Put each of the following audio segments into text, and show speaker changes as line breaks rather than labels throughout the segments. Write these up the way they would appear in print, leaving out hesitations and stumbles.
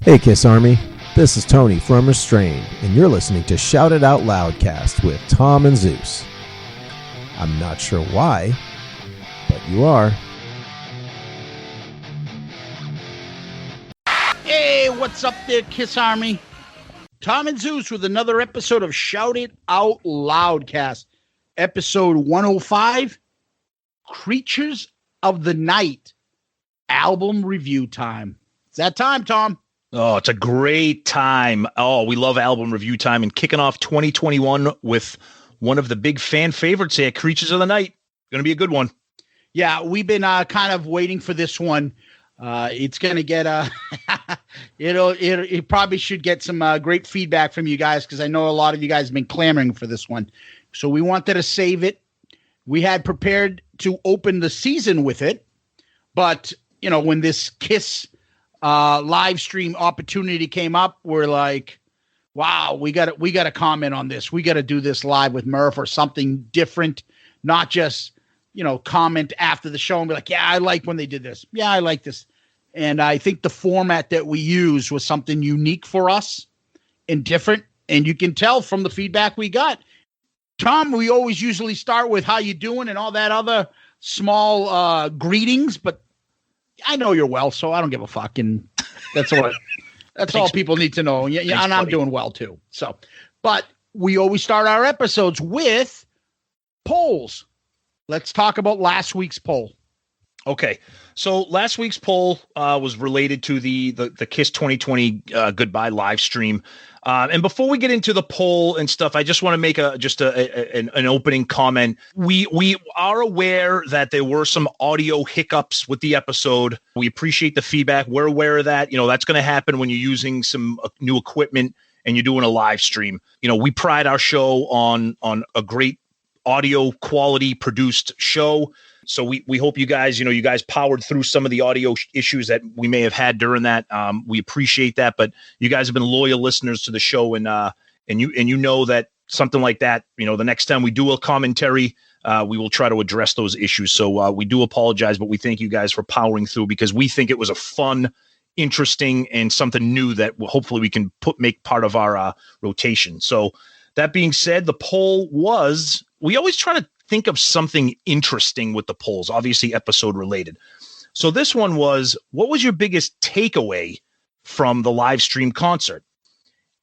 Hey Kiss Army, this is Tony from Restrained, and you're listening to Shout It Out Loudcast with Tom and Zeus. I'm not sure why, but you are.
Hey, what's up there, Kiss Army? Tom and Zeus with another episode of Shout It Out Loudcast, episode 105, Creatures of the Night, album review time. It's that time, Tom.
Oh, it's a great time. Oh, we love album review time and kicking off 2021 with one of the big fan favorites here, Creatures of the Night. Going to be a good one.
Yeah, we've been kind of waiting for this one. It's going to get it probably should get some great feedback from you guys, because I know a lot of you guys have been clamoring for this one. So we wanted to save it. We had prepared to open the season with it, but you know, when this Kiss live stream opportunity came up, we're like, wow, we got to comment on this. We got to do this live with Murph or something different, not just, you know, comment after the show and be like, yeah, I like when they did this. Yeah, I like this. And I think the format that we used was something unique for us and different. And you can tell from the feedback we got. Tom, we always usually start with how you doing and all that other small greetings, but I know you're well, so I don't give a fuck, and that's all people need to know. Yeah,
Thanks,
and I'm
buddy.
doing well too. So, but we always start our episodes with polls. Let's talk about last week's poll.
Okay, so last week's poll was related to the KISS 2020 goodbye live stream. And before we get into the poll and stuff, I just want to make an opening comment. We are aware that there were some audio hiccups with the episode. We appreciate the feedback. We're aware of that. You know, that's going to happen when you're using some new equipment and you're doing a live stream. You know, we pride our show on a great audio quality produced show. So we hope you guys powered through some of the audio issues that we may have had during that. We appreciate that, but you guys have been loyal listeners to the show, and you know that something like that, you know, the next time we do a commentary, we will try to address those issues. So we do apologize, but we thank you guys for powering through, because we think it was a fun, interesting, and something new that hopefully we can make part of our rotation. So that being said, the poll was, we always try to think of something interesting with the polls, obviously episode related. So this one was, what was your biggest takeaway from the live stream concert?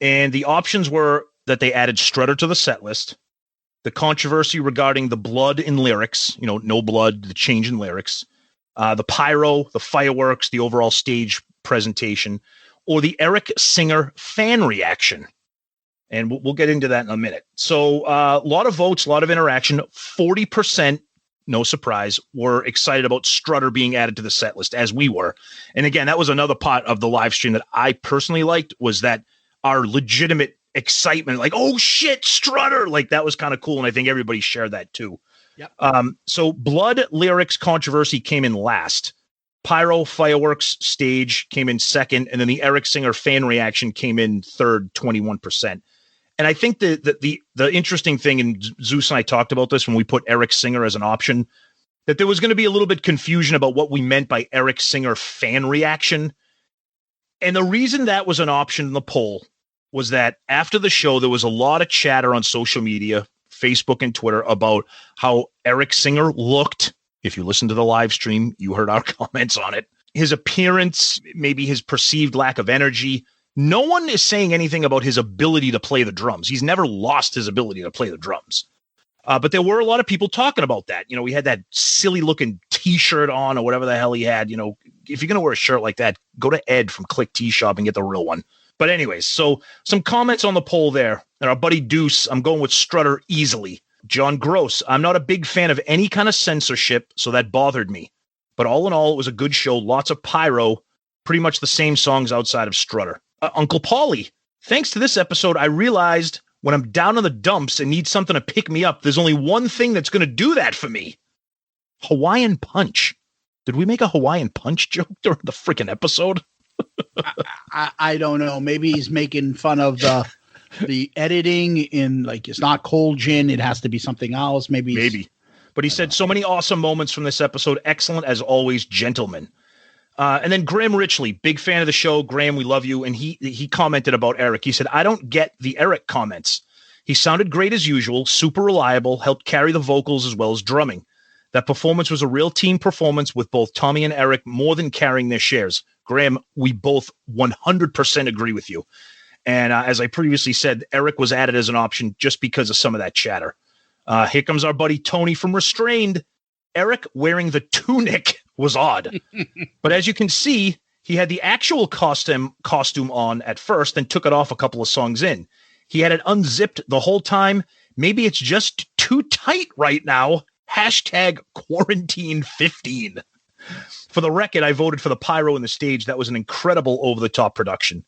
And the options were that they added Strutter to the set list, the controversy regarding the blood in lyrics, you know, no blood, the change in lyrics, the pyro, the fireworks, the overall stage presentation, or the Eric Singer fan reaction. And we'll get into that in a minute. So a lot of votes, a lot of interaction. 40%, no surprise, were excited about Strutter being added to the set list, as we were. And again, that was another part of the live stream that I personally liked, was that our legitimate excitement, like, oh shit, Strutter, like that was kind of cool. And I think everybody shared that too.
Yep.
So blood lyrics controversy came in last. Pyro fireworks stage came in second. And then the Eric Singer fan reaction came in third, 21%. And I think the interesting thing, and Zeus and I talked about this when we put Eric Singer as an option, that there was going to be a little bit confusion about what we meant by Eric Singer fan reaction. And the reason that was an option in the poll was that after the show, there was a lot of chatter on social media, Facebook and Twitter, about how Eric Singer looked. If you listened to the live stream, you heard our comments on it. His appearance, maybe his perceived lack of energy. No one is saying anything about his ability to play the drums. He's never lost his ability to play the drums. But there were a lot of people talking about that. You know, he had that silly looking T-shirt on or whatever the hell he had. You know, if you're going to wear a shirt like that, go to Ed from Click T-Shop and get the real one. But anyways, so some comments on the poll there. And our buddy Deuce, I'm going with Strutter easily. John Gross, I'm not a big fan of any kind of censorship, so that bothered me. But all in all, it was a good show. Lots of pyro, pretty much the same songs outside of Strutter. Uncle Paulie, thanks to this episode, I realized when I'm down in the dumps and need something to pick me up, there's only one thing that's going to do that for me. Hawaiian Punch. Did we make a Hawaiian Punch joke during the freaking episode?
I don't know. Maybe he's making fun of the editing in, like, it's not cold gin. It has to be something else. Maybe.
But he said so many awesome moments from this episode. Excellent as always, gentlemen. And then Graham Richley, big fan of the show. Graham, we love you. And he commented about Eric. He said, I don't get the Eric comments. He sounded great as usual, super reliable, helped carry the vocals as well as drumming. That performance was a real team performance with both Tommy and Eric more than carrying their shares. Graham, we both 100% agree with you. And as I previously said, Eric was added as an option just because of some of that chatter. Here comes our buddy Tony from Restrained. Eric wearing the tunic was odd. But as you can see, he had the actual costume on at first, then took it off a couple of songs in. He had it unzipped the whole time. Maybe it's just too tight right now. #quarantine15. For the record, I voted for the pyro in the stage. That was an incredible over-the-top production.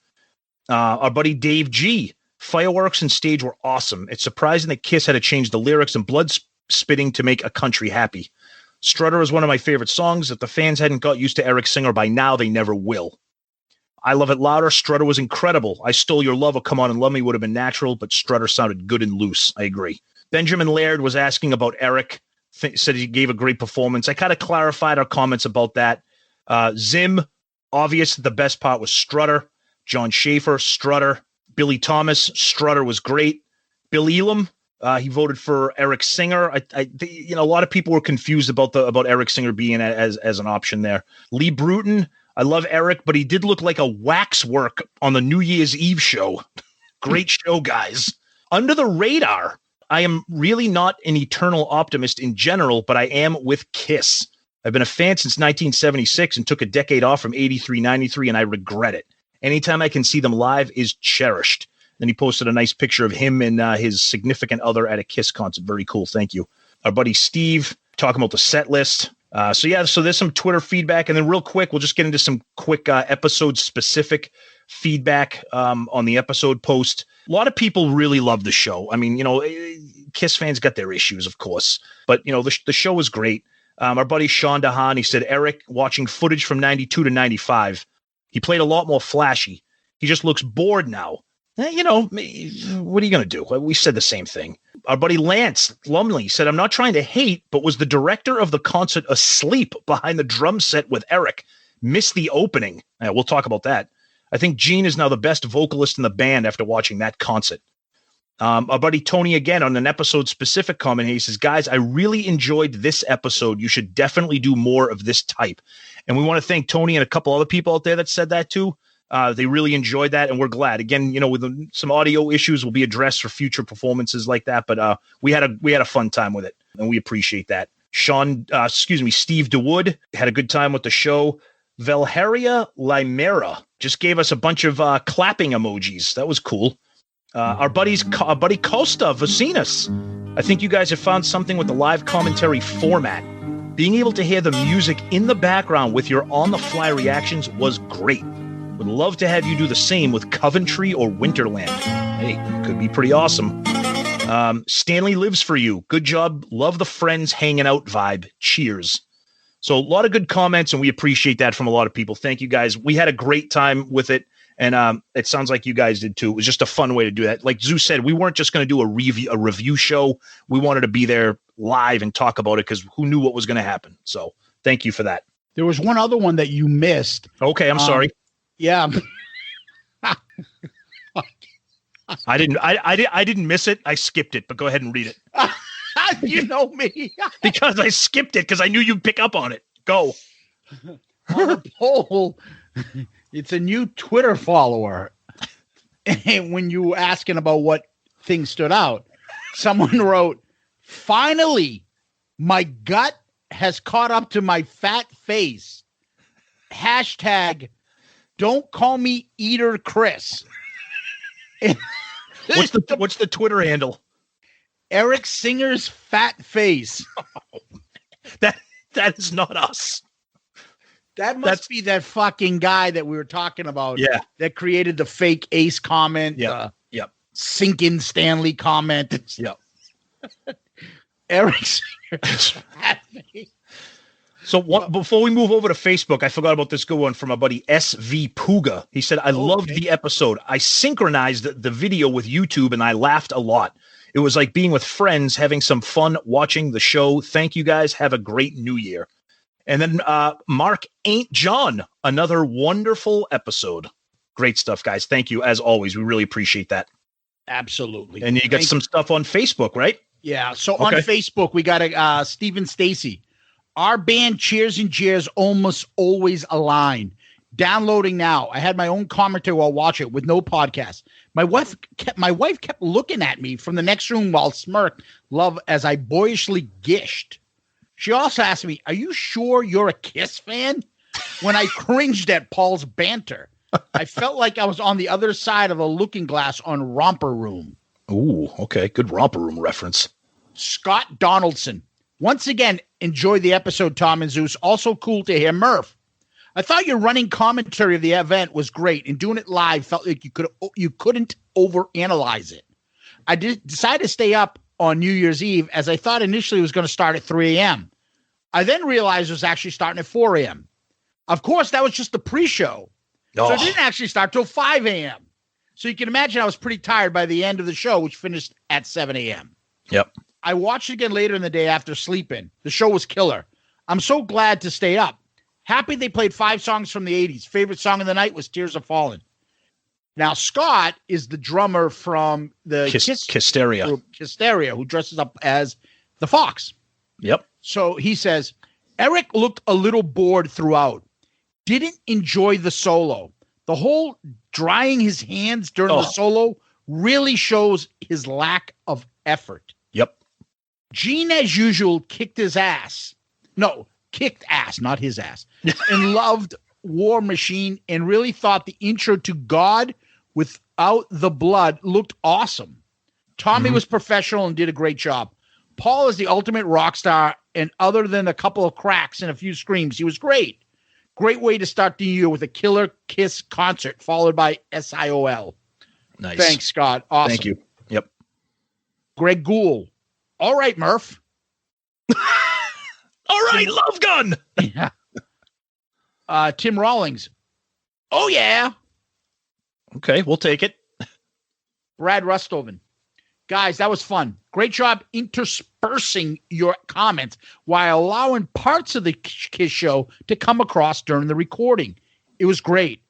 Our buddy Dave G. Fireworks and stage were awesome. It's surprising that Kiss had to change the lyrics and blood spitting to make a country happy. Strutter is one of my favorite songs. If the fans hadn't got used to Eric Singer by now, they never will. I Love It Louder. Strutter was incredible. I Stole Your Love or Come On and Love Me would have been natural, but Strutter sounded good and loose. I agree. Benjamin Laird was asking about Eric. Said he gave a great performance. I kind of clarified our comments about that. Zim, obvious the best part was Strutter. John Schaefer, Strutter. Billy Thomas, Strutter was great. Bill Elam, he voted for Eric Singer. A lot of people were confused about Eric Singer being as an option there. Lee Bruton, I love Eric, but he did look like a waxwork on the New Year's Eve show. Great show, guys. Under the Radar, I am really not an eternal optimist in general, but I am with Kiss. I've been a fan since 1976 and took a decade off from 83-93, and I regret it. Anytime I can see them live is cherished. Then he posted a nice picture of him and his significant other at a Kiss concert. Very cool. Thank you. Our buddy Steve talking about the set list. So there's some Twitter feedback. And then real quick, we'll just get into some quick episode-specific feedback on the episode post. A lot of people really love the show. I mean, Kiss fans got their issues, of course. But, the show was great. Our buddy Sean DeHaan, he said, Eric, watching footage from 92 to 95, he played a lot more flashy. He just looks bored now. What are you going to do? We said the same thing. Our buddy Lance Lumley said, I'm not trying to hate, but was the director of the concert asleep behind the drum set with Eric? Missed the opening. We'll talk about that. I think Gene is now the best vocalist in the band after watching that concert. Our buddy Tony, again, on an episode-specific comment, he says, guys, I really enjoyed this episode. You should definitely do more of this type. And we want to thank Tony and a couple other people out there that said that too. They really enjoyed that, and we're glad. Again, with some audio issues will be addressed for future performances like that, but we had a fun time with it, and we appreciate that. Steve DeWood had a good time with the show. Valharia Limera just gave us a bunch of clapping emojis. That was cool. Our buddy Costa Vacinas. I think you guys have found something with the live commentary format. Being able to hear the music in the background with your on-the-fly reactions was great. Would love to have you do the same with Coventry or Winterland. Hey, could be pretty awesome. Stanley lives for you. Good job. Love the friends hanging out vibe. Cheers. So a lot of good comments, and we appreciate that from a lot of people. Thank you, guys. We had a great time with it, and it sounds like you guys did too. It was just a fun way to do that. Like Zeus said, we weren't just going to do a review show. We wanted to be there live and talk about it because who knew what was going to happen. So thank you for that.
There was one other one that you missed.
Okay, I'm sorry.
Yeah.
I didn't miss it. I skipped it, but go ahead and read it.
You know me.
Because I skipped it because I knew you'd pick up on it. Go.
On the poll, it's a new Twitter follower. And when you were asking about what things stood out, someone wrote, finally, my gut has caught up to my fat face. Hashtag don't call me Eater Chris.
What's the Twitter handle?
Eric Singer's fat face.
That is not us.
That's be that fucking guy that we were talking about.
Yeah.
That created the fake Ace comment.
Yeah. Yep.
Sinking Stanley comment.
Yep.
Eric Singer's fat face.
So before we move over to Facebook, I forgot about this good one from my buddy SV Puga. He said, I loved the episode. I synchronized the video with YouTube and I laughed a lot. It was like being with friends, having some fun watching the show. Thank you guys. Have a great new year. And then Mark Ain't John, another wonderful episode. Great stuff, guys. Thank you, as always. We really appreciate that.
Absolutely.
And you got some stuff on Facebook, right?
Yeah. So on Facebook, we got Stephen Stacy. Our band Cheers and Jeers almost always align. Downloading now. I had my own commentary while watching it with no podcast. My wife kept looking at me from the next room while smirked love as I boyishly gished. She also asked me, "Are you sure you're a Kiss fan?" When I cringed at Paul's banter. I felt like I was on the other side of a looking glass on Romper Room.
Ooh, okay. Good Romper Room reference.
Scott Donaldson. Once again, enjoyed the episode, Tom and Zeus. Also cool to hear Murph. I thought your running commentary of the event was great, and doing it live felt like you couldn't overanalyze it. I decided to stay up on New Year's Eve as I thought initially it was going to start at 3 a.m. I then realized it was actually starting at 4 a.m. Of course, that was just the pre-show. So it didn't actually start till 5 a.m. So you can imagine I was pretty tired by the end of the show, which finished at 7 a.m.
Yep.
I watched it again later in the day after sleeping. The show was killer. I'm so glad to stay up. Happy they played 5 songs from the 80s. Favorite song of the night was Tears Are Falling. Now, Scott is the drummer from the
KISStory
group, KISStory, who dresses up as the Fox.
Yep.
So he says, Eric looked a little bored throughout. Didn't enjoy the solo. The whole drying his hands during the solo really shows his lack of effort.
Yep.
Gene, as usual, kicked ass, not his ass, and loved War Machine and really thought the intro to God without the blood looked awesome. Tommy was professional and did a great job. Paul is the ultimate rock star, and other than a couple of cracks and a few screams, he was great. Great way to start the year with a killer Kiss concert followed by SIOL.
Nice.
Thanks, Scott. Awesome.
Thank you. Yep.
Greg Gould. All right, Murph.
All right, Love Gun.
Yeah. Tim Rawlings. Oh, yeah.
Okay, we'll take it.
Brad Rustoven. Guys, that was fun. Great job interspersing your comments while allowing parts of the Kiss show to come across during the recording. It was great.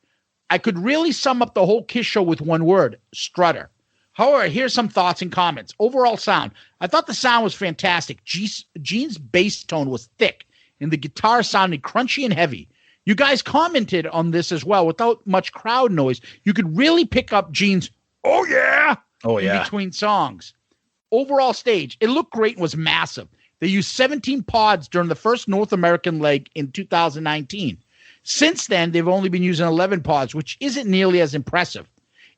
I could really sum up the whole Kiss show with one word, strutter. However, here's some thoughts and comments. Overall sound. I thought the sound was fantastic. Gene's bass tone was thick, and the guitar sounded crunchy and heavy. You guys commented on this as well. Without much crowd noise, you could really pick up Gene's, oh, yeah, in between songs. Overall stage, it looked great and was massive. They used 17 pods during the first North American leg in 2019. Since then, they've only been using 11 pods, which isn't nearly as impressive.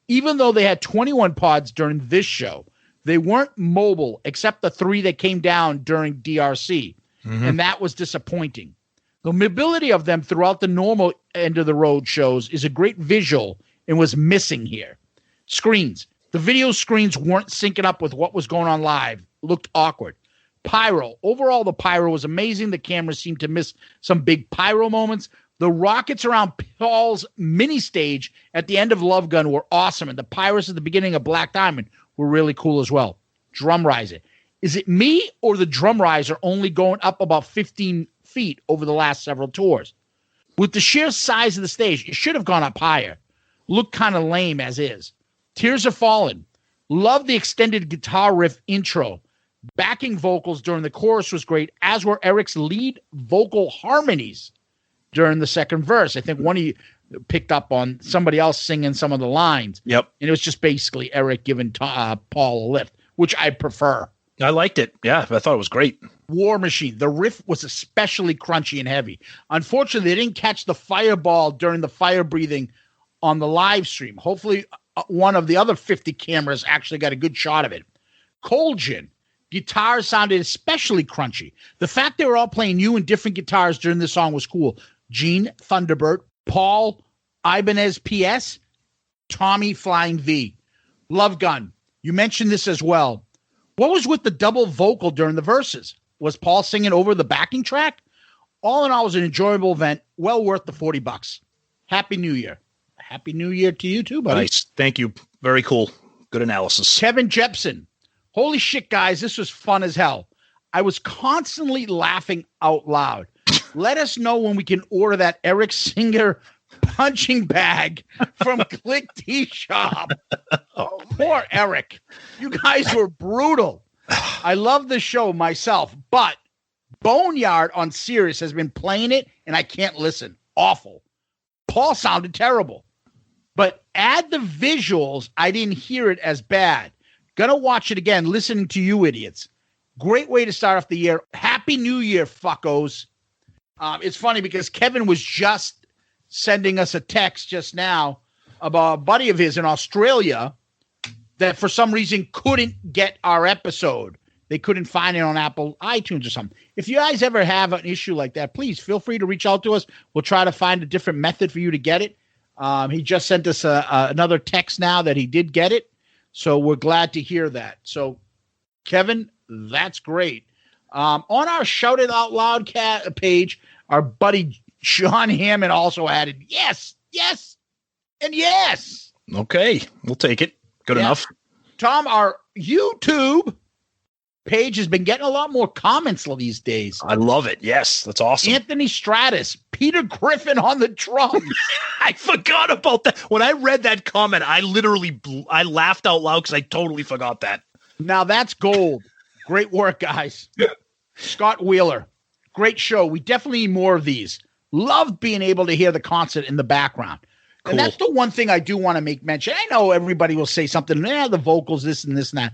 Even though they had 21 pods during this show, they weren't mobile except the 3 that came down during DRC, and that was disappointing. The mobility of them throughout the normal end of the road shows is a great visual and was missing here. Screens. The video screens weren't syncing up with what was going on live. Looked awkward. Pyro. Overall, the pyro was amazing. The cameras seemed to miss some big pyro moments. The rockets around Paul's mini stage at the end of Love Gun were awesome, and the pyros at the beginning of Black Diamond were really cool as well. Drum riser. Is it me or the drum riser only going up about 15 feet over the last several tours? With the sheer size of the stage, it should have gone up higher. Looked kind of lame as is. Tears Are Falling. Love the extended guitar riff intro. Backing vocals during the chorus was great, as were Eric's lead vocal harmonies during the second verse. I think one of you picked up on somebody else singing some of the lines.
Yep.
And it was just basically Eric giving Paul a lift, which I prefer.
I liked it. Yeah, I thought it was great.
War Machine. The riff was especially crunchy and heavy. Unfortunately, they didn't catch the fireball during the fire breathing on the live stream. Hopefully, one of the other 50 cameras actually got a good shot of it. Cold Gin. Guitar sounded especially crunchy. The fact they were all playing new and different guitars during the song was cool. Gene, Thunderbird, Paul, Ibanez PS, Tommy, Flying V. Love Gun. You mentioned this as well. What was with the double vocal during the verses? Was Paul singing over the backing track? All in all, it was an enjoyable event. Well worth the $40. Happy New Year. Happy New Year to you too, buddy.
Nice. Thank you. Very cool. Good analysis.
Kevin Jepson. Holy shit, guys. This was fun as hell. I was constantly laughing out loud. Let us know when we can order that Eric Singer punching bag from Click Tea Shop. Oh, poor Eric. You guys were brutal. I love the show myself, but Boneyard on Sirius has been playing it, and I can't listen. Awful. Paul sounded terrible. But add the visuals. I didn't hear it as bad. Gonna watch it again, listening to you idiots. Great way to start off the year. Happy New Year, fuckos. It's funny because Kevin was just sending us a text just now about a buddy of his in Australia that for some reason couldn't get our episode. They couldn't find it on Apple iTunes or something. If you guys ever have an issue like that, please feel free to reach out to us. We'll try to find a different method for you to get it. He just sent us another text now that he did get it. So we're glad to hear that. So, Kevin, that's great. On our Shout It Out Loud page, our buddy Sean Hammond also added, yes, and yes.
Okay, we'll take it. Good enough.
Tom, our YouTube page has been getting a lot more comments these days.
I love it. Yes, that's awesome.
Anthony Stratus, Peter Griffin on the drums.
I forgot about that. When I read that comment, I literally I laughed out loud because I totally forgot that.
Now that's gold. Great work, guys. Scott Wheeler, great show. We definitely need more of these. Love being able to hear the concert in the background. Cool. And that's the one thing I do want to make mention. I know everybody will say something, the vocals, this and that.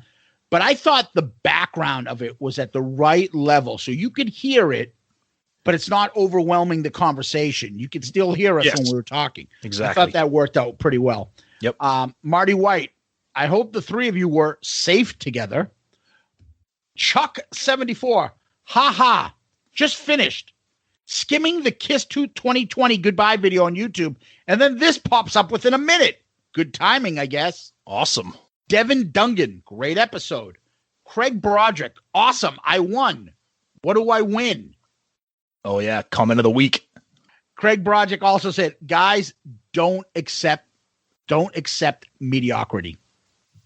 But I thought the background of it was at the right level. So you could hear it, but it's not overwhelming the conversation. You could still hear us when we were talking.
Exactly.
I thought that worked out pretty well.
Yep.
Marty White, I hope the three of you were safe together. Chuck 74, ha, just finished skimming the Kiss 2020 goodbye video on YouTube, and then this pops up within a minute. Good timing, I guess.
Awesome.
Devin Dungan, great episode. Craig Broderick, awesome. I won. What do I win?
Oh, yeah. Comment of the week.
Craig Broderick also said, guys, don't accept mediocrity.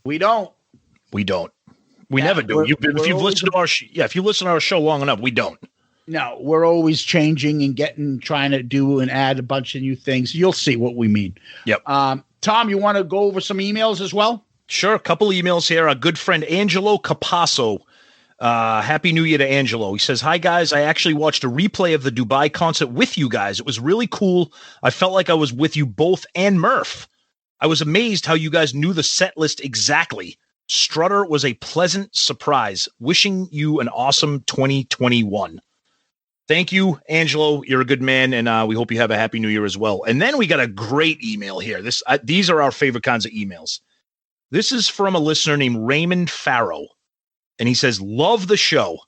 We don't.
We never do. If you've listened to our if you listen to our show long enough, we don't.
No, we're always changing and trying to do and add a bunch of new things. You'll see what we mean.
Yep.
Tom, you want to go over some emails as well?
Sure. A couple of emails here. Our good friend Angelo Capasso. Happy New Year to Angelo. He says, hi, guys. I actually watched a replay of the Dubai concert with you guys. It was really cool. I felt like I was with you both and Murph. I was amazed how you guys knew the set list exactly. Strutter was a pleasant surprise. Wishing you an awesome 2021. Thank you, Angelo. You're a good man, and we hope you have a happy new year as well. And then we got a great email here. These are our favorite kinds of emails. This is from a listener named Raymond Farrow, and he says, love the show.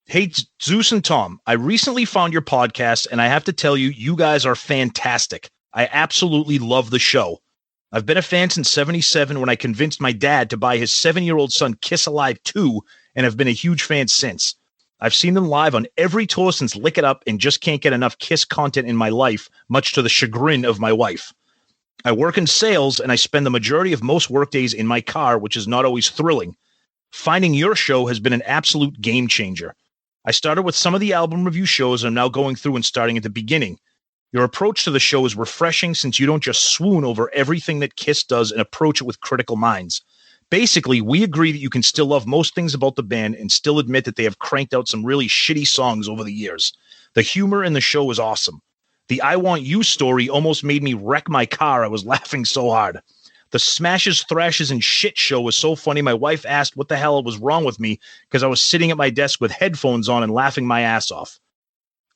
Hey, Zeus and Tom, I recently found your podcast, and I have to tell you, you guys are fantastic. I absolutely love the show. I've been a fan since 77 when I convinced my dad to buy his 7-year-old son Kiss Alive 2, and have been a huge fan since. I've seen them live on every tour since Lick It Up and just can't get enough Kiss content in my life, much to the chagrin of my wife. I work in sales, and I spend the majority of most workdays in my car, which is not always thrilling. Finding your show has been an absolute game changer. I started with some of the album review shows, and I'm now going through and starting at the beginning. Your approach to the show is refreshing since you don't just swoon over everything that Kiss does and approach it with critical minds. Basically, we agree that you can still love most things about the band and still admit that they have cranked out some really shitty songs over the years. The humor in the show is awesome. The I Want You story almost made me wreck my car. I was laughing so hard. The Smashes, Thrashes, and Shit show was so funny my wife asked what the hell was wrong with me because I was sitting at my desk with headphones on and laughing my ass off.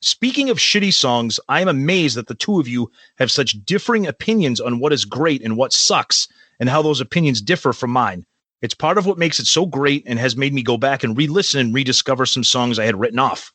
Speaking of shitty songs, I am amazed that the two of you have such differing opinions on what is great and what sucks, and how those opinions differ from mine. It's part of what makes it so great and has made me go back and re-listen and rediscover some songs I had written off.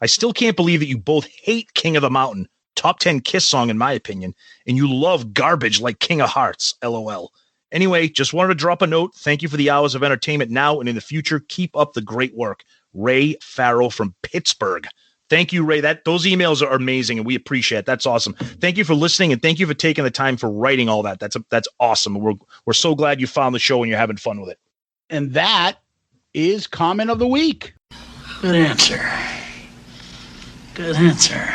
I still can't believe that you both hate King of the Mountain, top 10 Kiss song in my opinion, and you love garbage like King of Hearts, LOL. Anyway, just wanted to drop a note. Thank you for the hours of entertainment now and in the future. Keep up the great work. Ray Farrell from Pittsburgh. Thank you, Ray. Those emails are amazing, and we appreciate it. That's awesome. Thank you for listening, and thank you for taking the time for writing all that. That's awesome. We're so glad you found the show and you're having fun with it.
And that is comment of the week.
Good answer. Good answer.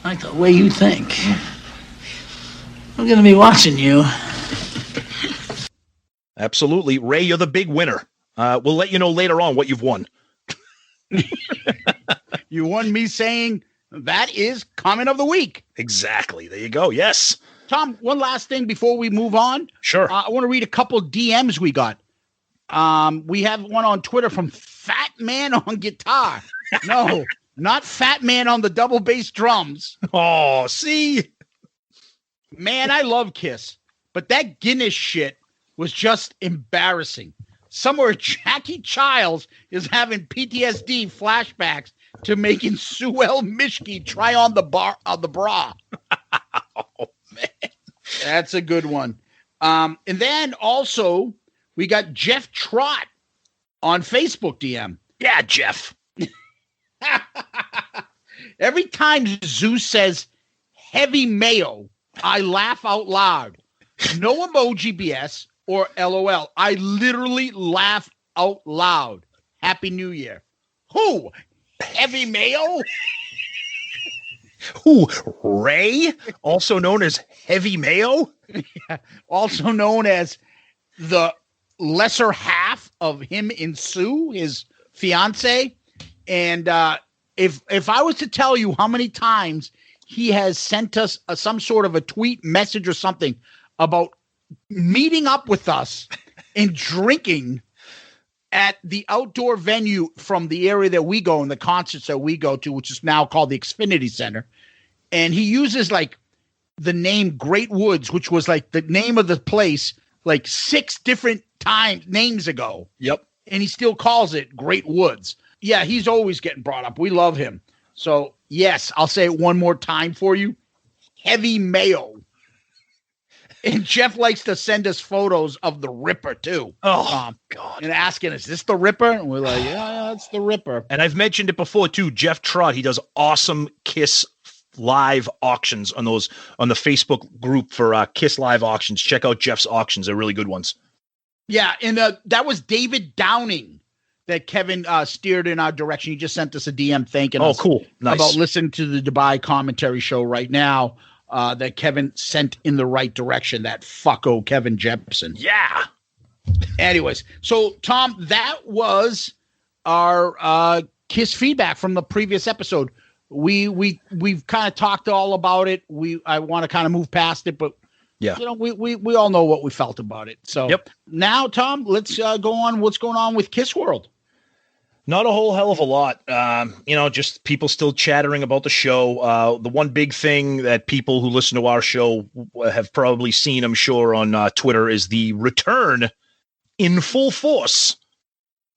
I like the way you think. I'm gonna be watching you.
Absolutely. Ray, you're the big winner. We'll let you know later on what you've won.
You won me saying that is comment of the week.
Exactly. There you go. Yes.
Tom, one last thing before we move on.
Sure.
I want to read a couple DMs we got. We have one on Twitter from Fat Man on Guitar. No, not Fat Man on the double bass drums.
Oh, see?
Man, I love Kiss, but that Guinness shit was just embarrassing. Somewhere Jackie Childs is having PTSD flashbacks to making Sue Mishke try on the bra.
Oh, man.
That's a good one. And then also we got Jeff Trott on Facebook DM.
Yeah, Jeff.
Every time Zeus says heavy mayo, I laugh out loud. No emoji BS or LOL. I literally laugh out loud. Happy New Year. Who? Heavy mayo?
Who? Ray? Also known as Heavy Mayo?
Yeah. Also known as the lesser half of him and Sue, his fiance. And if I was to tell you how many times he has sent us some sort of a tweet message or something about meeting up with us and drinking at the outdoor venue from the area that we go and the concerts that we go to, which is now called the Xfinity Center. And he uses like the name Great Woods, which was like the name of the place like 6 different names ago.
Yep.
And he still calls it Great Woods. Yeah, he's always getting brought up. We love him. So, yes, I'll say it one more time for you. Heavy mayo. And Jeff likes to send us photos of the Ripper, too.
Oh, God.
And asking, is this the Ripper? And we're like, yeah, it's the Ripper.
And I've mentioned it before, too. Jeff Trott, he does awesome Kiss live auctions on the Facebook group for Kiss live auctions. Check out Jeff's auctions. They're really good ones.
Yeah, and that was David Downing that Kevin steered in our direction. He just sent us a DM thanking us
cool. Nice.
about listening to the Dubai commentary show right now. That Kevin sent in the right direction, that fucko Kevin Jepson.
Yeah.
Anyways, so Tom, that was our Kiss feedback from the previous episode. We've kind of talked all about it. I want to kind of move past it, but
yeah,
we all know what we felt about it. So Now, Tom, let's go on. What's going on with Kiss World?
Not a whole hell of a lot. Just people still chattering about the show. The one big thing that people who listen to our show have probably seen, I'm sure, on Twitter is the return in full force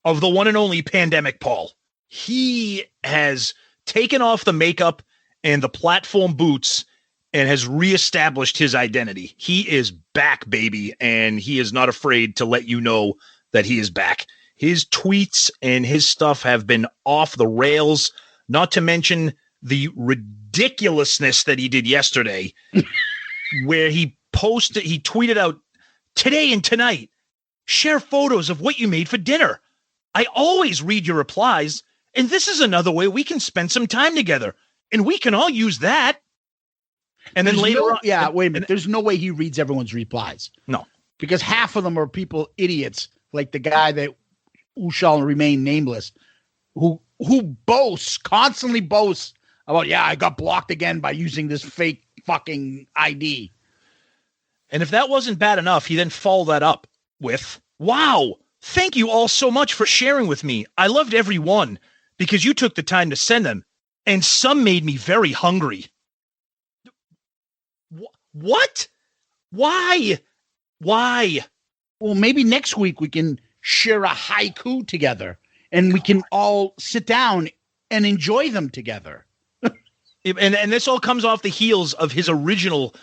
of the one and only Pandemic Paul. He has taken off the makeup and the platform boots and has reestablished his identity. He is back, baby, and he is not afraid to let you know that he is back. His tweets and his stuff have been off the rails, not to mention the ridiculousness that he did yesterday, where he tweeted out, "Today and tonight, share photos of what you made for dinner. I always read your replies, and this is another way we can spend some time together, and we can all use that." And then later on...
Yeah, wait a minute. There's no way he reads everyone's replies.
No.
Because half of them are idiots, like the guy who shall remain nameless, who constantly boasts about, I got blocked again by using this fake fucking ID.
And if that wasn't bad enough, he then followed that up with, "Wow, thank you all so much for sharing with me. I loved every one because you took the time to send them, and some made me very hungry." What? Why?
Well, maybe next week we can share a haiku together and we can all sit down and enjoy them together.
And this all comes off the heels of his original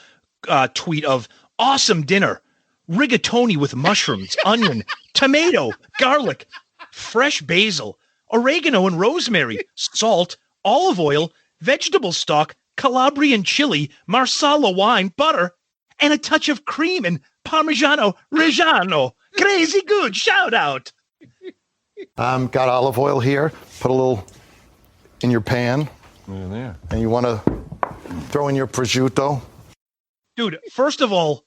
tweet of awesome dinner, rigatoni with mushrooms, onion, tomato, garlic, fresh basil, oregano and rosemary, salt, olive oil, vegetable stock, Calabrian chili, Marsala wine, butter, and a touch of cream and Parmigiano Reggiano. Crazy good. Shout out.
Got olive oil here. Put a little in your pan.
Yeah, there.
And you want to throw in your prosciutto.
Dude, first of all,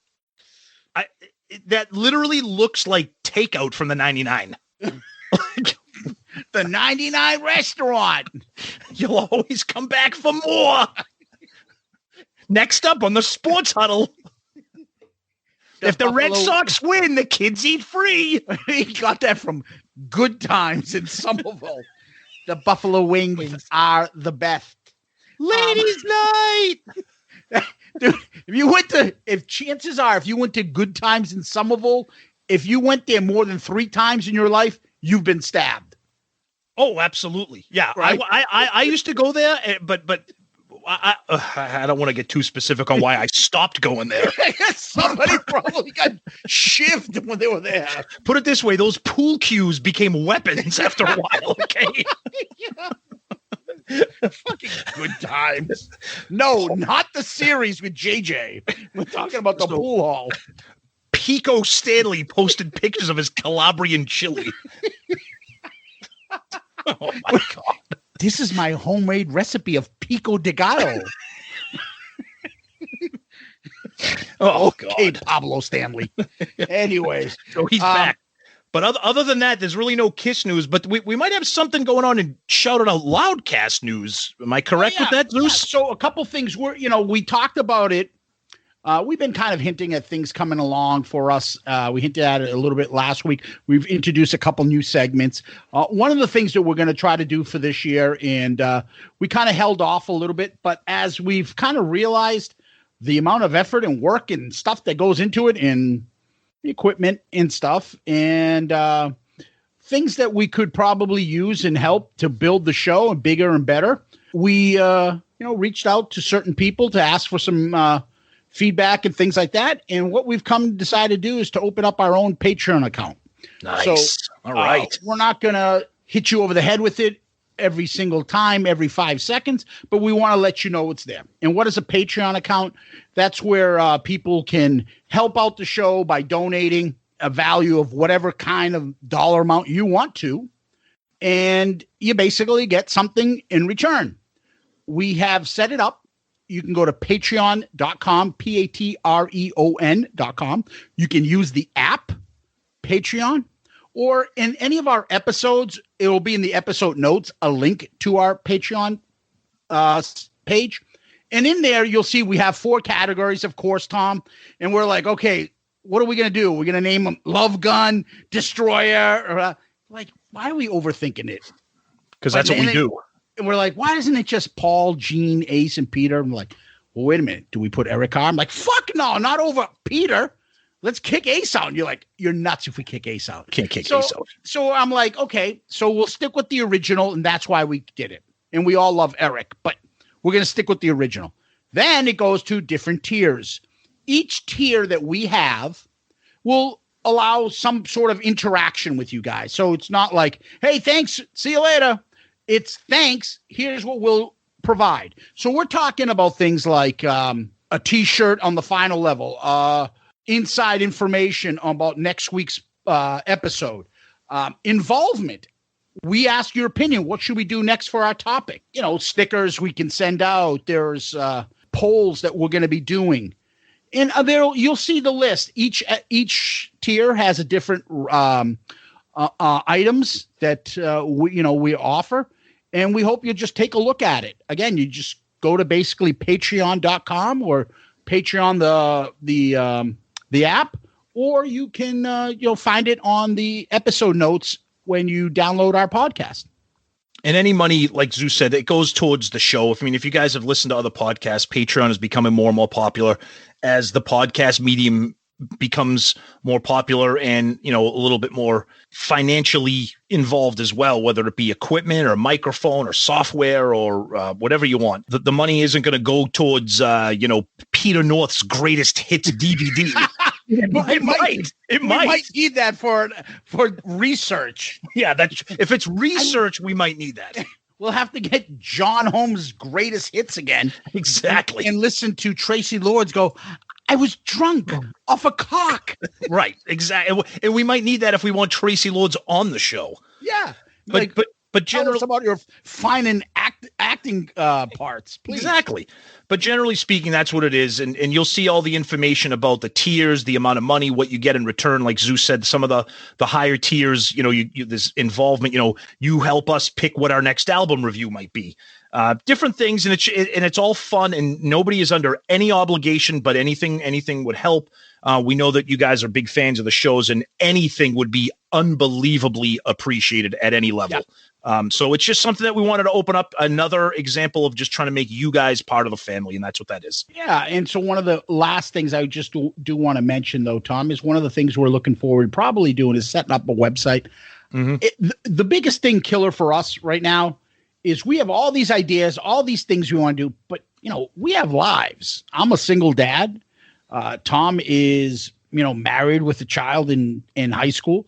that literally looks like takeout from the 99.
The 99 restaurant.
You'll always come back for more. Next up on the Sports Huddle. If the Red Sox win, the kids eat free.
He got that from Good Times in Somerville. The buffalo wings are the best.
Ladies' night.
Dude, if chances are, if you went to Good Times in Somerville, if you went there more than 3 times in your life, you've been stabbed.
Oh, absolutely. Yeah. Right? I used to go there, but I don't want to get too specific on why I stopped going there.
Somebody probably got shivved when they were there.
Put it this way, those pool cues became weapons after a while, okay?
Fucking Good Times. No, not the series with JJ. We're talking about the pool hall.
Pico Stanley posted pictures of his Calabrian chili. Oh my God.
This is my homemade recipe of pico de gallo.
Oh, God.
Okay, Pablo Stanley. Anyways.
So he's back. But other than that, there's really no KISS news. But we might have something going on in Shout It Out Loudcast news. Am I correct with that, Zeus?
Yeah. So a couple things. We talked about it. We've been kind of hinting at things coming along for us. We hinted at it a little bit last week. We've introduced a couple new segments. One of the things that we're going to try to do for this year, and we kind of held off a little bit, but as we've kind of realized the amount of effort and work and stuff that goes into it and equipment and stuff and things that we could probably use and help to build the show and bigger and better, we reached out to certain people to ask for some feedback and things like that. And what we've come to decide to do is to open up our own Patreon account.
Nice.
So,
all right.
We're not going to hit you over the head with it every single time, every 5 seconds, but we want to let you know it's there. And what is a Patreon account? That's where people can help out the show by donating a value of whatever kind of dollar amount you want to. And you basically get something in return. We have set it up. You can go to patreon.com, patreon.com. You can use the app, Patreon, or in any of our episodes, it will be in the episode notes, a link to our Patreon page. And in there, you'll see we have 4 categories, of course, Tom. And we're like, okay, what are we going to do? We're going to name them Love Gun, Destroyer. Or, why are we overthinking it?
Because that's what we do.
And we're like, why isn't it just Paul, Gene, Ace, and Peter? I'm like, well, wait a minute. Do we put Eric Carr? I'm like, fuck no, not over Peter. Let's kick Ace out. And you're like, you're nuts if we kick Ace out.
Can't kick Ace out.
So I'm like, okay, so we'll stick with the original, and that's why we did it. And we all love Eric, but we're going to stick with the original. Then it goes to different tiers. Each tier that we have will allow some sort of interaction with you guys. So it's not like, hey, thanks, see you later. It's thanks. Here's what we'll provide. So we're talking about things like a T-shirt on the final level, inside information about next week's episode, involvement. We ask your opinion. What should we do next for our topic? Stickers we can send out. There's polls that we're going to be doing. And you'll see the list. Each tier has a different items that we offer. And we hope you just take a look at it. Again, you just go to basically patreon.com or Patreon, the app, or you can find it on the episode notes when you download our podcast.
And any money, like Zeus said, it goes towards the show. If you guys have listened to other podcasts, Patreon is becoming more and more popular as the podcast medium becomes more popular and, a little bit more financially involved as well, whether it be equipment or microphone or software or whatever you want. The money isn't going to go towards, Peter North's greatest hits DVD. It might
need that for research.
Yeah, if it's research, we might need that.
We'll have to get John Holmes' greatest hits again.
Exactly.
And listen to Tracy Lords go, I was drunk off a cock.
Right, exactly. And we might need that if we want Tracy Lords on the show.
Yeah.
But But
tell us about your fine and acting parts, please.
Exactly. But generally speaking, that's what it is. And you'll see all the information about the tiers, the amount of money, what you get in return. Like Zeus said, some of the higher tiers, you this involvement, you help us pick what our next album review might be. Different things, and it's all fun, and nobody is under any obligation, but anything would help. We know that you guys are big fans of the shows, and anything would be unbelievably appreciated at any level. Yeah. So it's just something that we wanted to open up, another example of just trying to make you guys part of the family, and that's what that is.
Yeah, and so one of the last things I just do want to mention, though, Tom, is one of the things we're looking forward to probably doing is setting up a website. Mm-hmm. The biggest thing killer for us right now is we have all these ideas, all these things we want to do, but, we have lives. I'm a single dad. Tom is, married with a child in high school.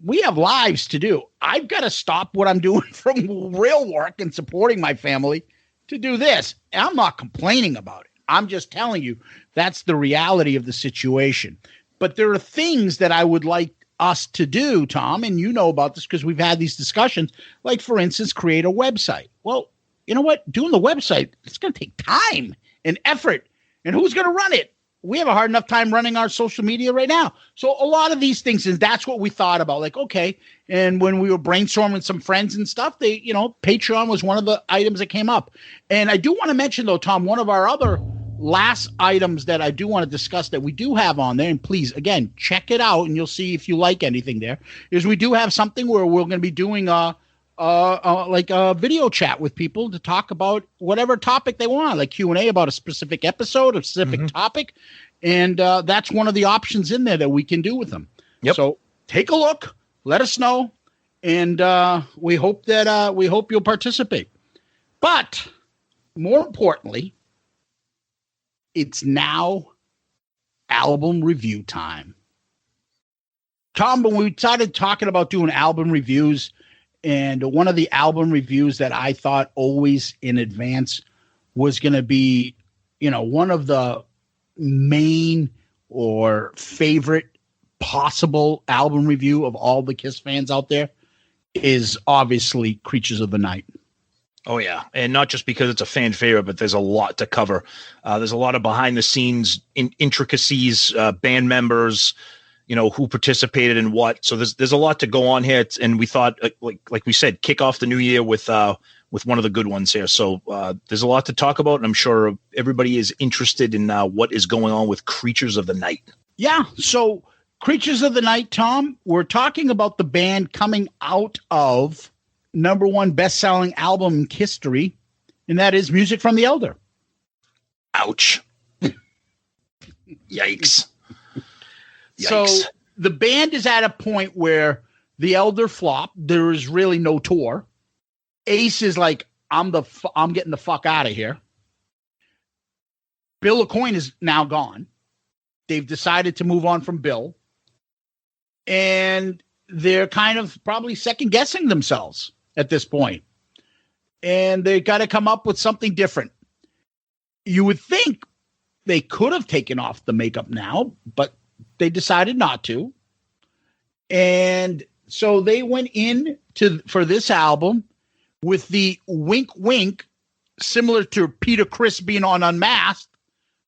We have lives to do. I've got to stop what I'm doing from real work and supporting my family to do this. And I'm not complaining about it. I'm just telling you that's the reality of the situation. But there are things that I would like us to do, Tom, and you know about this because we've had these discussions, like, for instance, create a website. Well, you know what? Doing the website, it's going to take time and effort. And who's going to run it? We have a hard enough time running our social media right now. So a lot of these things, and that's what we thought about. Like, okay. And when we were brainstorming some friends and stuff, Patreon was one of the items that came up. And I do want to mention, though, Tom, one of our other last items that I do want to discuss that we do have on there, and please, again, check it out and you'll see if you like anything there, is we do have something where we're going to be doing like a video chat with people to talk about whatever topic they want, like Q&A about a specific episode, a specific topic. And that's one of the options in there that we can do with them. Yep. So take a look, let us know. And we hope you'll participate. But more importantly, it's now album review time. Tom, when we started talking about doing album reviews, and one of the album reviews that I thought always in advance was going to be, one of the main or favorite possible album review of all the Kiss fans out there is obviously Creatures of the Night.
Oh, yeah. And not just because it's a fan favorite, but there's a lot to cover. There's a lot of behind the scenes intricacies, band members, who participated in what. So there's a lot to go on here. And we thought, like we said, kick off the new year with one of the good ones here. So there's a lot to talk about. And I'm sure everybody is interested in what is going on with Creatures of the Night. Yeah.
So Creatures of the Night, Tom, we're talking about the band coming out of #1 best-selling album in KISStory, and that is Music from the Elder.
Ouch. Yikes.
So the band is at a point where the Elder flopped. There is really no tour. Ace is like, I'm getting the fuck out of here. Bill Aucoin is now gone. They've decided to move on from Bill. And they're kind of probably second guessing themselves at this point. And they got to come up with something different. You would think they could have taken off the makeup now, but they decided not to. And so they went in for this album with the wink, wink, similar to Peter Criss being on Unmasked,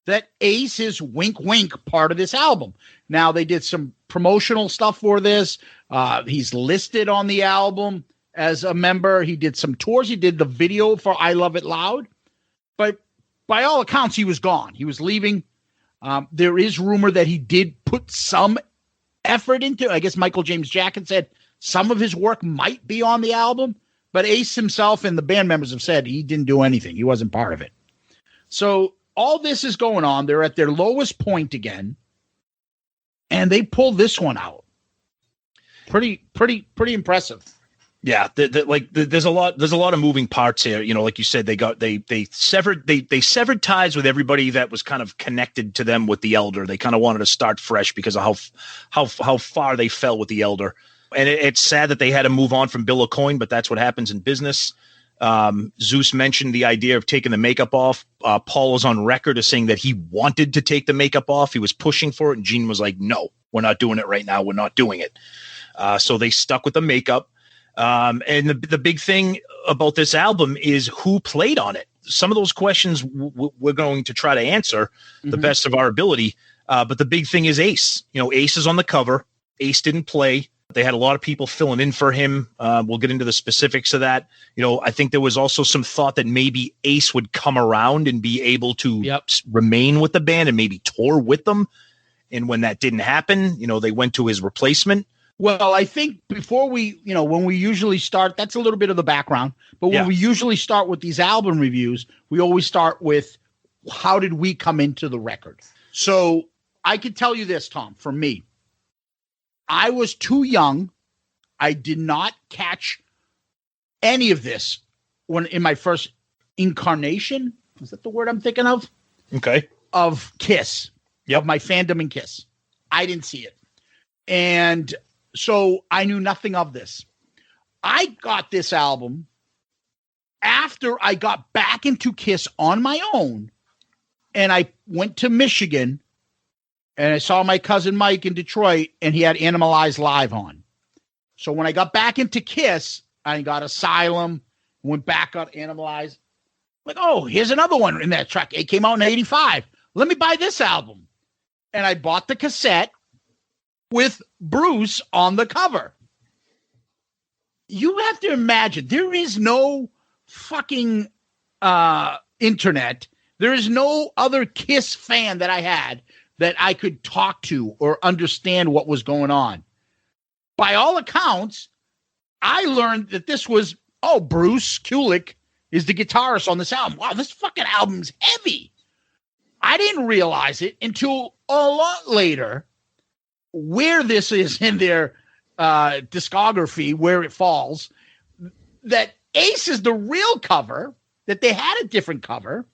that Ace is wink, wink part of this album. Now they did some promotional stuff for this. He's listed on the album as a member. He did some tours. He did the video for I Love It Loud. But by all accounts, he was gone. He was leaving. There is rumor that he did put some effort into. I guess Michael James Jackson said some of his work might be on the album, but Ace himself and the band members have said he didn't do anything. He wasn't part of it. So all this is going on. They're at their lowest point again, and they pulled this one out. Pretty impressive.
Yeah, there's a lot of moving parts here. Like you said, they severed ties with everybody that was kind of connected to them with the Elder. They kind of wanted to start fresh because of how far they fell with the Elder. And it's sad that they had to move on from Bill Aucoin, but that's what happens in business. Zeus mentioned the idea of taking the makeup off. Paul was on record as saying that he wanted to take the makeup off. He was pushing for it, and Gene was like, "No, we're not doing it right now. We're not doing it." So they stuck with the makeup. And the big thing about this album is who played on it. Some of those questions we're going to try to answer the best of our ability. But the big thing is Ace. Ace is on the cover. Ace didn't play. They had a lot of people filling in for him. We'll get into the specifics of that. I think there was also some thought that maybe Ace would come around and be able to remain with the band and maybe tour with them. And when that didn't happen, they went to his replacement.
Well, I think before we, when we usually start, that's a little bit of the background. But when we usually start with these album reviews, we always start with how did we come into the record? So I can tell you this, Tom, for me, I was too young. I did not catch any of this when in my first incarnation. Is that the word I'm thinking of?
Okay.
Of Kiss.
Yep.
Of my fandom in Kiss. I didn't see it. And so I knew nothing of this. I got this album after I got back into Kiss on my own, and I went to Michigan, and I saw my cousin Mike in Detroit, and he had Animalize Live on. So when I got back into Kiss, I got Asylum, went back on Animalize. Like, oh, here's another one in that track. It came out in 85. Let me buy this album. And I bought the cassette with Bruce on the cover. You have to imagine, there is no fucking internet. There is no other Kiss fan that I had that I could talk to or understand what was going on. By all accounts, I learned that this was, Bruce Kulick is the guitarist on this album. Wow, this fucking album's heavy. I didn't realize it until a lot later where this is in their discography, where it falls, that Ace is the real cover, that they had a different cover,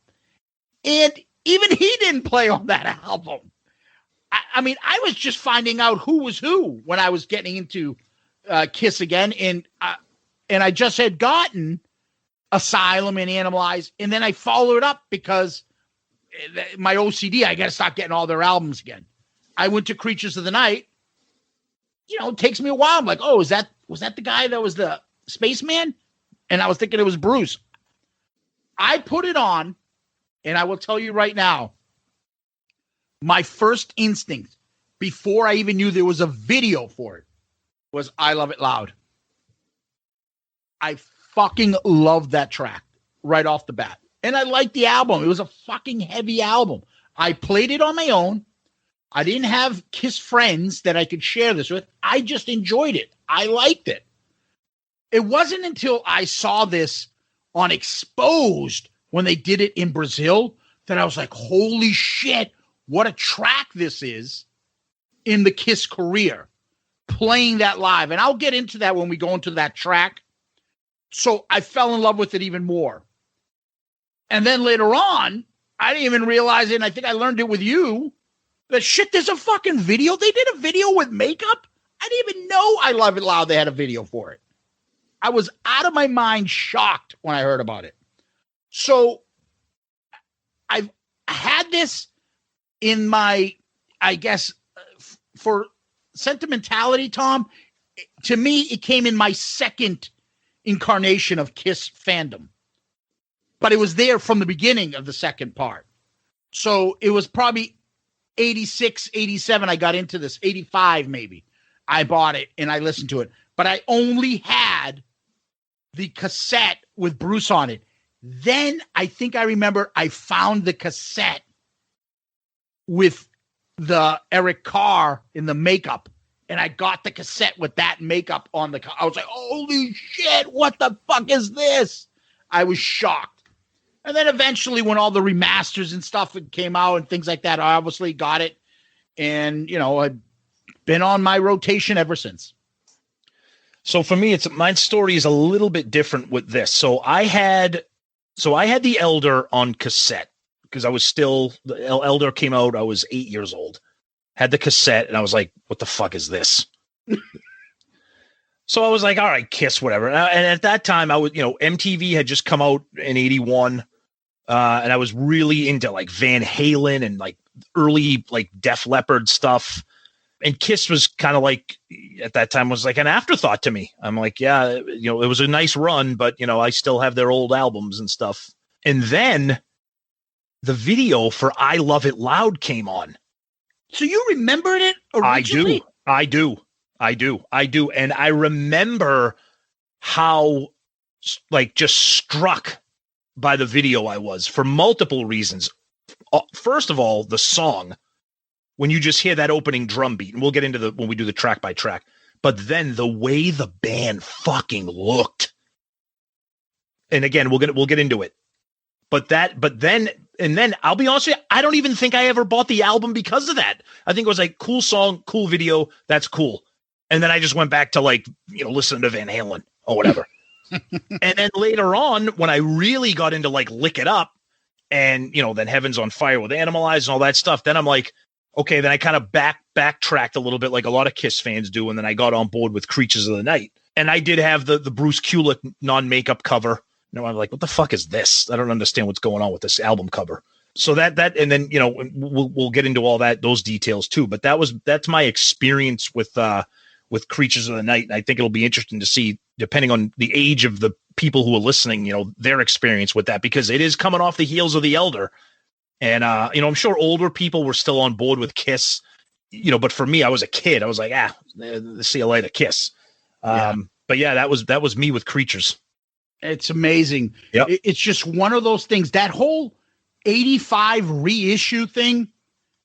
and even he didn't play on that album. I mean, I was just finding out who was who when I was getting into Kiss again, and I just had gotten Asylum and Animalize, and then I followed up because my OCD, I got to stop getting all their albums again. I went to Creatures of the Night. It takes me a while. I'm like, was that the guy that was the spaceman? And I was thinking it was Bruce. I put it on, and I will tell you right now, my first instinct, before I even knew there was a video for it, was I Love It Loud. I fucking loved that track right off the bat. And I liked the album. It was a fucking heavy album. I played it on my own. I didn't have Kiss friends that I could share this with. I just enjoyed it. I liked it. It wasn't until I saw this on Exposed when they did it in Brazil that I was like, holy shit, what a track this is in the Kiss career, playing that live. And I'll get into that when we go into that track. So I fell in love with it even more. And then later on, I didn't even realize it, and I think I learned it with you, that shit, there's a fucking video. They did a video with makeup. I didn't even know I Love It Loud they had a video for it. I was out of my mind shocked when I heard about it. So I've had this in my, I guess, for sentimentality, Tom, to me, it came in my second incarnation of Kiss fandom. But it was there from the beginning of the second part. So it was probably 86, 87, I got into this. 85, maybe. I bought it and I listened to it. But I only had the cassette with Bruce on it. Then I think I remember I found the cassette with the Eric Carr in the makeup. And I got the cassette with that makeup on the. I was like, holy shit, what the fuck is this? I was shocked. And then eventually when all the remasters and stuff came out and things like that, I obviously got it. And, I've been on my rotation ever since.
So for me, my story is a little bit different with this. So I had the Elder on cassette because the Elder came out. I was 8 years old, had the cassette, and I was like, what the fuck is this? So I was like, all right, Kiss, whatever. And at that time I was, MTV had just come out in 81. And I was really into like Van Halen and like early like Def Leppard stuff. And Kiss was kind of like, at that time, was like an afterthought to me. I'm like, yeah, it was a nice run, but, I still have their old albums and stuff. And then the video for I Love It Loud came on.
So you remembered it originally?
I do. And I remember how, like, just struck by the video I was for multiple reasons. First of all, the song, when you just hear that opening drum beat, and we'll get into when we do the track by track, but then the way the band fucking looked. And again, we'll get into it. But then I'll be honest with you, I don't even think I ever bought the album because of that. I think it was like, cool song, cool video, that's cool. And then I just went back to, like, listening to Van Halen or whatever. And then later on, when I really got into, like, Lick It Up and, then Heaven's on Fire with Animalize and all that stuff, then I'm like, okay, then I kind of backtracked a little bit like a lot of Kiss fans do, and then I got on board with Creatures of the Night. And I did have the Bruce Kulick non-makeup cover. I'm like, what the fuck is this? I don't understand what's going on with this album cover. So that and then, we'll get into all those details too. But that's my experience with Creatures of the Night. And I think it'll be interesting to see, depending on the age of the people who are listening, their experience with that, because it is coming off the heels of The Elder. And, I'm sure older people were still on board with Kiss, but for me, I was a kid. I was like, see you later, Kiss. But yeah, that was me with Creatures.
It's amazing.
Yep.
It's just one of those things. That whole 85 reissue thing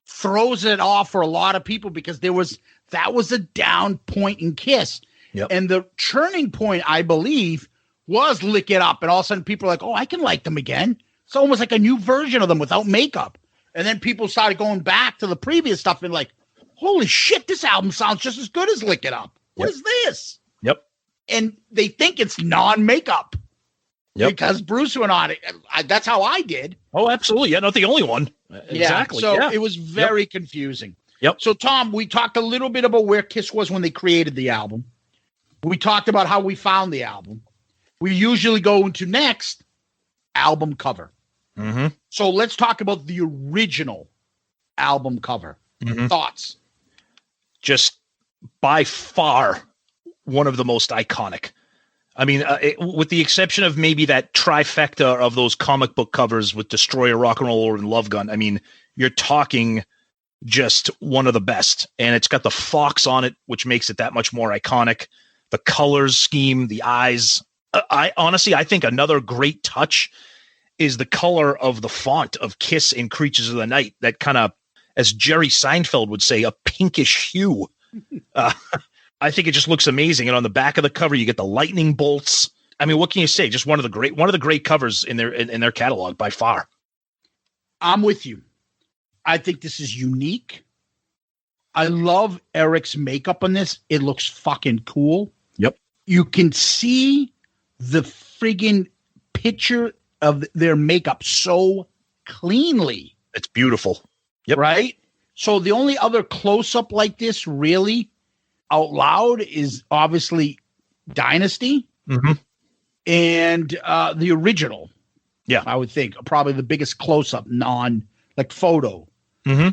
throws it off for a lot of people, because that was a down point in Kiss.
Yep.
And the turning point, I believe, was Lick It Up. And all of a sudden people are like, oh, I can like them again. It's almost like a new version of them without makeup. And then people started going back to the previous stuff and like, holy shit, this album sounds just as good as Lick It Up. What is this?
Yep.
And they think it's non-makeup.
Yep.
Because Bruce went on it. That's how I did.
Oh, absolutely. Yeah, not the only one. Exactly.
So it was very confusing.
Yep.
So, Tom, we talked a little bit about where Kiss was when they created the album. We talked about how we found the album. We usually go into next album cover.
Mm-hmm.
So let's talk about the original album cover.
Mm-hmm.
Thoughts?
Just by far one of the most iconic. I mean, with the exception of maybe that trifecta of those comic book covers with Destroyer, Rock and Roller, and Love Gun. I mean, you're talking just one of the best. And it's got the fox on it, which makes it that much more iconic. The colors scheme, the eyes. I think another great touch is the color of the font of Kiss in Creatures of the Night. That kind of, as Jerry Seinfeld would say, a pinkish hue. I think it just looks amazing. And on the back of the cover, you get the lightning bolts. I mean, what can you say? Just one of the great covers in their catalog by far.
I'm with you. I think this is unique. I love Eric's makeup on this. It looks fucking cool.
Yep.
You can see the friggin' picture of their makeup so cleanly.
It's beautiful. Yep.
Right? So the only other close-up like this really out loud is obviously Dynasty.
Mm-hmm.
And the original.
Yeah.
I would think probably the biggest close-up photo.
Mm-hmm.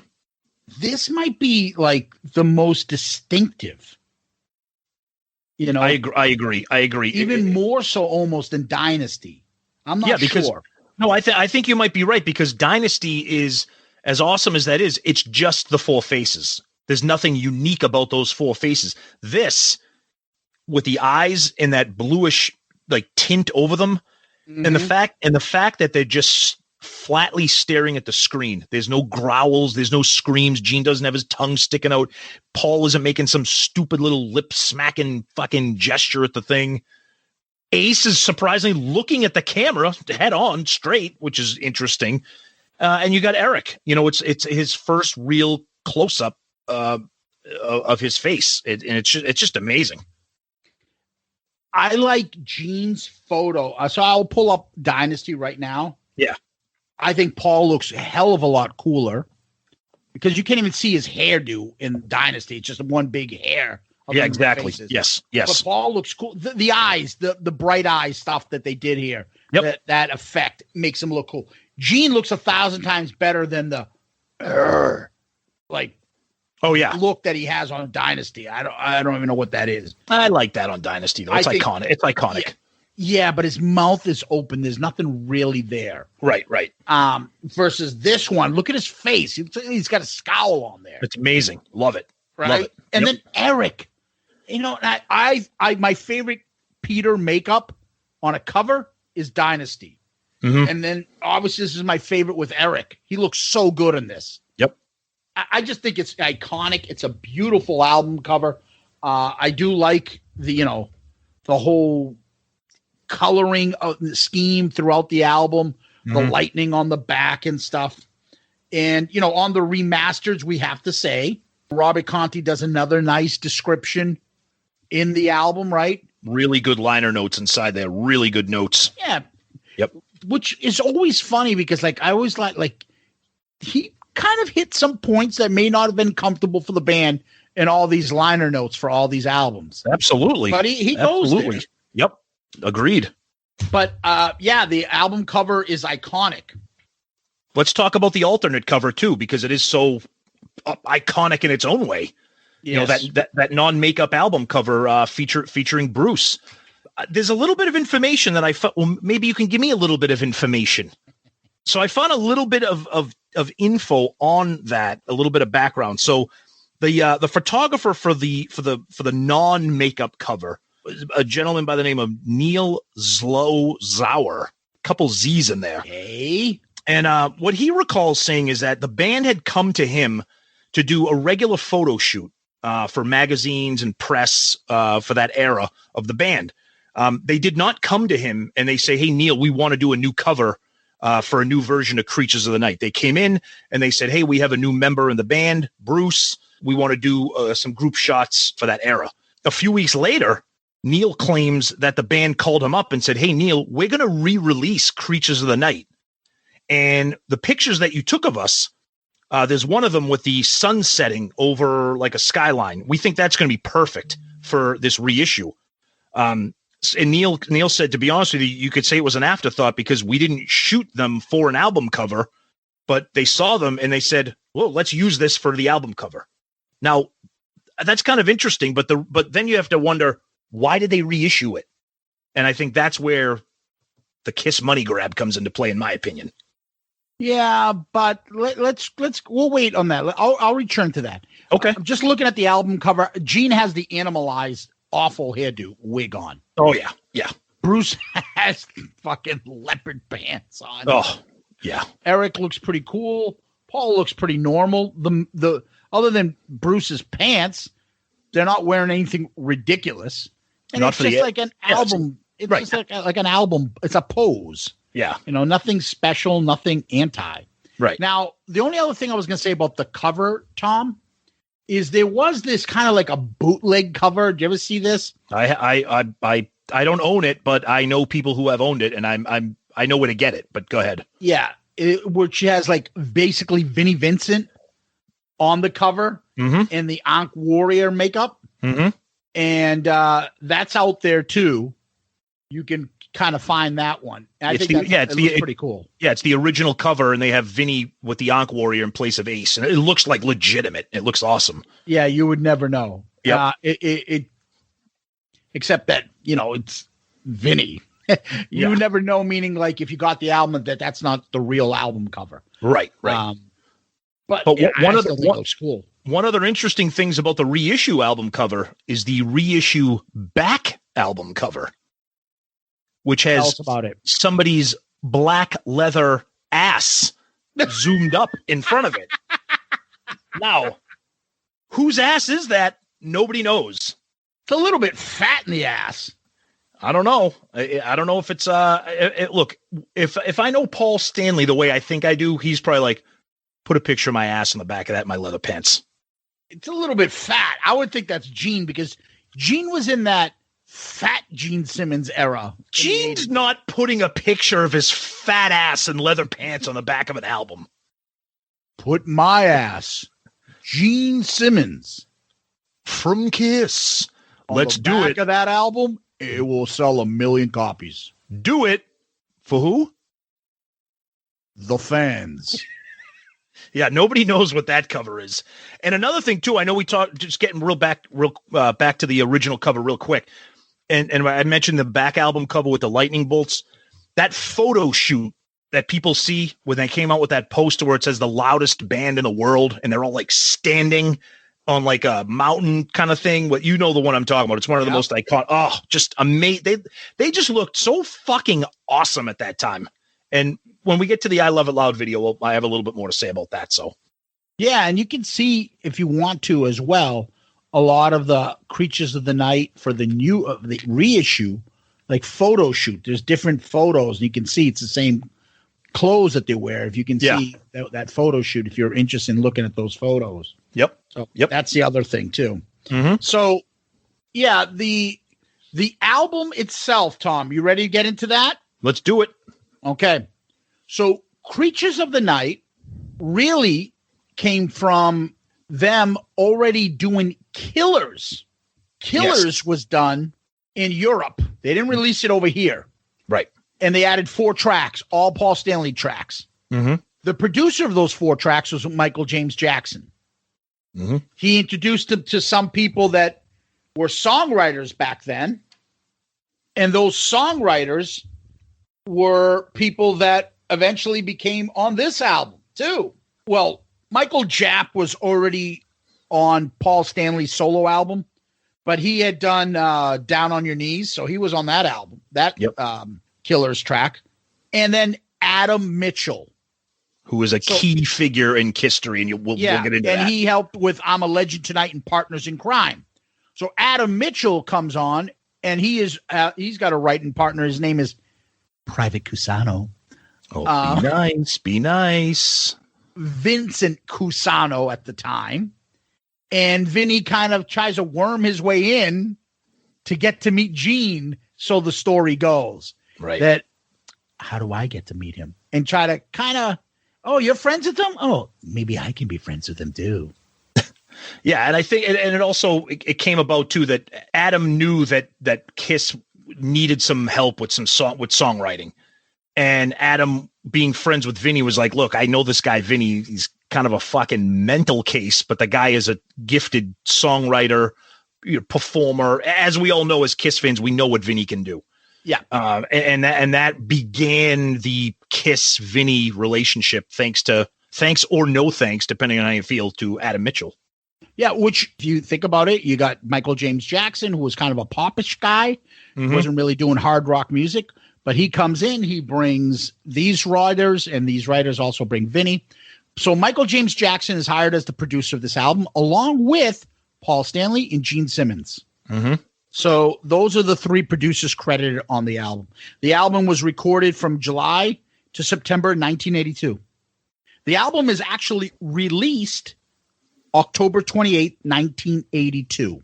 This might be like the most distinctive.
I agree.
Even more so almost than Dynasty. I'm not sure.
No, I think you might be right, because Dynasty is, as awesome as that is, it's just the four faces. There's nothing unique about those four faces. This, with the eyes and that bluish like tint over them, mm-hmm. and the fact that they're just flatly staring at the screen. There's no growls. There's no screams. Gene doesn't have his tongue sticking out. Paul isn't making some stupid little lip smacking fucking gesture at the thing. Ace is surprisingly looking at the camera head on straight, which is interesting. And you got Eric, it's his first real close up of his face. And it's just amazing.
I like Gene's photo. So I'll pull up Dynasty right now.
Yeah.
I think Paul looks a hell of a lot cooler, because you can't even see his hairdo in Dynasty. It's just one big hair.
Yeah, exactly. Yes.
But Paul looks cool. The eyes, the bright eye stuff that they did here, that effect makes him look cool. Gene looks 1,000 times better than the
Oh yeah,
look that he has on Dynasty. I don't even know what that is.
I like that on Dynasty though. It's iconic. It's iconic.
Yeah, but his mouth is open. There's nothing really there.
Right.
Versus this one, look at his face. He's got a scowl on there.
It's amazing. Love it.
Right.
Love it.
And then Eric, I my favorite Peter makeup on a cover is Dynasty.
Mm-hmm.
And then obviously this is my favorite with Eric. He looks so good in this.
Yep.
I just think it's iconic. It's a beautiful album cover. I do like the whole coloring of the scheme throughout the album, the lightning on the back and stuff. And, on the remasters, we have to say, Robert Conti does another nice description in the album, right?
Really good liner notes inside there. Really good notes.
Yeah.
Yep.
Which is always funny because, I always like he kind of hit some points that may not have been comfortable for the band in all these liner notes for all these albums.
Absolutely.
But he goes there.
Yep. Agreed.
But the album cover is iconic.
Let's talk about the alternate cover too, because it is so iconic in its own way.
Yes.
That non-makeup album cover featuring Bruce. There's a little bit of information that I thought, well, maybe you can give me a little bit of information. So I found a little bit of info on that, a little bit of background. So the photographer for the non-makeup cover was a gentleman by the name of Neil Zlozauer, couple Z's in there.
Hey.
And what he recalls saying is that the band had come to him to do a regular photo shoot for magazines and press for that era of the band. They did not come to him and they say, "Hey, Neil, we want to do a new cover for a new version of Creatures of the Night." They came in and they said, "Hey, we have a new member in the band, Bruce. We want to do some group shots for that era." A few weeks later, Neil claims that the band called him up and said, "Hey, Neil, we're going to re-release Creatures of the Night. And the pictures that you took of us, there's one of them with the sun setting over like a skyline. We think that's going to be perfect for this reissue." And Neil said, to be honest with you, you could say it was an afterthought because we didn't shoot them for an album cover, but they saw them and they said, "Well, let's use this for the album cover." Now, that's kind of interesting, but then you have to wonder, why did they reissue it? And I think that's where the Kiss money grab comes into play, in my opinion.
Yeah, but we'll wait on that. I'll return to that.
Okay.
I'm just looking at the album cover. Gene has the animalized awful hairdo wig on.
Oh yeah. Yeah.
Bruce has fucking leopard pants on.
Oh yeah.
Eric looks pretty cool. Paul looks pretty normal. The other than Bruce's pants, they're not wearing anything ridiculous. And
not
it's
for
just
the
like an album. It's
right.
just like an album. It's a pose.
Yeah.
Nothing special, nothing anti.
Right.
Now, the only other thing I was going to say about the cover, Tom, is there was this kind of like a bootleg cover. Did you ever see this?
I don't own it, but I know people who have owned it, and I know where to get it. But go ahead.
Yeah, which has like basically Vinnie Vincent on the cover in the Ankh Warrior makeup, and that's out there too. You can kind of find that one. I think it looks pretty cool.
Yeah, it's the original cover, and they have Vinny with the Ankh Warrior in place of Ace, and it looks like legitimate. It looks awesome.
Yeah, you would never know.
Yeah,
except that it's Vinny. You would never know. Meaning, like if you got the album, that's not the real album cover.
Right.
But looks cool.
One other interesting things about the reissue album cover is the reissue back album cover, which has somebody's black leather ass zoomed up in front of it. Now, whose ass is that? Nobody knows.
It's a little bit fat in the ass.
I don't know. I don't know if it's look, if I know Paul Stanley the way I think I do, he's probably like, put a picture of my ass on the back of that in my leather pants.
It's a little bit fat. I would think that's Gene because Gene was in that fat Gene Simmons era.
Gene's not putting a picture of his fat ass and leather pants on the back of an album.
Put my ass, Gene Simmons
from Kiss. Let's do it.
On the back of that album, it will sell 1 million copies.
Do it for who?
The fans.
Yeah, nobody knows what that cover is. And another thing too, I know we talked, just getting back to the original cover real quick. And I mentioned the back album cover with the lightning bolts. That photo shoot that people see when they came out with that poster where it says the loudest band in the world, and they're all like standing on like a mountain kind of thing. What, you know, the one I'm talking about. It's one of the most iconic. Oh, just amazing. They just looked so fucking awesome at that time. And when we get to the I Love It Loud video, I have a little bit more to say about that. So,
yeah, and you can see, if you want to as well, a lot of the Creatures of the Night for the the reissue, like photo shoot. There's different photos, and you can see it's the same clothes that they wear. If you can see that photo shoot, if you're interested in looking at those photos.
Yep.
So that's the other thing too.
Mm-hmm.
So, yeah, the album itself, Tom, you ready to get into that?
Let's do it.
Okay. So Creatures of the Night really came from them already doing Killers. Killers was done in Europe. They didn't release it over here.
Right.
And they added 4 tracks, all Paul Stanley tracks.
Mm-hmm.
The producer of those 4 tracks was Michael James Jackson.
Mm-hmm.
He introduced them to some people that were songwriters back then. And those songwriters were people that eventually became on this album too. Well, Michael Japp was already on Paul Stanley's solo album, but he had done Down on Your Knees. So he was on that album, that Killers track. And then Adam Mitchell,
who is a key figure in KISStory, and we'll get into that. And
he helped with I'm a Legend Tonight and Partners in Crime. So Adam Mitchell comes on, and he's got a writing partner. His name is Private Cusano.
Oh, be nice.
Vincent Cusano at the time. And Vinny kind of tries to worm his way in to get to meet Gene. So the story goes.
Right.
That, how do I get to meet him? And try to kind of, oh, you're friends with him? Oh, maybe I can be friends with him too.
Yeah, and I think, and it also it came about too that Adam knew that Kiss needed some help with songwriting, and Adam, being friends with Vinny, was like, "Look, I know this guy Vinny. He's kind of a fucking mental case, but the guy is a gifted songwriter, performer. As we all know, as Kiss fans, we know what Vinny can do."
Yeah,
and that began the Kiss Vinny relationship. Thanks or no thanks, depending on how you feel, to Adam Mitchell.
Yeah, which, if you think about it, you got Michael James Jackson, who was kind of a popish guy, wasn't really doing hard rock music, but he comes in, he brings these writers, and these writers also bring Vinny. So Michael James Jackson is hired as the producer of this album, along with Paul Stanley and Gene Simmons.
Mm-hmm.
So those are the 3 producers credited on the album. The album was recorded from July to September 1982. The album is actually released October 28, 1982.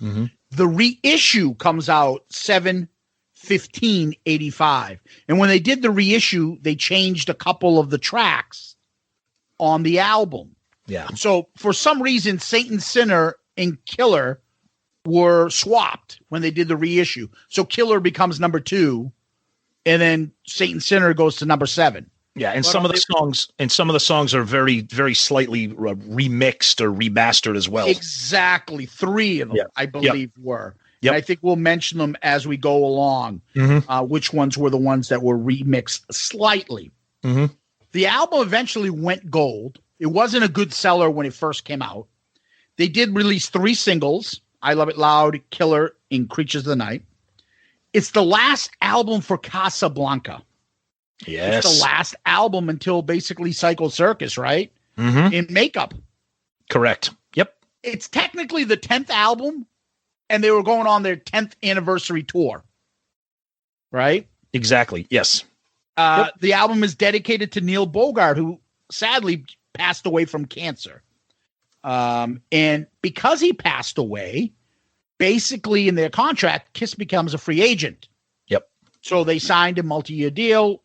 Mm-hmm.
The reissue comes out 7/15/85. And when they did the reissue, they changed a couple of the tracks on the album.
Yeah.
So for some reason, Saint Sinner and Killer were swapped when they did the reissue. So Killer becomes number 2, and then Saint Sinner goes to number 7.
Yeah, and some of the songs are very, very slightly remixed or remastered as well.
Exactly, 3 of them, I believe, were.
Yep.
And I think we'll mention them as we go along. Which ones were the ones that were remixed slightly?
Mm-hmm.
The album eventually went gold. It wasn't a good seller when it first came out. They did release 3 singles: I Love It Loud, Killer, and Creatures of the Night. It's the last album for Casablanca.
Yes.
It's the last album until basically Psycho Circus, right?
Mm-hmm.
In makeup.
Correct. Yep.
It's technically the 10th album, and they were going on their 10th anniversary tour. Right?
Exactly. Yes.
The album is dedicated to Neil Bogart, who sadly passed away from cancer. And because he passed away, basically in their contract, Kiss becomes a free agent.
Yep.
So they signed a multi-year deal,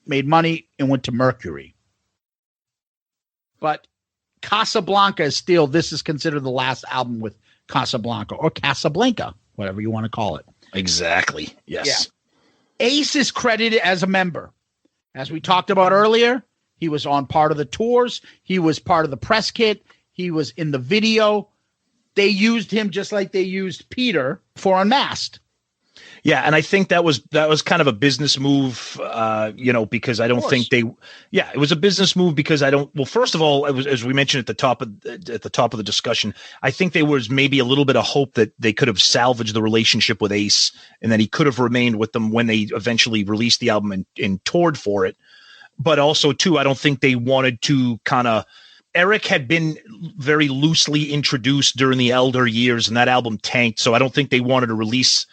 made money, and went to Mercury. But Casablanca is still, this is considered the last album with Casablanca, or Casablanca, whatever you want to call it.
Exactly. Yes.
Yeah. Ace is credited as a member. As we talked about earlier, He was on part of the tours. He was part of the press kit. He was in the video. They used him just like they used Peter for Unmasked.
Yeah, and I think that was kind of a business move, because I don't think it was a business move because well, first of all, it was, as we mentioned at the top of the discussion, I think there was maybe a little bit of hope that they could have salvaged the relationship with Ace and that he could have remained with them when they eventually released the album and toured for it. But also, too, I don't think they wanted to Eric had been very loosely introduced during the Elder years, and that album tanked. So I don't think they wanted to release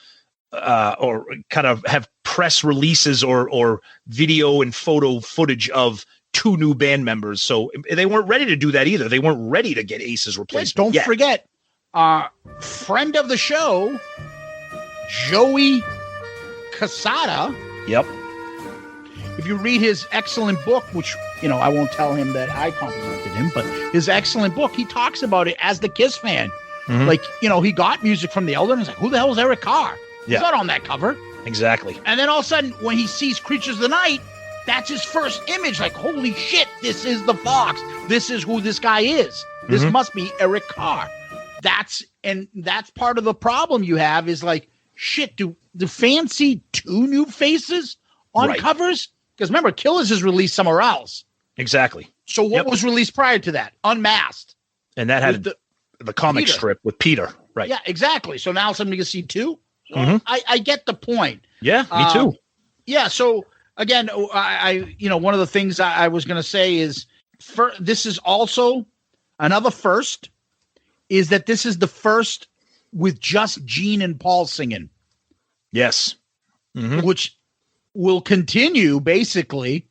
or kind of have press releases or video and photo footage of two new band members. So they weren't ready to do that either. They weren't ready to get Ace's replacement.
Don't forget, friend of the show, Joey Casada.
Yep.
If you read his excellent book, which, I won't tell him that I complimented him, but his excellent book, he talks about it as the Kiss fan. Mm-hmm. Like, he got music from the Elder and he's like, who the hell is Eric Carr? Yeah. He's not on that cover.
Exactly.
And then all of a sudden, when he sees Creatures of the Night, that's his first image. Like, holy shit, this is the Fox. This is who this guy is. This must be Eric Carr. That's part of the problem you have is like, shit, do fans see two new faces on covers? Because remember, Killers is released somewhere else.
Exactly.
So what was released prior to that? Unmasked.
And that had the comic strip with Peter. Right.
Yeah, exactly. So now somebody can see two. So I get the point.
Yeah, me too.
Yeah. So again, I one of the things I was going to say is this is also another first is that this is the first with just Gene and Paul singing.
Yes. Mm-hmm.
Which will continue basically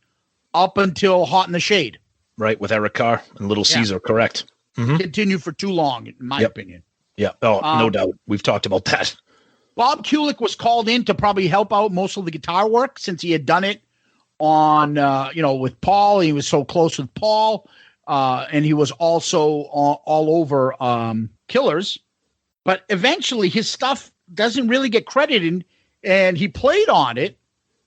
up until Hot in the Shade.
Right, with Eric Carr and Little Caesar, correct. Mm-hmm.
Continue for too long, in my opinion.
Yeah, no doubt. We've talked about that.
Bob Kulick was called in to probably help out most of the guitar work since he had done it on, with Paul. He was so close with Paul, and he was also all over Killers. But eventually his stuff doesn't really get credited, and he played on it,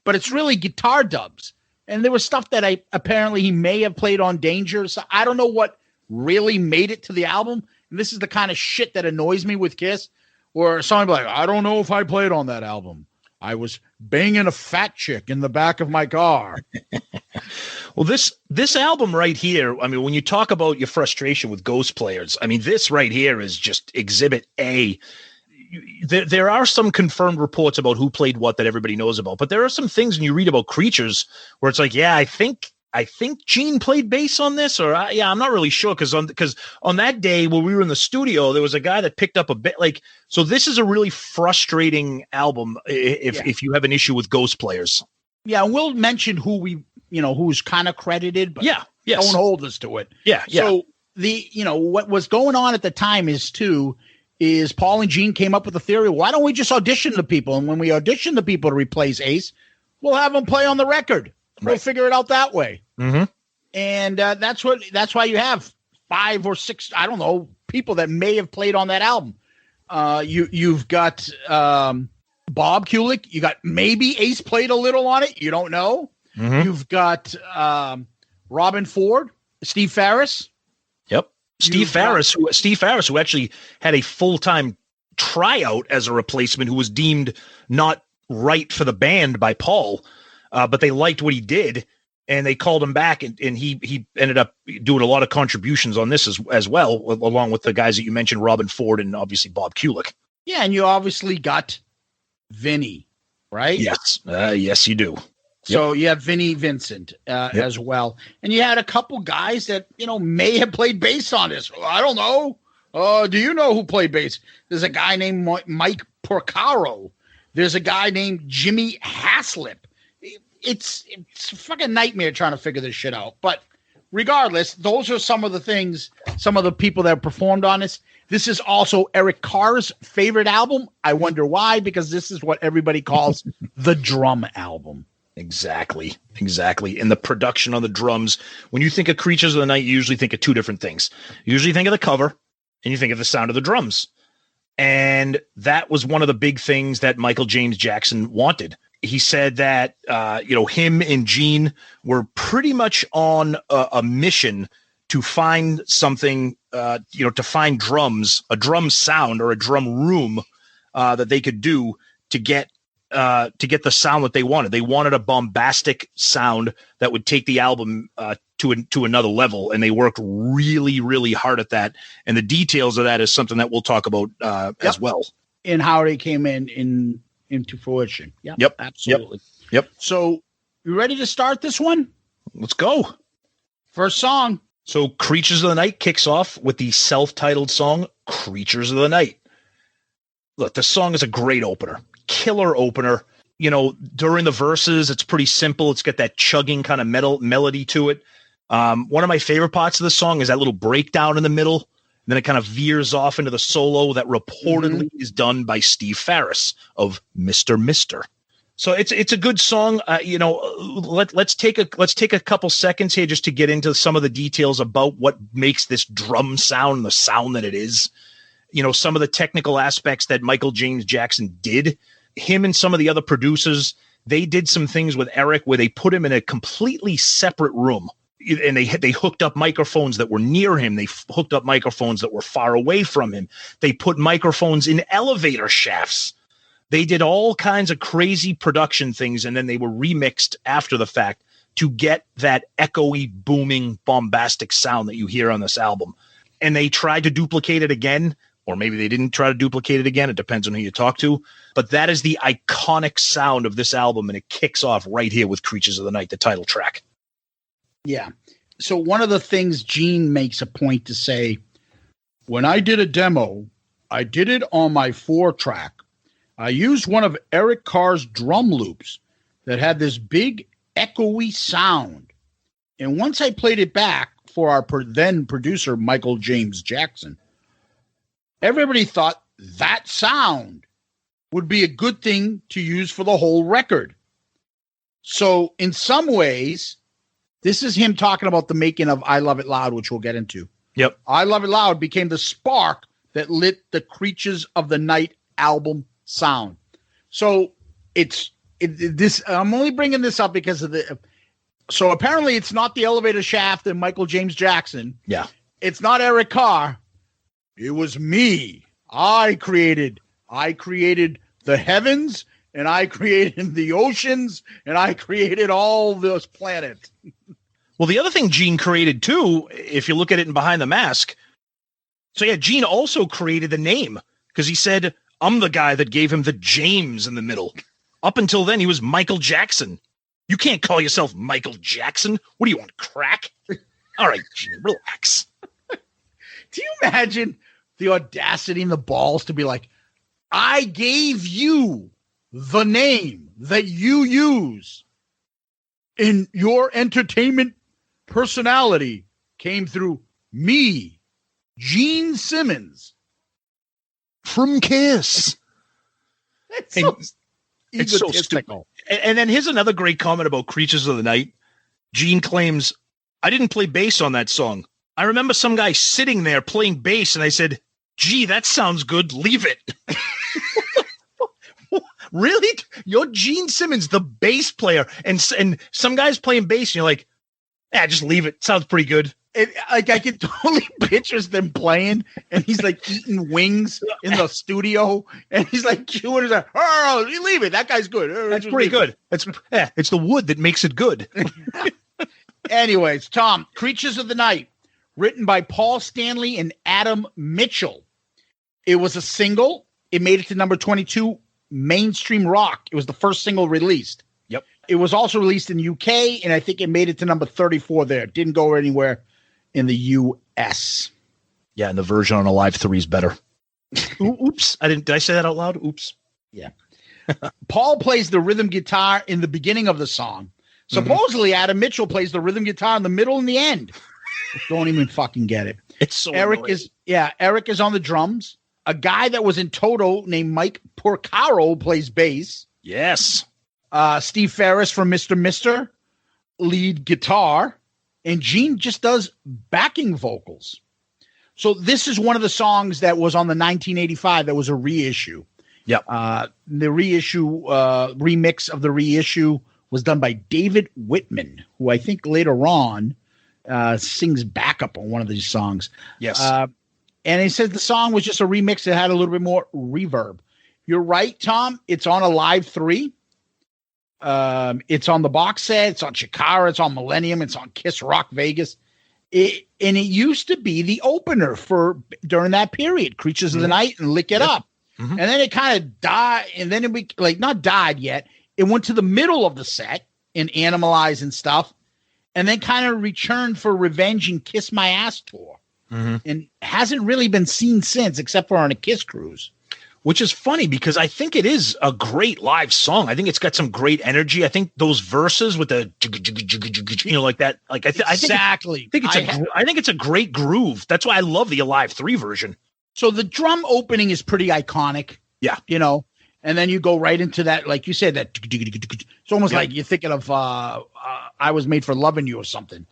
but it's really guitar dubs. And there was stuff that apparently he may have played on Danger. So I don't know what really made it to the album. And this is the kind of shit that annoys me with Kiss, where somebody be like, I don't know if I played on that album. I was banging a fat chick in the back of my car.
Well, this album right here, I mean, when you talk about your frustration with Ghost players, I mean, this right here is just Exhibit A. There are some confirmed reports about who played what that everybody knows about, but there are some things when you read about Creatures where it's like, yeah, I think Gene played bass on this, or I'm not really sure because on that day when we were in the studio, there was a guy that picked up a bit like. So this is a really frustrating album if you have an issue with Ghost players. Yeah,
and we'll mention who who's kind of credited, but
don't
hold us to it.
Yeah.
So what was going on at the time is Paul and Gene came up with the theory, why don't we just audition the people? And when we audition the people to replace Ace, we'll have them play on the record. We'll figure it out that way.
Mm-hmm.
And that's why you have 5 or 6, I don't know, people that may have played on that album. You've got Bob Kulick. You got maybe Ace played a little on it. You don't know.
Mm-hmm.
You've got Robin Ford, Steve Farris.
Yep. Steve Farris, who actually had a full-time tryout as a replacement, who was deemed not right for the band by Paul, but they liked what he did, and they called him back, and he ended up doing a lot of contributions on this as well, along with the guys that you mentioned, Robin Ford and obviously Bob Kulick.
Yeah, and you obviously got Vinnie, right?
Yes. Yes, you do.
So you have Vinnie Vincent as well. And you had a couple guys that, may have played bass on this. I don't know. Do you know who played bass? There's a guy named Mike Porcaro. There's a guy named Jimmy Haslip. It's a fucking nightmare trying to figure this shit out. But regardless, those are some of the things, some of the people that performed on this. This is also Eric Carr's favorite album. I wonder why, because this is what everybody calls the drum album.
Exactly. And the production on the drums. When you think of Creatures of the Night, you usually think of two different things. You usually think of the cover, and you think of the sound of the drums. And that was one of the big things that Michael James Jackson wanted. He said that, him and Gene were pretty much on a mission to find something, to find drums, a drum sound or a drum room that they could do to get the sound that they wanted. They wanted a bombastic sound that would take the album to another level, and they worked really, really hard at that. And the details of that is something that we'll talk about as well.
And how they came into fruition.
Yep.
Absolutely.
Yep.
So you ready to start this one?
Let's go.
First song.
So Creatures of the Night kicks off with the self-titled song, Creatures of the Night. Look, this song is a great opener. Killer opener. During the verses, it's pretty simple. It's got that chugging kind of melody to it. One of my favorite parts of the song is that little breakdown in the middle. Then it kind of veers off into the solo that reportedly is done by Steve Farris of Mr. Mister. So it's a good song. Let's take a couple seconds here just to get into some of the details about what makes this drum sound the sound that it is. Some of the technical aspects that Michael James Jackson did. Him and some of the other producers, they did some things with Eric where they put him in a completely separate room. And they hooked up microphones that were near him. They hooked up microphones that were far away from him. They put microphones in elevator shafts. They did all kinds of crazy production things, and then they were remixed after the fact to get that echoey, booming, bombastic sound that you hear on this album. And they tried to duplicate it again, or maybe they didn't try to duplicate it again. It depends on who you talk to. But that is the iconic sound of this album, and it kicks off right here with Creatures of the Night, the title track.
Yeah. So one of the things Gene makes a point to say, when I did a demo, I did it on my 4-track. I used one of Eric Carr's drum loops that had this big echoey sound. And once I played it back for our then producer, Michael James Jackson, everybody thought that sound would be a good thing to use for the whole record. So in some ways, this is him talking about the making of I Love It Loud, which we'll get into.
Yep.
I Love It Loud became the spark that lit the Creatures of the Night album sound. So I'm only bringing this up because of so apparently it's not the elevator shaft and Michael James Jackson.
Yeah.
It's not Eric Carr. It was me. I created the heavens, and I created the oceans, and I created all those planets.
Well, the other thing Gene created too, if you look at it in Behind the Mask. So yeah, Gene also created the name because he said, I'm the guy that gave him the James in the middle. Up until then, he was Michael Jackson. You can't call yourself Michael Jackson. What do you want, crack? All right, Gene, relax.
Do you imagine the audacity and the balls to be like, I gave you the name that you use in your entertainment personality came through me, Gene Simmons
from Kiss.
It's so
egotistical. And then here's another great comment about Creatures of the Night. Gene claims, I didn't play bass on that song. I remember some guy sitting there playing bass, and I said, gee, that sounds good. Leave it. Really? You're Gene Simmons, the bass player, and some guy's playing bass, and you're like, just leave it. Sounds pretty good.
I can totally picture them playing, and he's like eating wings in the studio, and he's like chewing his. Oh, you leave it. That guy's good.
That's pretty good. It's the wood that makes it good.
Anyways, Tom, Creatures of the Night, written by Paul Stanley and Adam Mitchell. It was a single. It made it to number 22, mainstream rock. It was the first single released.
Yep.
It was also released in UK, and I think it made it to number 34 there. It didn't go anywhere in the US.
Yeah, and the version on Alive 3 is better. Oops. Did I say that out loud? Oops.
Yeah. Paul plays the rhythm guitar in the beginning of the song. Supposedly, Adam Mitchell plays the rhythm guitar in the middle and the end. Don't even fucking get it.
It's so
Eric
annoying.
Eric is on the drums. A guy that was in Toto named Mike Porcaro plays bass.
Yes.
Steve Farris from Mr. Mister, lead guitar. And Gene just does backing vocals. So this is one of the songs that was on the 1985 that was a reissue.
Yep.
The remix of the reissue was done by David Whitman, who I think later on sings backup on one of these songs.
Yes.
And he says the song was just a remix that had a little bit more reverb. You're right, Tom. It's on a Live 3. It's on the box set. It's on Chikara. It's on Millennium. It's on Kiss Rock Vegas. And it used to be the opener for during that period, Creatures of the Night and Lick It Up. And then it kind of died. And then it not died yet. It went to the middle of the set in Animalize and stuff. And then kind of returned for Revenge and Kiss My Ass tour. And hasn't really been seen since, except for on a Kiss cruise.
Which is funny because I think it is a great live song. I think it's got some great energy. I think those verses with the like that, like
exactly.
I think it's a great groove. That's why I love the Alive 3 version.
So the drum opening is pretty iconic.
Yeah,
and then you go right into that, like you said, that it's almost like you're thinking of "I Was Made for Loving You" or something.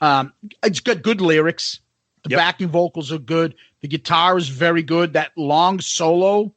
It's got good lyrics. The backing vocals are good. The guitar is very good. That long solo,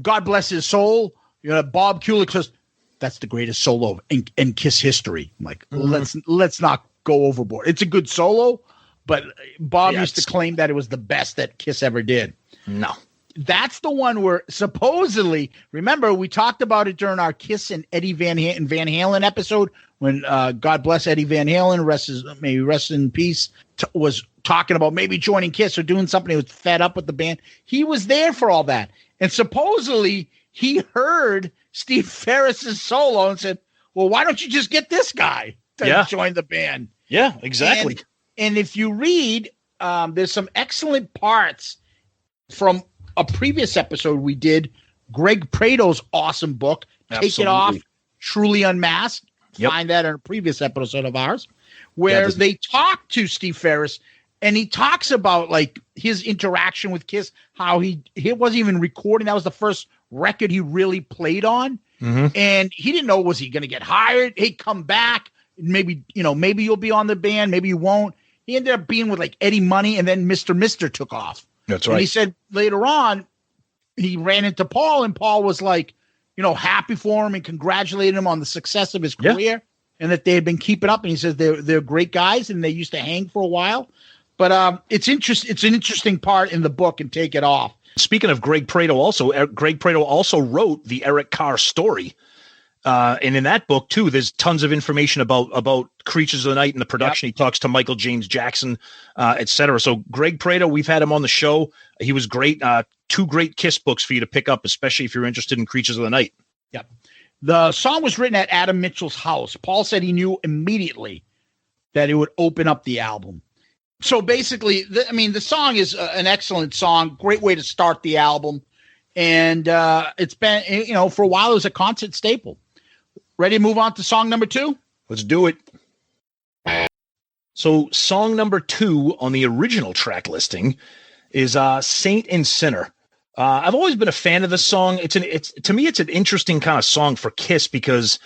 God bless his soul. Bob Kulick says that's the greatest solo in Kiss history. I'm like, let's not go overboard. It's a good solo, but Bob used to claim that it was the best that Kiss ever did.
No.
That's the one where supposedly, remember, we talked about it during our Kiss and Eddie Van Halen episode when God bless Eddie Van Halen, may he rest in peace, was talking about maybe joining Kiss or doing something. He was fed up with the band. He was there for all that. And supposedly he heard Steve Ferris's solo and said, well, why don't you just get this guy to join the band?
Yeah, exactly.
And if you read, there's some excellent parts from a previous episode we did, Greg Prado's awesome book, Take It Off, Truly Unmasked. Find that in a previous episode of ours, where they talk to Steve Ferris, and he talks about like his interaction with Kiss, how he wasn't even recording. That was the first record he really played on. And he didn't know, was he going to get hired? Hey, come back. Maybe you'll be on the band. Maybe you won't. He ended up being with like Eddie Money, and then Mr. Mister took off.
That's right.
And he said later on, he ran into Paul, and Paul was like, happy for him and congratulated him on the success of his career and that they had been keeping up. And he says they're great guys and they used to hang for a while. But it's an interesting part in the book, and Take It Off.
Speaking of Greg Prado, Greg Prado also wrote the Eric Carr story. And in that book, too, there's tons of information about Creatures of the Night and the production. He talks to Michael James Jackson, et cetera. So Greg Prado, we've had him on the show. He was great. 2 great Kiss books for you to pick up, especially if you're interested in Creatures of the Night.
Yep. The song was written at Adam Mitchell's house. Paul said he knew immediately that it would open up the album. So basically, the song is an excellent song. Great way to start the album. And it's been, for a while, it was a concert staple. Ready to move on to song number 2?
Let's do it. So song number 2 on the original track listing is Saint and Sinner. I've always been a fan of this song. To me, it's an interesting kind of song for Kiss because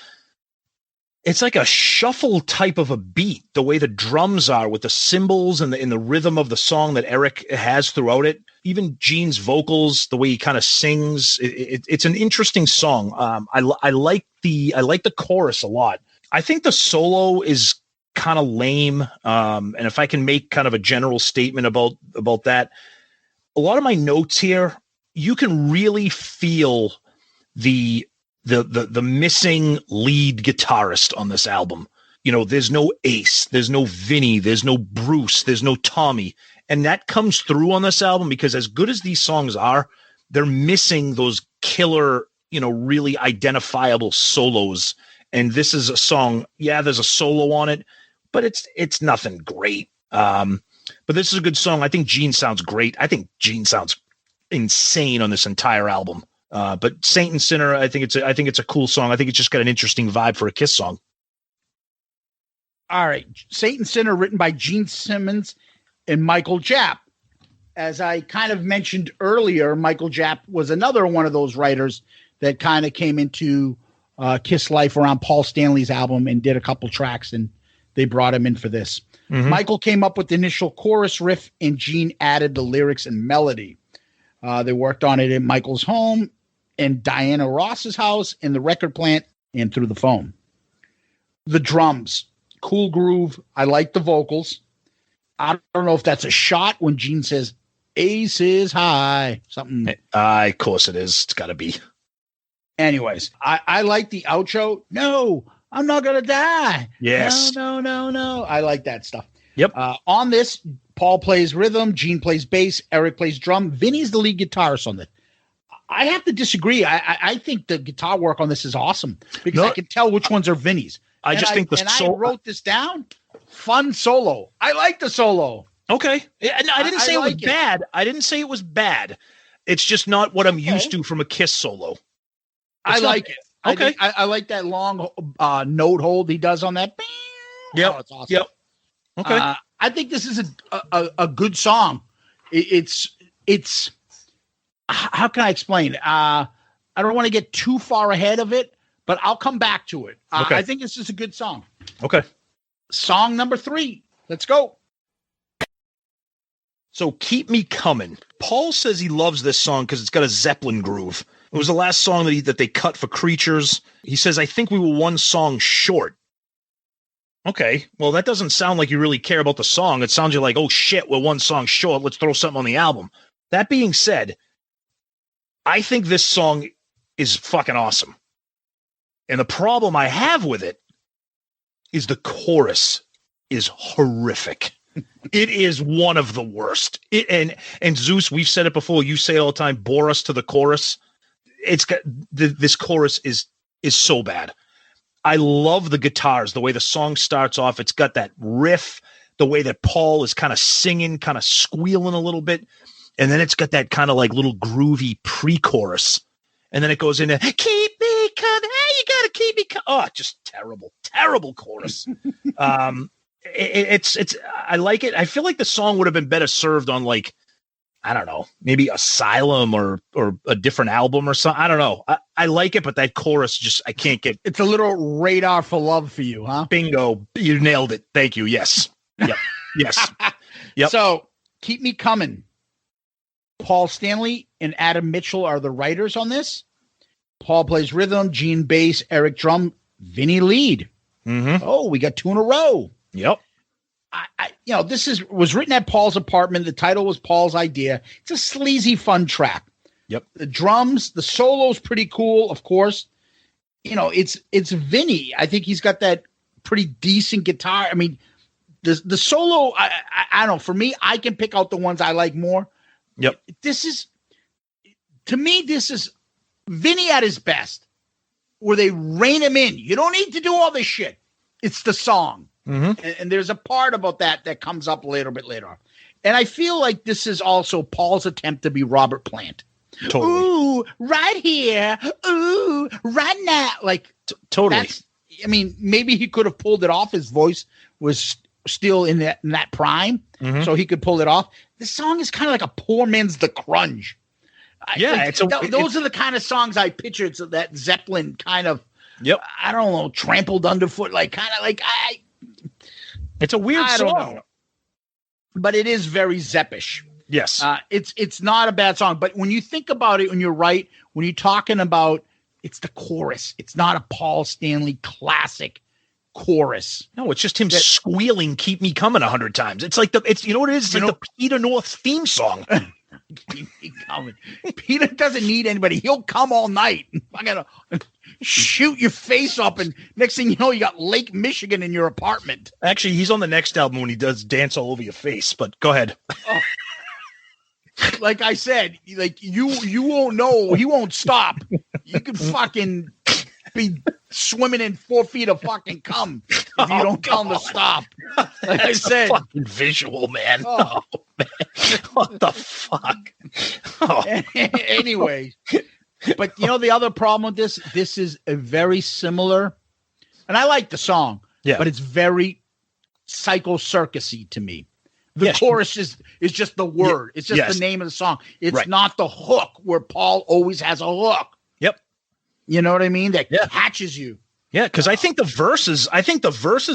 it's like a shuffle type of a beat, the way the drums are with the cymbals and the rhythm of the song that Eric has throughout it. Even Gene's vocals, the way he kind of sings, it's an interesting song. I like the chorus a lot. I think the solo is kind of lame. And if I can make kind of a general statement about that, a lot of my notes here, you can really feel the missing lead guitarist on this album. There's no Ace, there's no Vinnie, there's no Bruce, there's no Tommy. And that comes through on this album because as good as these songs are, they're missing those killer, really identifiable solos. And this is a song, there's a solo on it, but it's nothing great. But this is a good song. I think Gene sounds great. I think Gene sounds insane on this entire album. But Saint and Sinner, I think it's a cool song. I think it's just got an interesting vibe for a Kiss song.
All right. Saint and Sinner, written by Gene Simmons and Michael Japp. As I kind of mentioned earlier, Michael Japp was another one of those writers that kind of came into Kiss life around Paul Stanley's album and did a couple tracks, and they brought him in for this. Michael came up with the initial chorus riff, and Gene added the lyrics and melody. They worked on it in Michael's home, in Diana Ross's house, in the record plant, and through the phone. The drums, cool groove. I like the vocals. I don't know if that's a shot when Gene says, Ace is high. Something.
Of course it is. It's got to be.
Anyways, I like the outro. No, I'm not going to die.
Yes.
No. I like that stuff.
Yep.
On this, Paul plays rhythm, Gene plays bass, Eric plays drum. Vinny's the lead guitarist on this. I have to disagree. I think the guitar work on this is awesome because I can tell which ones are Vinny's.
I
wrote this down. Fun solo. I like the solo.
Okay. I didn't say it was bad. I didn't say it was bad. It's just not what I'm used to from a Kiss solo.
I like it. Okay. I like that long note hold he does on that.
Yep.
Oh, it's awesome.
Yep. Okay.
I think this is a good song. It's how can I explain? I don't want to get too far ahead of it, but I'll come back to it.
Okay.
I think this is a good song.
Okay.
Song number 3. Let's go.
So Keep Me Coming. Paul says he loves this song because it's got a Zeppelin groove. It was the last song that they cut for Creatures. He says, I think we were one song short. Okay, well, that doesn't sound like you really care about the song. It sounds like, oh shit, we're one song short. Let's throw something on the album. That being said, I think this song is fucking awesome. And the problem I have with it is the chorus is horrific. It is one of the worst. And Zeus, we've said it before. You say it all the time, bore us to the chorus. It's got this chorus is so bad. I love the guitars, the way the song starts off. It's got that riff, the way that Paul is kind of singing, kind of squealing a little bit. And then it's got that kind of like little groovy pre-chorus. And then it goes into, keep me coming. Hey, you got to keep me coming. Oh, just terrible chorus. It's I like it. I feel like the song would have been better served on like, I don't know, maybe Asylum or a different album or something. I don't know. I like it, but that chorus just, I can't get.
It's a little Radar for Love for you, huh?
Bingo. You nailed it. Thank you. Yes. Yep. Yes. Yep.
So Keep Me Coming. Paul Stanley and Adam Mitchell are the writers on this. Paul plays rhythm, Gene bass, Eric drum, Vinny lead.
Mm-hmm.
Oh, we got 2 in a row.
Yep.
This was written at Paul's apartment. The title was Paul's idea. It's a sleazy, fun track.
Yep.
The drums, the solo's pretty cool, of course. It's Vinny. I think he's got that pretty decent guitar. I mean, the solo, I don't know. For me, I can pick out the ones I like more.
Yep.
To me, this is Vinny at his best, where they rein him in. You don't need to do all this shit. It's the song.
Mm-hmm.
And there's a part about that comes up a little bit later on. And I feel like this is also Paul's attempt to be Robert Plant.
Totally.
Ooh, right here. Ooh, right now. Like,
totally.
Maybe he could have pulled it off. His voice was still in that prime, so he could pull it off. This song is kind of like a poor man's The Crunge.
Yeah,
those are the kind of songs I picture. It's that Zeppelin kind of,
yep.
I don't know, trampled underfoot, like kind of like
It's a weird song. Don't know.
But it is very Zeppish.
Yes.
It's not a bad song. But when you think about it, when you're right, when you're talking about, it's the chorus. It's not a Paul Stanley classic chorus.
No, it's just him squealing "Keep Me Coming" 100 times. It's like you know what it is? It's like the Peter North theme song.
Keep me coming. Peter doesn't need anybody. He'll come all night. I'm gonna shoot your face up, and next thing you know, you got Lake Michigan in your apartment.
Actually, he's on the next album when he does "Dance All Over Your Face." But go ahead.
Like I said, like you won't know. He won't stop. You could fucking be swimming in 4 feet of fucking cum if you don't tell him to stop. Like I said,
fucking visual, man. Oh man, what the fuck? Oh.
Anyway, but the other problem with this is a very similar, and I like the song, but it's very Psycho Circus-y to me. The chorus is just the word. It's just the name of the song. It's not the hook where Paul always has a hook.
Yep.
You know what I mean? That catches you.
Yeah, because I think the verses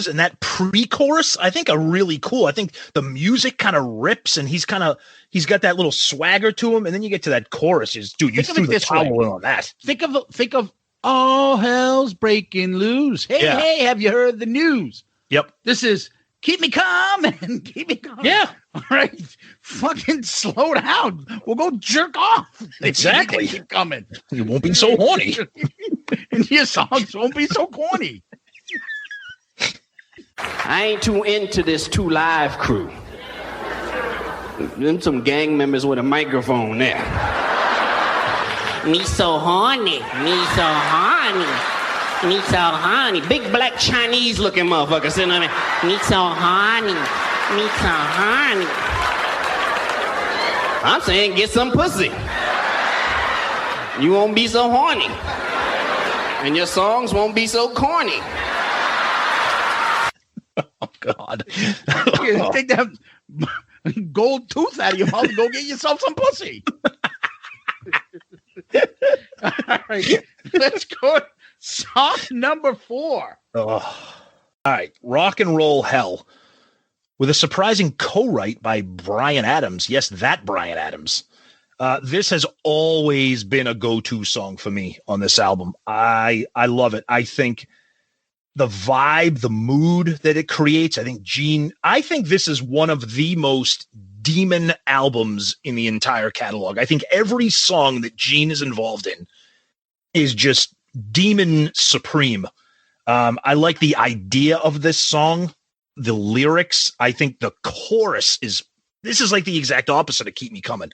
and that pre-chorus, I think are really cool. I think the music kind of rips, and he's got that little swagger to him, and then you get to that chorus. Dude, you threw the towel in on that.
Think of all hell's breaking loose. Hey, have you heard the news?
Yep.
This is keep me calm and keep me calm.
Yeah.
All right. Fucking slow down. We'll go jerk off.
Exactly.
Keep coming.
You won't be so horny.
And your songs won't be so corny.
I ain't too into this 2 Live crew. Them some gang members with a microphone there. Me so horny. Me so horny. Me so horny. Big black Chinese looking motherfucker sitting on me. Me so horny. Me so horny. I'm saying get some pussy. You won't be so horny. And your songs won't be so corny.
Oh, God.
Take that gold tooth out of your mouth and go get yourself some pussy. All right. Let's go. Song number 4.
Oh. All right. Rock and Roll Hell, with a surprising co-write by Bryan Adams. Yes, that Bryan Adams. This has always been a go-to song for me on this album. I love it. I think the vibe, the mood that it creates, I think this is one of the most demon albums in the entire catalog. I think every song that Gene is involved in is just demon supreme. I like the idea of this song, the lyrics. I think the chorus is like the exact opposite of Keep Me Coming.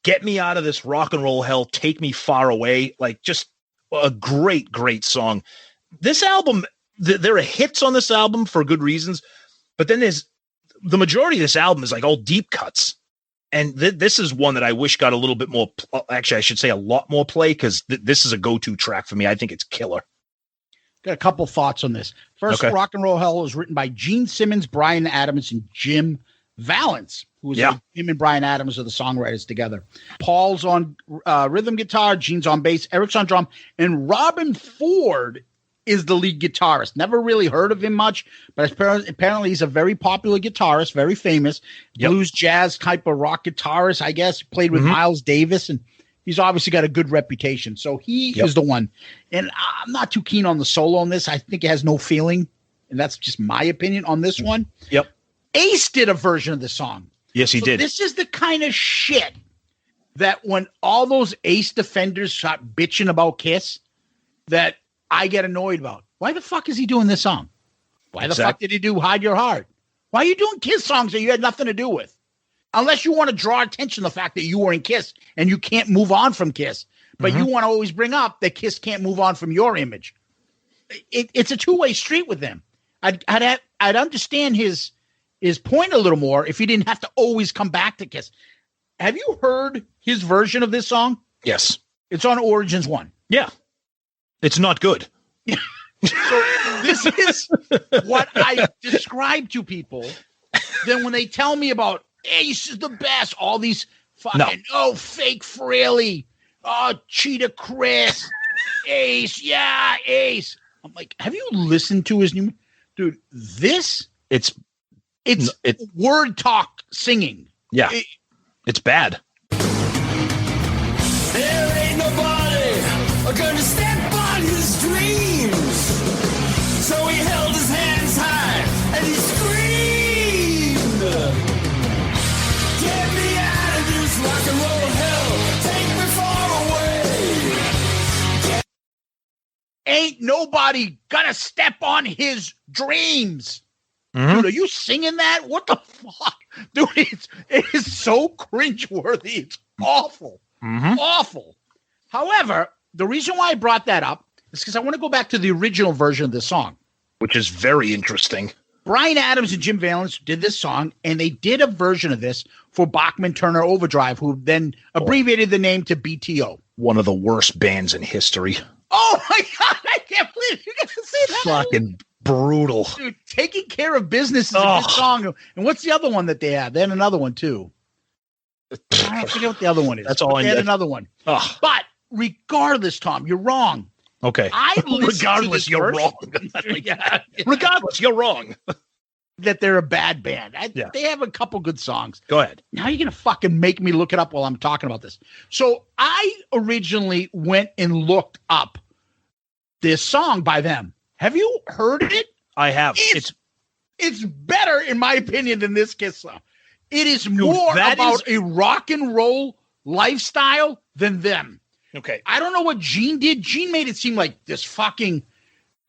Get me out of this rock and roll hell, take me far away. Like, just a great, great song. This album, there are hits on this album for good reasons, but then there's the majority of this album is like all deep cuts. And this is one that I wish got a little bit more, actually, I should say a lot more play, because this is a go-to track for me. I think it's killer.
Got a couple thoughts on this. First,
Okay.
Rock and Roll Hell was written by Gene Simmons, Bryan Adams, and Jim Valance, who was him and Bryan Adams are the songwriters together. Paul's on rhythm guitar, Gene's on bass, Eric's on drum, and Robin Ford is the lead guitarist. Never really heard of him much, but apparently he's a very popular guitarist, very famous, blues, jazz type of rock guitarist, I guess. Played with Miles Davis, and he's obviously got a good reputation. So he is the one. And I'm not too keen on the solo on this. I think it has no feeling, and that's just my opinion on this one.
Yep.
Ace did a version of the song.
Yes, he did.
This is the kind of shit that when all those Ace defenders start bitching about Kiss, that I get annoyed about. Why the fuck is he doing this song? Why the fuck did he do Hide Your Heart? Why are you doing Kiss songs that you had nothing to do with? Unless you want to draw attention to the fact that you were in Kiss and you can't move on from Kiss. But you want to always bring up that Kiss can't move on from your image. It's a two-way street with them. I'd understand his point a little more if he didn't have to always come back to Kiss. Have you heard his version of this song?
Yes.
It's on Origins 1.
Yeah. It's not good.
So this is what I describe to people. Then when they tell me about Ace is the best, all these fucking fake Frehley, Cheetah Chris, Ace, Ace. I'm like, have you listened to his new dude? It's word talk singing.
Yeah, it's bad.
There ain't nobody gonna step on his dreams. So he held his hands high and he screamed, get me out of this rock and roll hell, take me far away.
Ain't nobody gonna step on his dreams. Dude, are you singing that? What the fuck? Dude, it is so cringeworthy. It's awful. Awful. However, the reason why I brought that up is because I want to go back to the original version of the song,
which is very interesting.
Bryan Adams and Jim Valance did this song, and they did a version of this for Bachman Turner Overdrive, who then abbreviated the name to BTO.
One of the worst bands in history.
Oh my God, I can't believe you get to say that.
Fucking brutal.
Dude, Taking Care of Business is a good song. And what's the other one that they had? They had another one too. I forget what the other one is.
That's all I
know. They had
know.
another one. But regardless, Tom, you're wrong.
Okay.
Regardless,
you're wrong.
Yeah.
Regardless, you're wrong.
That they're a bad band.
Yeah.
They have a couple good songs.
Go ahead.
Now you're going to fucking make me look it up while I'm talking about this. So I originally went and looked up this song by them. Have you heard it?
I have.
It's better, in my opinion, than this Kiss song. It is more about a rock and roll lifestyle than them.
Okay.
I don't know what Gene did. Gene made it seem like this fucking,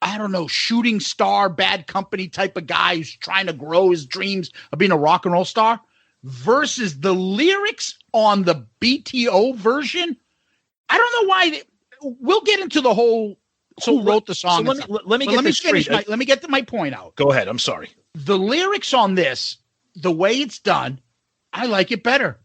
I don't know, shooting star, bad company type of guy who's trying to grow his dreams of being a rock and roll star, versus the lyrics on the BTO version. I don't know why. We'll get into the whole who wrote the song.
So let me
get to my point out.
Go ahead. I'm sorry.
The lyrics on this, the way it's done, I like it better.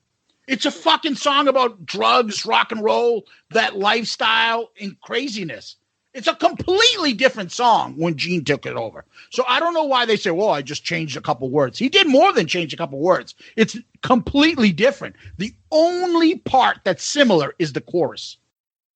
It's a fucking song about drugs, rock and roll, that lifestyle, and craziness. It's a completely different song when Gene took it over. So I don't know why they say, well, I just changed a couple words. He did more than change a couple words. It's completely different. The only part that's similar is the chorus.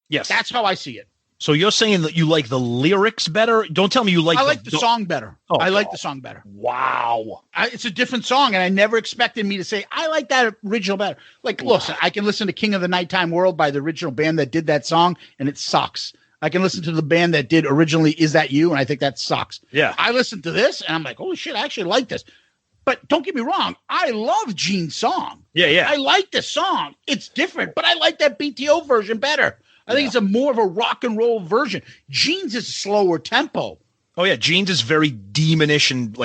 Yes.
That's how I see it.
So you're saying that you like the lyrics better? Don't tell me you like
I like the song better.
Oh,
I like the song better.
Wow.
It's a different song, and I never expected me to say, I like that original better. Like, listen, I can listen to King of the Nighttime World by the original band that did that song, and it sucks. I can listen to the band that did originally Is That You, and I think that sucks.
Yeah.
I listened to this, and I'm like, holy shit, I actually like this. But don't get me wrong, I love Gene's song.
Yeah.
I like this song. It's different, but I like that BTO version better. I think it's a more of a rock and roll version. Gene's is a slower tempo.
Oh, yeah. Gene's is very demonish and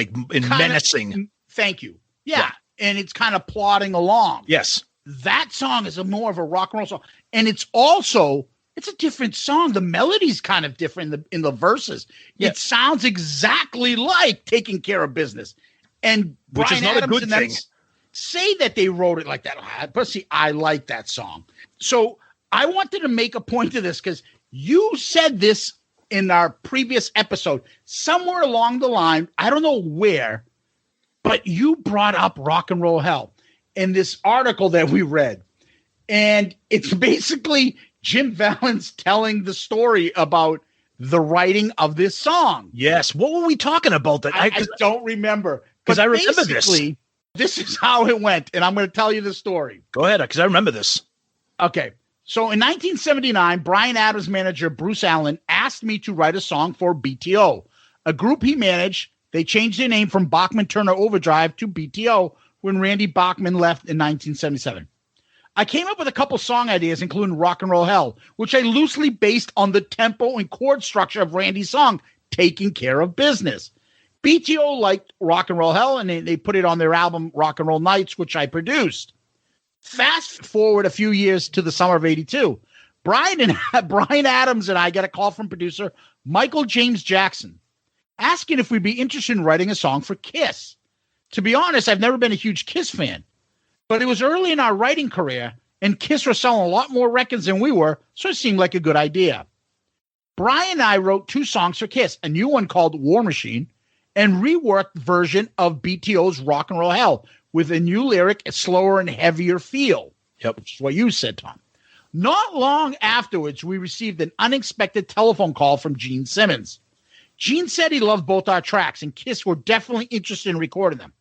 menacing.
Thank you. Yeah. And it's kind of plodding along.
Yes.
That song is more of a rock and roll song. And it's also, it's a different song. The melody's kind of different in the verses. Yeah. It sounds exactly like Taking Care of Business. And
which
Bryan
is not
Adams
a good thing.
Say that they wrote it like that. But see, I like that song. So I wanted to make a point to this because you said this in our previous episode, somewhere along the line, I don't know where, but you brought up Rock and Roll Hell in this article that we read. And it's basically Jim Valens telling the story about the writing of this song.
Yes. What were we talking about? That
I don't remember.
Because I remember this.
This is how it went, and I'm going to tell you the story.
Go ahead, because I remember this.
Okay. So in 1979, Bryan Adams' manager, Bruce Allen, asked me to write a song for BTO, a group he managed. They changed their name from Bachman Turner Overdrive to BTO when Randy Bachman left in 1977. I came up with a couple song ideas, including Rock and Roll Hell, which I loosely based on the tempo and chord structure of Randy's song, Taking Care of Business. BTO liked Rock and Roll Hell, and they put it on their album Rock and Roll Nights, which I produced. Fast forward a few years to the summer of 82. Bryan Adams and I get a call from producer Michael James Jackson asking if we'd be interested in writing a song for Kiss. To be honest, I've never been a huge Kiss fan, but it was early in our writing career, and Kiss were selling a lot more records than we were, so it seemed like a good idea. Bryan and I wrote 2 songs for Kiss, a new one called War Machine, and reworked version of BTO's Rock and Roll Hell, with a new lyric, a slower and heavier feel.
Yep.
Which is what you said, Tom. Not long afterwards, we received an unexpected telephone call from Gene Simmons. Gene said he loved both our tracks, and Kiss were definitely interested in recording them.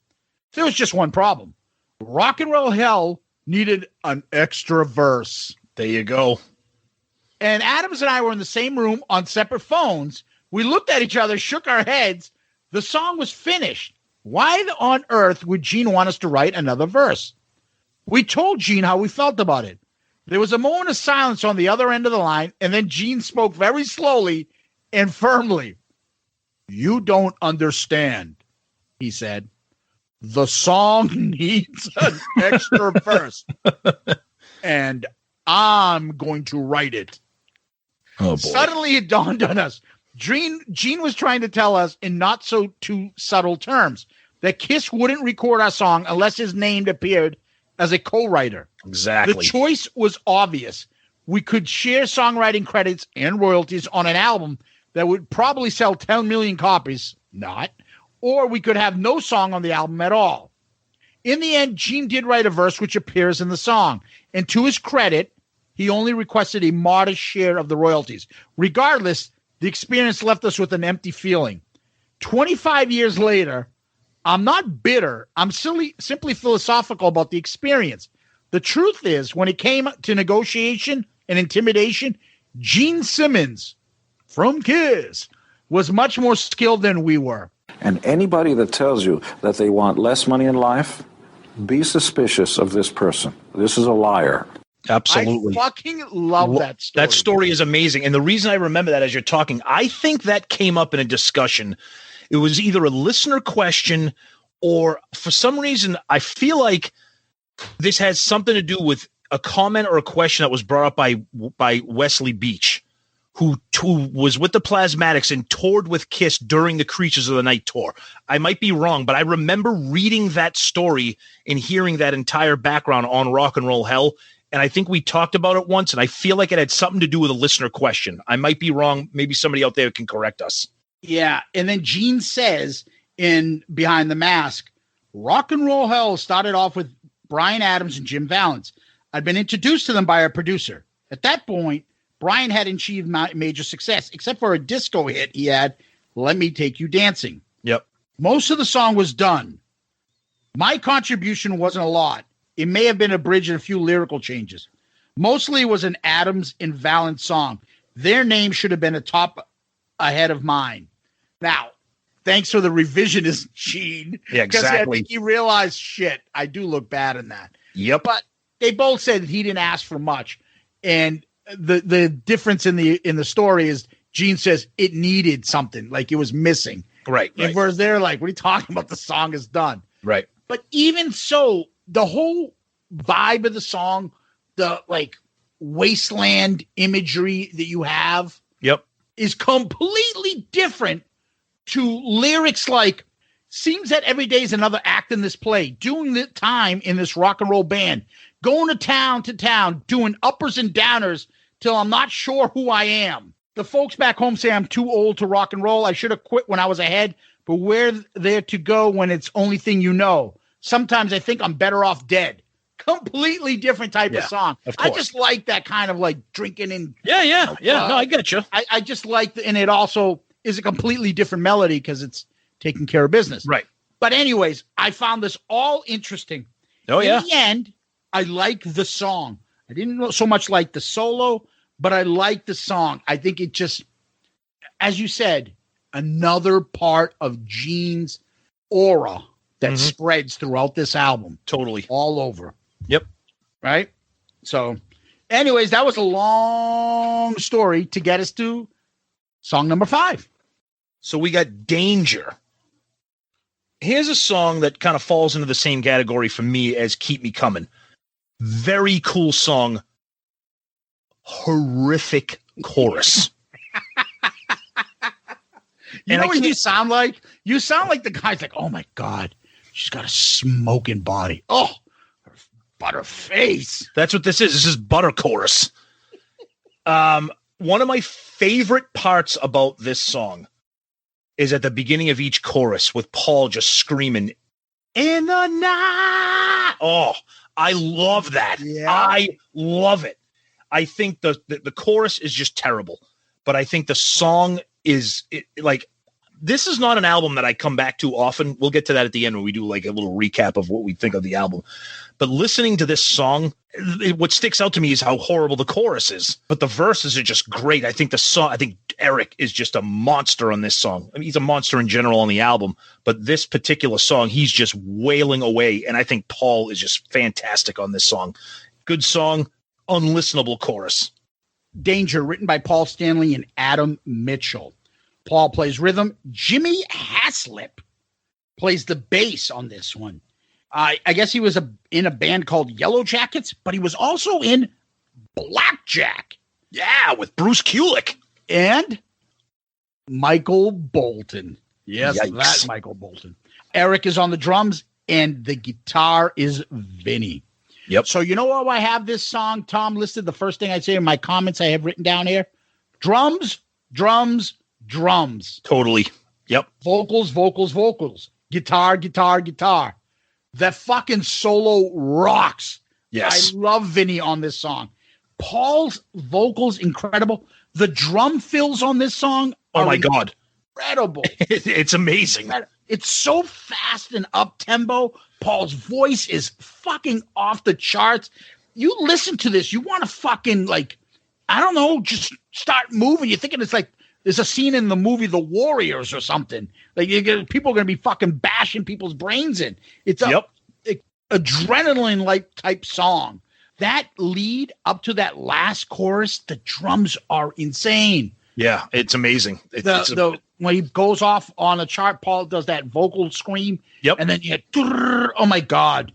There was just one problem. Rock and Roll Hell needed an extra verse.
There you go.
And Adams and I were in the same room on separate phones. We looked at each other, shook our heads. The song was finished. Why on earth would Gene want us to write another verse? We told Gene how we felt about it. There was a moment of silence on the other end of the line, and then Gene spoke very slowly and firmly. You don't understand, he said. The song needs an extra verse, and I'm going to write it.
Oh, boy.
Suddenly it dawned on us. Gene was trying to tell us in not so too subtle terms that Kiss wouldn't record our song unless his name appeared as a co-writer.
Exactly.
The choice was obvious. We could share songwriting credits and royalties on an album that would probably sell 10 million copies, or we could have no song on the album at all. In the end, Gene did write a verse which appears in the song, and to his credit, he only requested a modest share of the royalties. Regardless, The experience left us with an empty feeling. 25 years later, I'm not bitter. I'm simply philosophical about the experience. The truth is, when it came to negotiation and intimidation, Gene Simmons from KISS was much more skilled than we were.
And anybody that tells you that they want less money in life, be suspicious of this person. This is a liar.
Absolutely.
I fucking love that story.
That story is amazing. And the reason I remember that as you're talking, I think that came up in a discussion. It was either a listener question or for some reason, I feel like this has something to do with a comment or a question that was brought up by Wesley Beach, who was with the Plasmatics and toured with KISS during the Creatures of the Night tour. I might be wrong, but I remember reading that story and hearing that entire background on Rock and Roll Hell. And I think we talked about it once, and I feel like it had something to do with a listener question. I might be wrong. Maybe somebody out there can correct us.
Yeah, and then Gene says in Behind the Mask, Rock and Roll Hell started off with Bryan Adams and Jim Valance. I'd been introduced to them by our producer. At that point, Bryan hadn't achieved major success, except for a disco hit he had, Let Me Take You Dancing.
Yep.
Most of the song was done. My contribution wasn't a lot. It may have been a bridge and a few lyrical changes. Mostly it was an Adams and Valance song. Their name should have been a top ahead of mine. Now, thanks for the revisionist, Gene.
Yeah, exactly.
Because I think he realized, shit, I do look bad in that.
Yep.
But they both said that he didn't ask for much. And the difference in the story is Gene says it needed something, like it was missing.
Right.
And whereas they're like, what are you talking about? The song is done.
Right.
But even so, the whole vibe of the song, the like wasteland imagery that you have,
yep,
is completely different to lyrics like, seems that every day is another act in this play, doing the time in this rock and roll band, going to town, doing uppers and downers till I'm not sure who I am. The folks back home say I'm too old to rock and roll. I should have quit when I was ahead, but where there to go when it's only thing you know? Sometimes I think I'm better off dead. Completely different type of song.
Of
I
course.
just like that kind of like drinking and
Yeah. No, I get you.
I just like, and it also is a completely different melody because it's taking care of business.
Right.
But anyways, I found this all interesting.
Oh, yeah.
In the end, I like the song. I didn't so much like the solo, but I like the song. I think it just, as you said, another part of Gene's aura that spreads throughout this album.
Totally.
All over.
Yep.
Right? So, anyways, that was a long story to get us to song number 5.
So we got Danger. Here's a song that kind of falls into the same category for me as Keep Me Coming. Very cool song. Horrific chorus.
You know what you sound like? You sound like the guy's like, oh my God, she's got a smoking body. Oh, her butter face.
That's what this is. This is butter chorus. One of my favorite parts about this song is at the beginning of each chorus with Paul just screaming, in the night. Oh, I love that.
Yeah.
I love it. I think the chorus is just terrible, but I think the song is like, this is not an album that I come back to often. We'll get to that at the end when we do like a little recap of what we think of the album. But listening to this song, what sticks out to me is how horrible the chorus is. But the verses are just great. I think Eric is just a monster on this song. I mean, he's a monster in general on the album, but this particular song, he's just wailing away. And I think Paul is just fantastic on this song. Good song, unlistenable chorus.
Danger, written by Paul Stanley and Adam Mitchell. Paul plays rhythm. Jimmy Haslip plays the bass on this one. I guess he was in a band called Yellow Jackets, but he was also in Blackjack.
Yeah, with Bruce Kulick.
And Michael Bolton. Yes,
Yikes.
that Michael Bolton. Eric is on the drums, and the guitar is Vinnie.
Yep.
So you know how I have this song, Tom, listed? The first thing I say in my comments I have written down here? Drums, drums, drums.
Totally. Yep.
Vocals, vocals, vocals. Guitar, guitar, guitar. That fucking solo rocks.
Yes.
I love Vinnie on this song. Paul's vocals incredible. The drum fills on this song.
Oh my God.
Incredible.
It's amazing.
It's so fast and up tempo. Paul's voice is fucking off the charts. You listen to this, you want to fucking I don't know, just start moving. You're thinking it's like there's a scene in the movie The Warriors or something. People are going to be fucking bashing people's brains in. It's a adrenaline-like type song. That lead up to that last chorus, the drums are insane.
Yeah, it's amazing.
When he goes off on a chart, Paul does that vocal scream.
Yep.
And then you had, oh my God.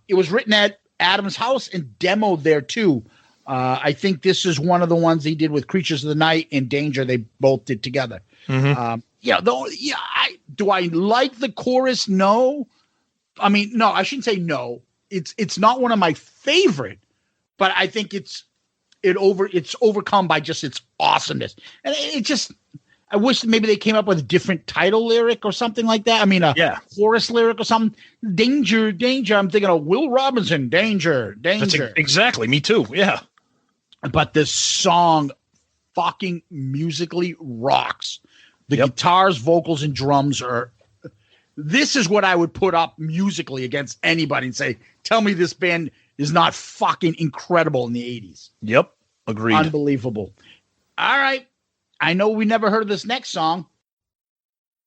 It was written at Adam's house and demoed there too. I think this is one of the ones he did with Creatures of the Night and Danger. They both did together.
Mm-hmm.
Do I like the chorus? No. I mean, no, I shouldn't say no. It's not one of my favorite, but I think it's overcome by just its awesomeness. And I wish maybe they came up with a different title lyric or something like that. I mean, chorus lyric or something. Danger, danger. I'm thinking of Will Robinson. Danger, danger.
Exactly. Me too. Yeah.
But this song fucking musically rocks. The guitars, vocals, and drums are. This is what I would put up musically against anybody and say, tell me this band is not fucking incredible in the 80s.
Yep. Agreed.
Unbelievable. All right. I know we never heard of this next song.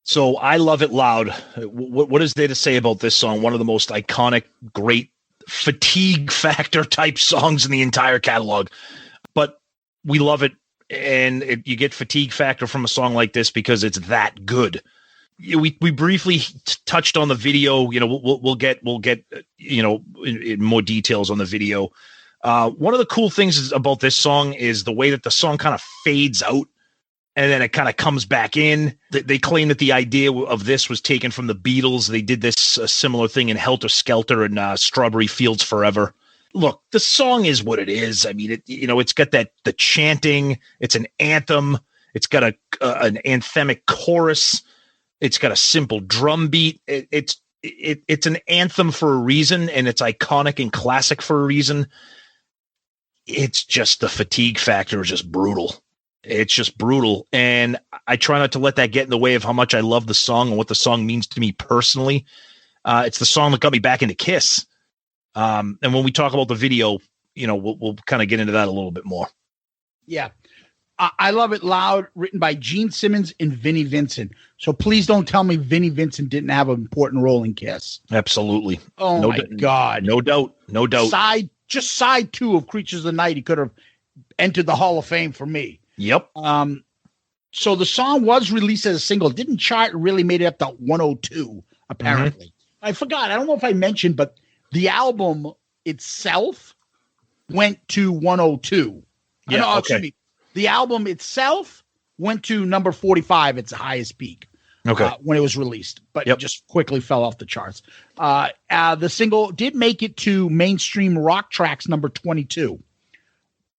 So I Love It Loud. What is there to say about this song? One of the most iconic, great fatigue factor type songs in the entire catalog. But we love it. And you get fatigue factor from a song like this because it's that good. We briefly touched on the video. We'll get in more details on the video. One of the cool things about this song is the way that the song kind of fades out and then it kind of comes back in. They claim that the idea of this was taken from the Beatles. They did this similar thing in Helter Skelter and Strawberry Fields Forever. Look, the song is what it is. I mean, it's got the chanting. It's an anthem. It's got an anthemic chorus. It's got a simple drum beat. It's an anthem for a reason, and it's iconic and classic for a reason. It's just the fatigue factor is just brutal. It's just brutal. And I try not to let that get in the way of how much I love the song and what the song means to me personally. It's the song that got me back into Kiss. And when we talk about the video, we'll kind of get into that a little bit more.
Yeah. I Love It Loud, written by Gene Simmons and Vinnie Vincent. So please don't tell me Vinnie Vincent didn't have an important role in Kiss.
Absolutely.
Oh, my God.
No doubt. No doubt.
Side 2 of Creatures of the Night, he could have entered the Hall of Fame for me.
Yep.
So the song was released as a single. It didn't chart, really made it up to 102, apparently. Mm-hmm. I forgot. I don't know if I mentioned, but the album itself went to 102.
Yeah,
no,
okay.
Excuse me. The album itself went to number 45. It's the highest peak when it was released, but it just quickly fell off the charts. The single did make it to mainstream rock tracks number 22.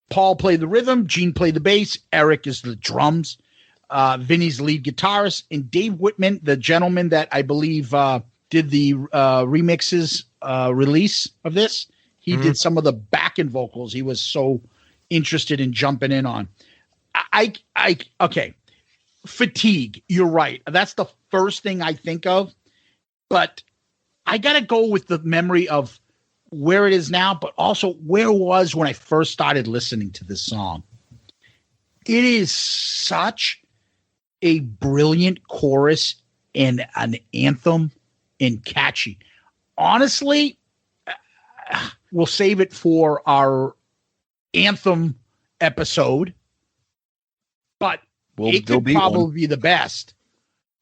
Paul played the rhythm, Gene played the bass, Eric is the drums, Vinny's lead guitarist, and Dave Whitman, the gentleman that I believe did the remixes release of this. He did some of the backing vocals. He was so interested in jumping in on. Okay. Fatigue. You're right. That's the first thing I think of, but I got to go with the memory of where it is now, but also where it was when I first started listening to this song. It is such a brilliant chorus and an anthem and catchy. Honestly, we'll save it for our anthem episode, but it could probably be the best.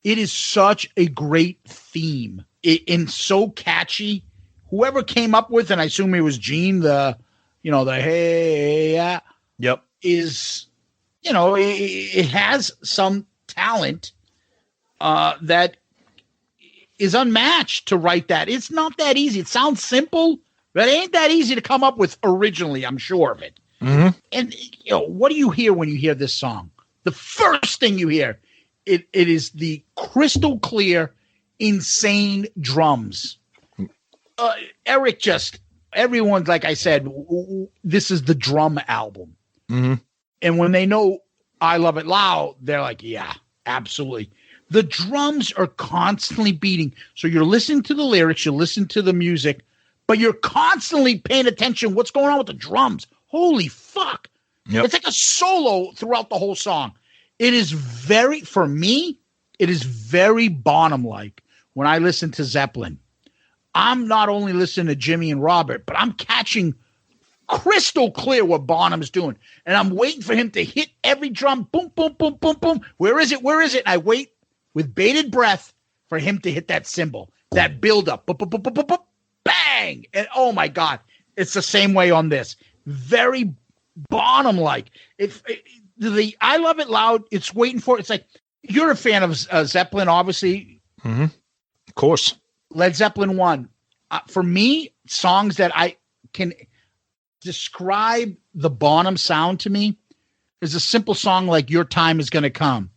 It is such a great theme and so catchy. Whoever came up with, and I assume it was Gene, the hey,
yep,
is, it has some talent that is unmatched to write that. It's not that easy. It sounds simple, but it ain't that easy to come up with originally. I'm sure of it.
Mm-hmm.
And what do you hear when you hear this song? The first thing you hear, it is the crystal clear, insane drums. Eric everyone's, like I said, this is the drum album.
Mm-hmm.
And when they know I Love It Loud, they're like, yeah, absolutely. The drums are constantly beating. So you're listening to the lyrics, you listen to the music, but you're constantly paying attention. What's going on with the drums? Holy fuck.
Yep.
It's like a solo throughout the whole song. It is very, for me, it is very Bonham-like when I listen to Zeppelin. I'm not only listening to Jimmy and Robert, but I'm catching crystal clear what Bonham's doing. And I'm waiting for him to hit every drum. Boom, boom, boom, boom, boom. Where is it? Where is it? And I wait with bated breath for him to hit that cymbal, that buildup. Boop, boop, boop, boop, boop, boop, bang. And oh my God, it's the same way on this. Very Bonham-like. The I Love It Loud, it's waiting for it. It's like, you're a fan of Zeppelin, obviously.
Mm-hmm. Of course.
Led Zeppelin 1. For me, songs that I can describe the Bonham sound to me is a simple song like Your Time Is Gonna Come.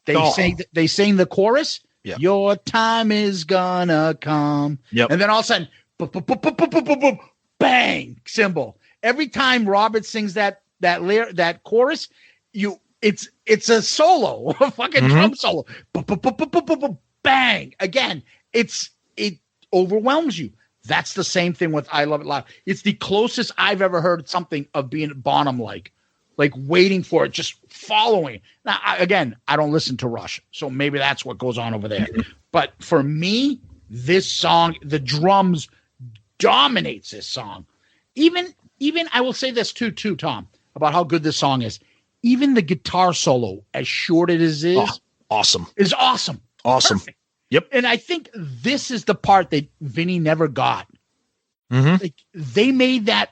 They sing the chorus.
Yep.
Your time is gonna come.
Yep.
And then all of a sudden, boop, boop, boop, boop, boop, boop, boop, boop, bang, cymbal. Every time Robert sings that chorus, it's a solo, a fucking drum solo. Boop, boop, boop, boop, boop, boop, boop, bang. Again, it overwhelms you. That's the same thing with I Love It Loud. It's the closest I've ever heard something of being Bonham-like waiting for it, just following. Now, I don't listen to Rush, so maybe that's what goes on over there. But for me, this song, the drums dominates this song. Even I will say this too, Tom, about how good this song is. Even the guitar solo, as short as it is,
awesome.
Is awesome.
Awesome.
Perfect.
Yep.
And I think this is the part that Vinnie never got.
Mm-hmm.
They made that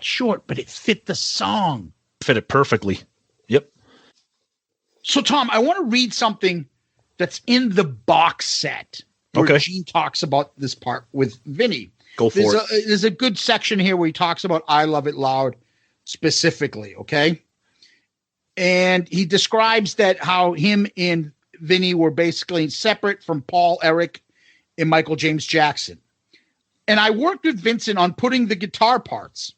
short, but it fit the song.
Fit it perfectly. Yep.
So, Tom, I want to read something that's in the box set where Gene talks about this part with Vinnie.
Go for it.
There's a good section here where he talks about I Love It Loud specifically, okay? And he describes that how him and Vinnie were basically separate from Paul, Eric, and Michael James Jackson. And I worked with Vincent on putting the guitar parts.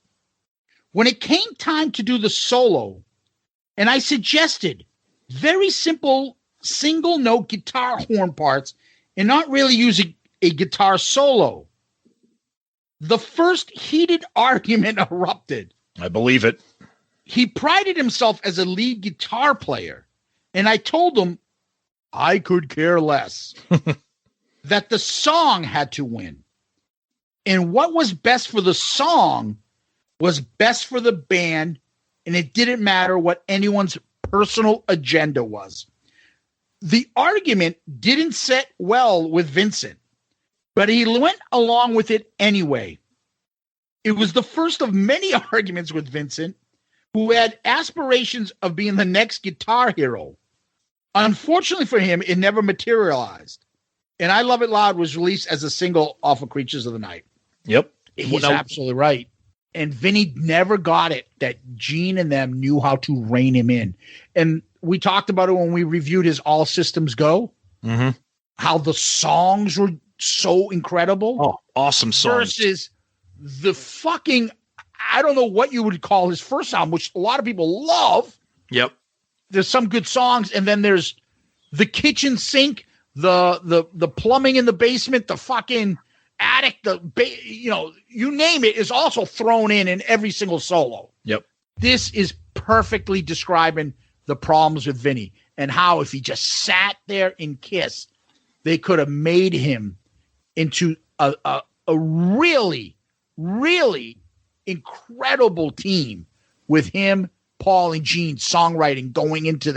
When it came time to do the solo, and I suggested very simple single note guitar horn parts and not really using a guitar solo, the first heated argument erupted.
I believe it.
He prided himself as a lead guitar player, and I told him I could care less, that the song had to win. And what was best for the song was best for the band, and it didn't matter what anyone's personal agenda was. The argument didn't sit well with Vincent, but he went along with it anyway. It was the first of many arguments with Vincent, who had aspirations of being the next guitar hero. Unfortunately for him, it never materialized. And I Love It Loud was released as a single off of Creatures of the Night.
Yep.
He's absolutely right. And Vinnie never got it that Gene and them knew how to rein him in. And we talked about it when we reviewed his All Systems Go.
Mm-hmm.
How the songs were so incredible.
Oh, awesome songs.
Versus the fucking, I don't know what you would call his first album, which a lot of people love.
Yep. There's
some good songs, and then there's the kitchen sink, the plumbing in the basement, the fucking attic, you name it, is also thrown in every single solo.
Yep.
This is perfectly describing the problems with Vinnie and how if he just sat there in Kiss, they could have made him into a really, really incredible team with him, Paul, and Gene songwriting going into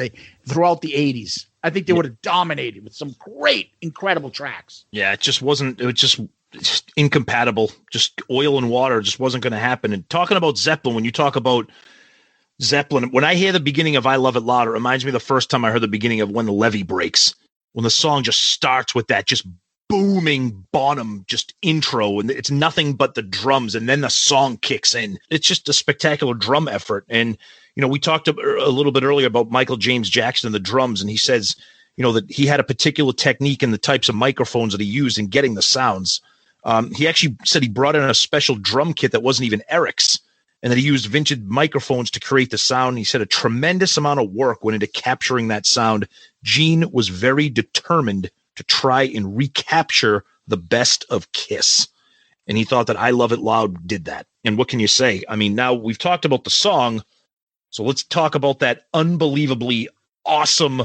throughout the 80s. I think they would have dominated with some great, incredible tracks.
Yeah, it was just incompatible. Just oil and water just wasn't going to happen. And talking about Zeppelin, when you talk about Zeppelin, when I hear the beginning of I Love It Loud, it reminds me of the first time I heard the beginning of When the Levee Breaks, when the song just starts with that just booming Bonham just intro, and it's nothing but the drums, and then the song kicks in. It's just a spectacular drum effort. And we talked a little bit earlier about Michael James Jackson and the drums, and he says that he had a particular technique in the types of microphones that he used in getting the sounds. He actually said he brought in a special drum kit that wasn't even Eric's, and that he used vintage microphones to create the sound. He said a tremendous amount of work went into capturing that sound. Gene was very determined to try and recapture the best of KISS. And he thought that I Love It Loud did that. And what can you say? I mean, now we've talked about the song, so let's talk about that unbelievably awesome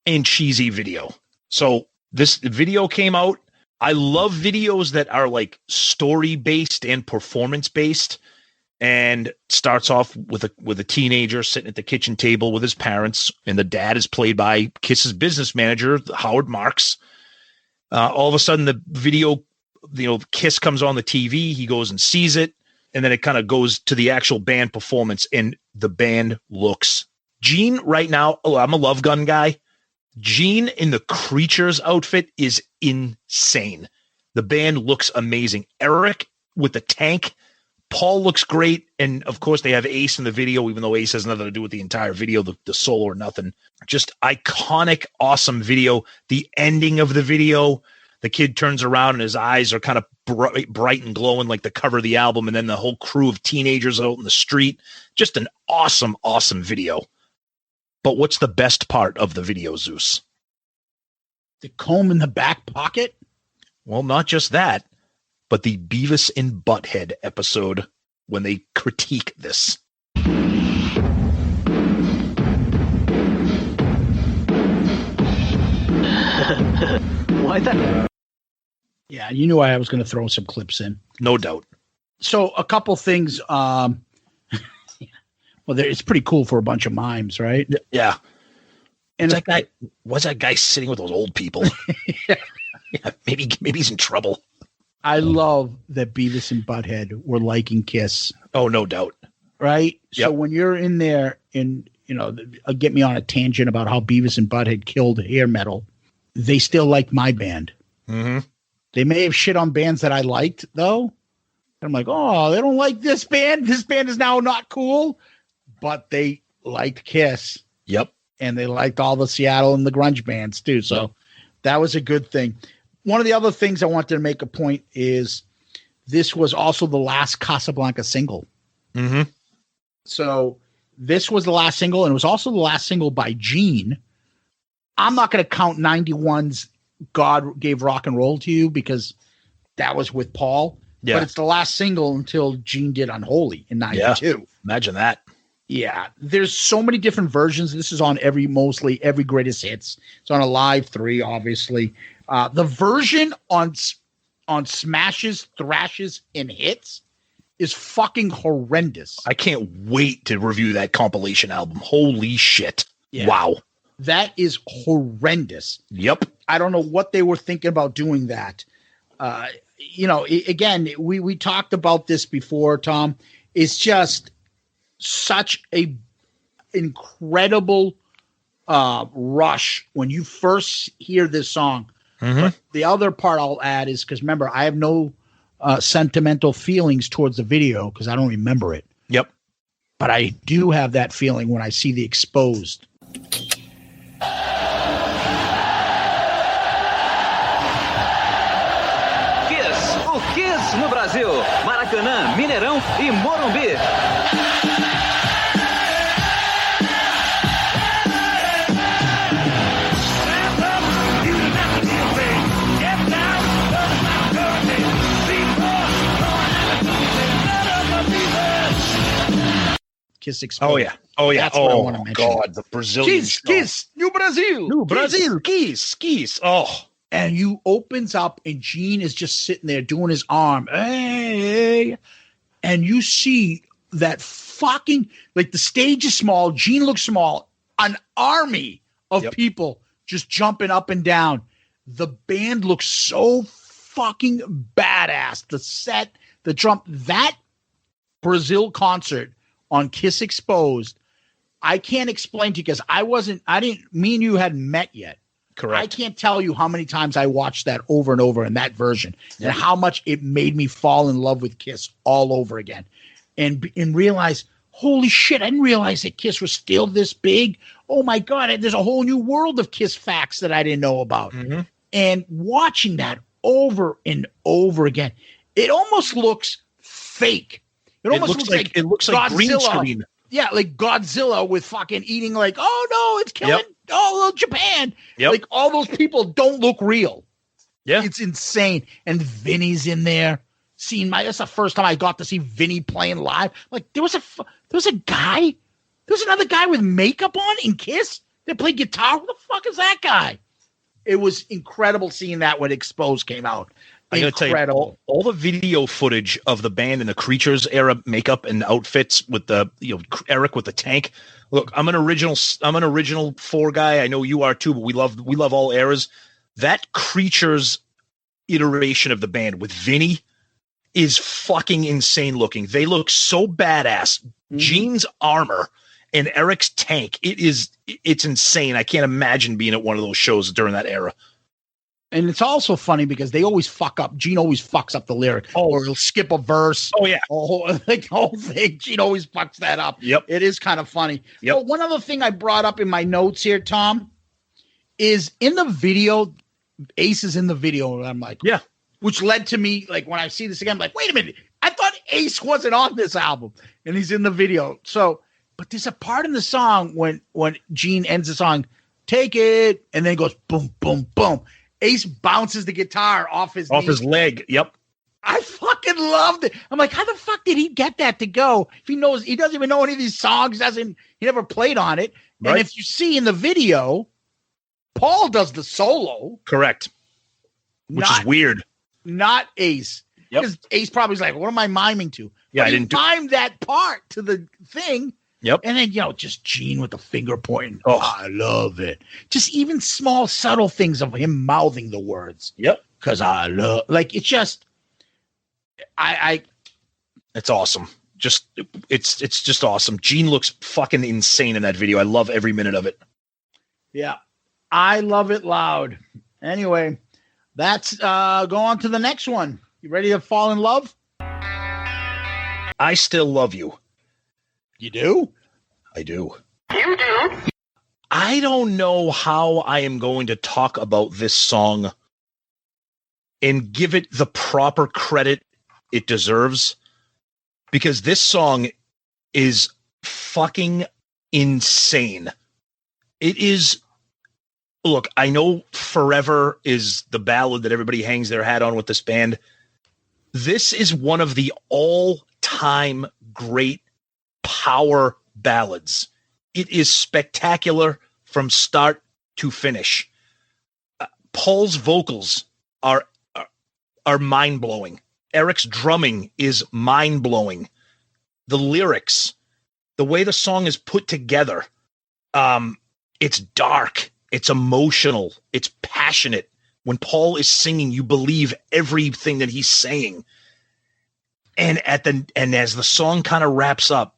and cheesy video. So this video came out. I love videos that are like story-based and performance-based, and starts off with a teenager sitting at the kitchen table with his parents, and the dad is played by KISS's business manager, Howard Marks. All of a sudden, the video, KISS comes on the TV. He goes and sees it, and then it kind of goes to the actual band performance, and the band looks. Gene right now, I'm a Love Gun guy. Gene in the Creatures outfit is insane. The band looks amazing. Eric with the tank. Paul looks great. And of course, they have Ace in the video, even though Ace has nothing to do with the entire video, the solo or nothing. Just iconic, awesome video. The ending of the video, the kid turns around and his eyes are kind of bright and glowing like the cover of the album. And then the whole crew of teenagers out in the street. Just an awesome, awesome video. But what's the best part of the video, Zeus?
The comb in the back pocket?
Well, not just that, but the Beavis and Butthead episode when they critique this.
Why that? Yeah, you knew I was going to throw some clips in.
No doubt.
So a couple things. Well, it's pretty cool for a bunch of mimes, right?
Yeah.
And
what's that guy sitting with those old people?
Yeah.
Yeah, maybe he's in trouble.
I love that Beavis and Butthead were liking KISS.
Oh, no doubt.
Right?
Yep.
So when you're in there and, get me on a tangent about how Beavis and Butthead killed hair metal, they still like my band.
Mm-hmm.
They may have shit on bands that I liked, though. And I'm like, oh, they don't like this band. This band is now not cool. But they liked KISS.
Yep.
And they liked all the Seattle and the grunge bands, too. So that was a good thing. One of the other things I wanted to make a point is this was also the last Casablanca single.
Mm-hmm.
So this was the last single, and it was also the last single by Gene. I'm not going to count 91's God Gave Rock and Roll to You because that was with Paul.
Yeah.
But it's the last single until Gene did Unholy in 92.
Yeah. Imagine that.
Yeah. There's so many different versions. This is on mostly every greatest hits. It's on a Live 3, obviously. The version on Smashes, Thrashes, and Hits is fucking horrendous.
I can't wait to review that compilation album. Holy shit.
Yeah.
Wow.
That is horrendous.
Yep.
I don't know what they were thinking about doing that. Again, we talked about this before, Tom. It's just such a incredible rush when you first hear this song.
Mm-hmm.
But the other part I'll add is because remember, I have no sentimental feelings towards the video because I don't remember it.
Yep.
But I do have that feeling when I see the Exposed.
KISS, o KISS no Brasil, Maracanã, Mineirão e Morumbi.
KISS Exposed.
Oh yeah.
That's what I want to mention.
God, the Brazilian
KISS, New Brazil.
KISS. Oh.
And you opens up and Gene is just sitting there doing his arm. Hey. And you see that fucking, like the stage is small. Gene looks small. An army of people just jumping up and down. The band looks so fucking badass. The set, the drum, that Brazil concert on KISS Exposed, I can't explain to you because me and you hadn't met yet.
Correct.
I can't tell you how many times I watched that over and over in that version and how much it made me fall in love with KISS all over again and realize, holy shit, I didn't realize that KISS was still this big. Oh my God, there's a whole new world of KISS facts that I didn't know about.
Mm-hmm.
And watching that over and over again. It almost looks fake. It almost looks like
green screen.
Yeah, like Godzilla with fucking eating like, oh no, it's killing Japan.
Yep.
Like all those people don't look real.
Yeah.
It's insane. And Vinny's in there. That's the first time I got to see Vinny playing live. Like there was another guy with makeup on in Kiss that played guitar. Who the fuck is that guy? It was incredible seeing that when Exposed came out.
I gotta tell you, all the video footage of the band in the Creatures era makeup and outfits with the Eric with the tank. Look, I'm an original 4 guy. I know you are too, but we love all eras. That Creatures iteration of the band with Vinny is fucking insane looking. They look so badass. Mm-hmm. Gene's armor and Eric's tank. It's insane. I can't imagine being at one of those shows during that era.
And it's also funny because they always fuck up. Gene always fucks up the lyric. Or he'll skip a verse.
Oh, yeah.
Like the whole thing. Gene always fucks that up.
Yep.
It is kind of funny.
Yep.
But one other thing I brought up in my notes here, Tom, is in the video, Ace is in the video. And I'm like,
yeah. Which
led to me, like, when I see this again, I'm like, wait a minute. I thought Ace wasn't on this album. And he's in the video. So, but there's a part in the song when Gene ends the song, take it, and then it goes boom, boom, boom. Ace bounces the guitar off his
leg. Yep.
I fucking loved it. I'm like, how the fuck did he get that to go? If he doesn't even know any of these songs, he never played on it. Right. And if you see in the video, Paul does the solo.
Correct. Which is weird.
Not Ace. Because Ace probably was like, what am I miming to?
Yeah,
but I didn't mime that part to the thing.
Yep.
And then, just Gene with the finger pointing. Oh, I love it. Just even small, subtle things of him mouthing the words.
Yep.
Because I love, like, it's just,
it's awesome. It's just awesome. Gene looks fucking insane in that video. I love every minute of it.
Yeah. I love it loud. Anyway, that's, go on to the next one. You ready to fall in love?
I Still Love You.
You do?
I do.
You do?
I don't know how I am going to talk about this song and give it the proper credit it deserves, because this song is fucking insane. It is. Look, I know Forever is the ballad that everybody hangs their hat on with this band. This is one of the all-time great power ballads. It is spectacular from start to finish. Paul's vocals are mind-blowing. Eric's drumming is mind-blowing. The lyrics, the way the song is put together, it's dark, it's emotional, it's passionate. When Paul is singing, you believe everything that he's saying. And as the song kind of wraps up,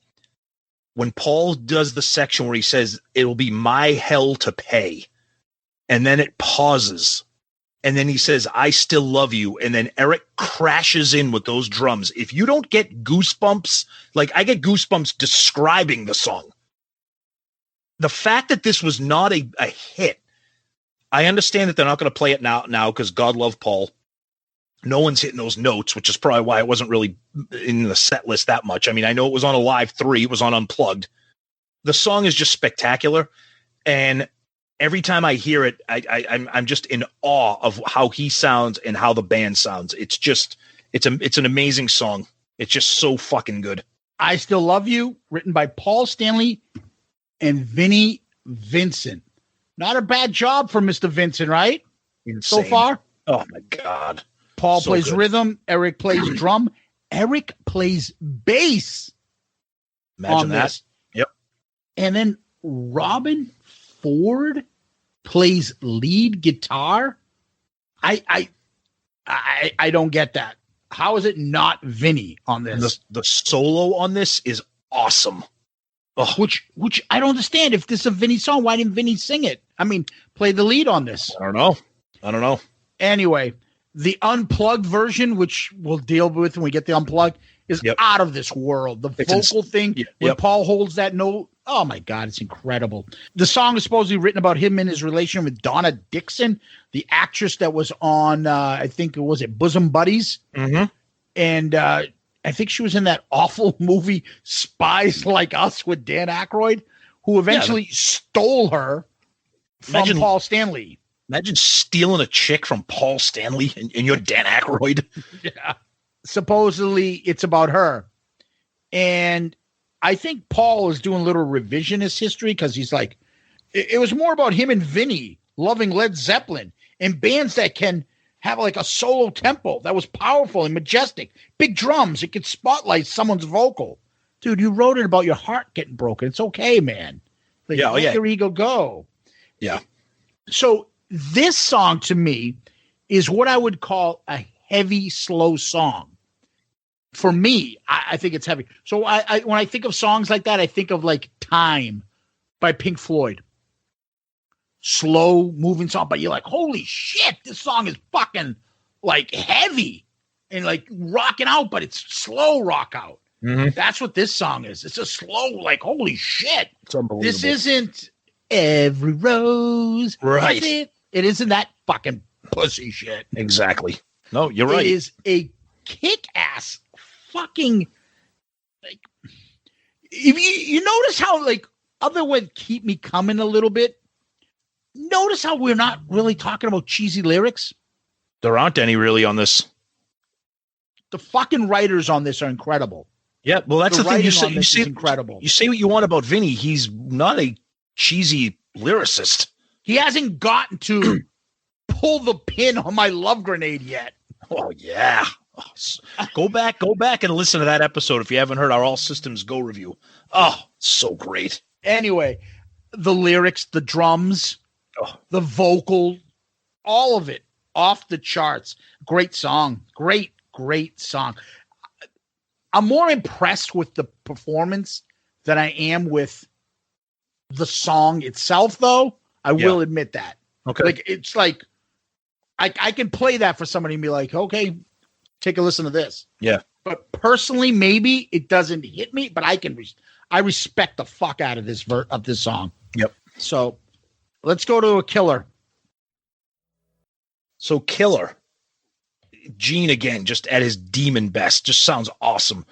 when Paul does the section where he says, it'll be my hell to pay, and then it pauses, and then he says, I still love you, and then Eric crashes in with those drums. If you don't get goosebumps, like I get goosebumps describing the song. The fact that this was not a hit, I understand that they're not going to play it now because God Love Paul. No one's hitting those notes, which is probably why it wasn't really in the set list that much. I mean, I know it was on a Live 3. It was on Unplugged. The song is just spectacular. And every time I hear it, I'm just in awe of how he sounds and how the band sounds. It's an amazing song. It's just so fucking good.
I Still Love You, written by Paul Stanley and Vinnie Vincent. Not a bad job for Mr. Vincent, right?
Insane.
So far?
Oh, my God.
Paul
So
plays
good.
rhythm. Eric plays drum. Eric plays bass.
Imagine that.
This.
Yep.
And then Robin Ford plays lead guitar. I don't get that. How is it not Vinny on this?
The solo on this is awesome. Oh.
Which I don't understand. If this is a Vinny song, why didn't Vinny sing it? I mean, play the lead on this.
I don't know.
Anyway, the unplugged version, which we'll deal with when we get the unplugged, is out of this world. The vocal thing when Paul holds that note. Oh my God, it's incredible. The song is supposedly written about him and his relation with Donna Dixon, the actress that was on, I think it was Bosom Buddies.
Mm-hmm.
And I think she was in that awful movie Spies Like Us with Dan Aykroyd, who eventually stole her from Paul Stanley.
Imagine stealing a chick from Paul Stanley and you're Dan Aykroyd.
Yeah. Supposedly it's about her. And I think Paul is doing a little revisionist history because he's like, it was more about him and Vinnie loving Led Zeppelin and bands that can have like a solo tempo that was powerful and majestic. Big drums. It could spotlight someone's vocal. Dude, you wrote it about your heart getting broken. It's okay, man. Like, let your ego go.
Yeah.
So this song to me is what I would call a heavy, slow song. For me, I think it's heavy. So I when I think of songs like that, I think of like Time by Pink Floyd. Slow moving song, but you're like, holy shit, this song is fucking like heavy and like rocking out, but it's slow rock out.
Mm-hmm.
That's what this song is. It's a slow, like, holy shit.
It's unbelievable.
This isn't Every Rose.
Right.
It isn't that fucking pussy shit.
Exactly. No, you're right.
It is a kick-ass fucking, like, if you notice how, like, other than Keep Me Coming a little bit, notice how we're not really talking about cheesy lyrics?
There aren't any really on this.
The fucking writers on this are incredible.
Yeah, well, that's the thing. You say
incredible.
You say what you want about Vinnie. He's not a cheesy lyricist.
He hasn't gotten to pull the pin on my love grenade yet.
Oh, yeah. Go back and listen to that episode if you haven't heard our All Systems Go review. Oh, so great.
Anyway, the lyrics, the drums, the vocal, all of it off the charts. Great song. Great song. I'm more impressed with the performance than I am with the song itself, though. I will admit that.
Okay.
Like, it's like I can play that for somebody and be like, okay, take a listen to this.
Yeah.
But personally, maybe it doesn't hit me, but I respect the fuck out of this song.
Yep.
So let's go to a killer.
So Killer. Gene again, just at his demon best. Just sounds awesome.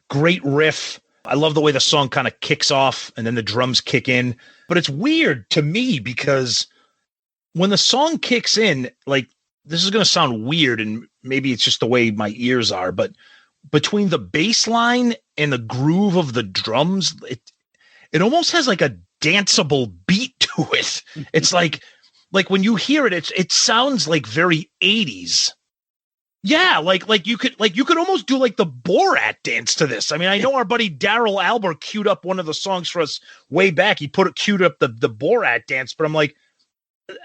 Great riff. I love the way the song kind of kicks off and then the drums kick in. But it's weird to me because when the song kicks in, like, this is going to sound weird and maybe it's just the way my ears are, but between the bass line and the groove of the drums, it almost has like a danceable beat to it. It's like when you hear it, it sounds like very 80s. Yeah, like you could almost do like the Borat dance to this. I mean, I know our buddy Daryl Albert queued up one of the songs for us way back. He queued up the Borat dance, but I'm like,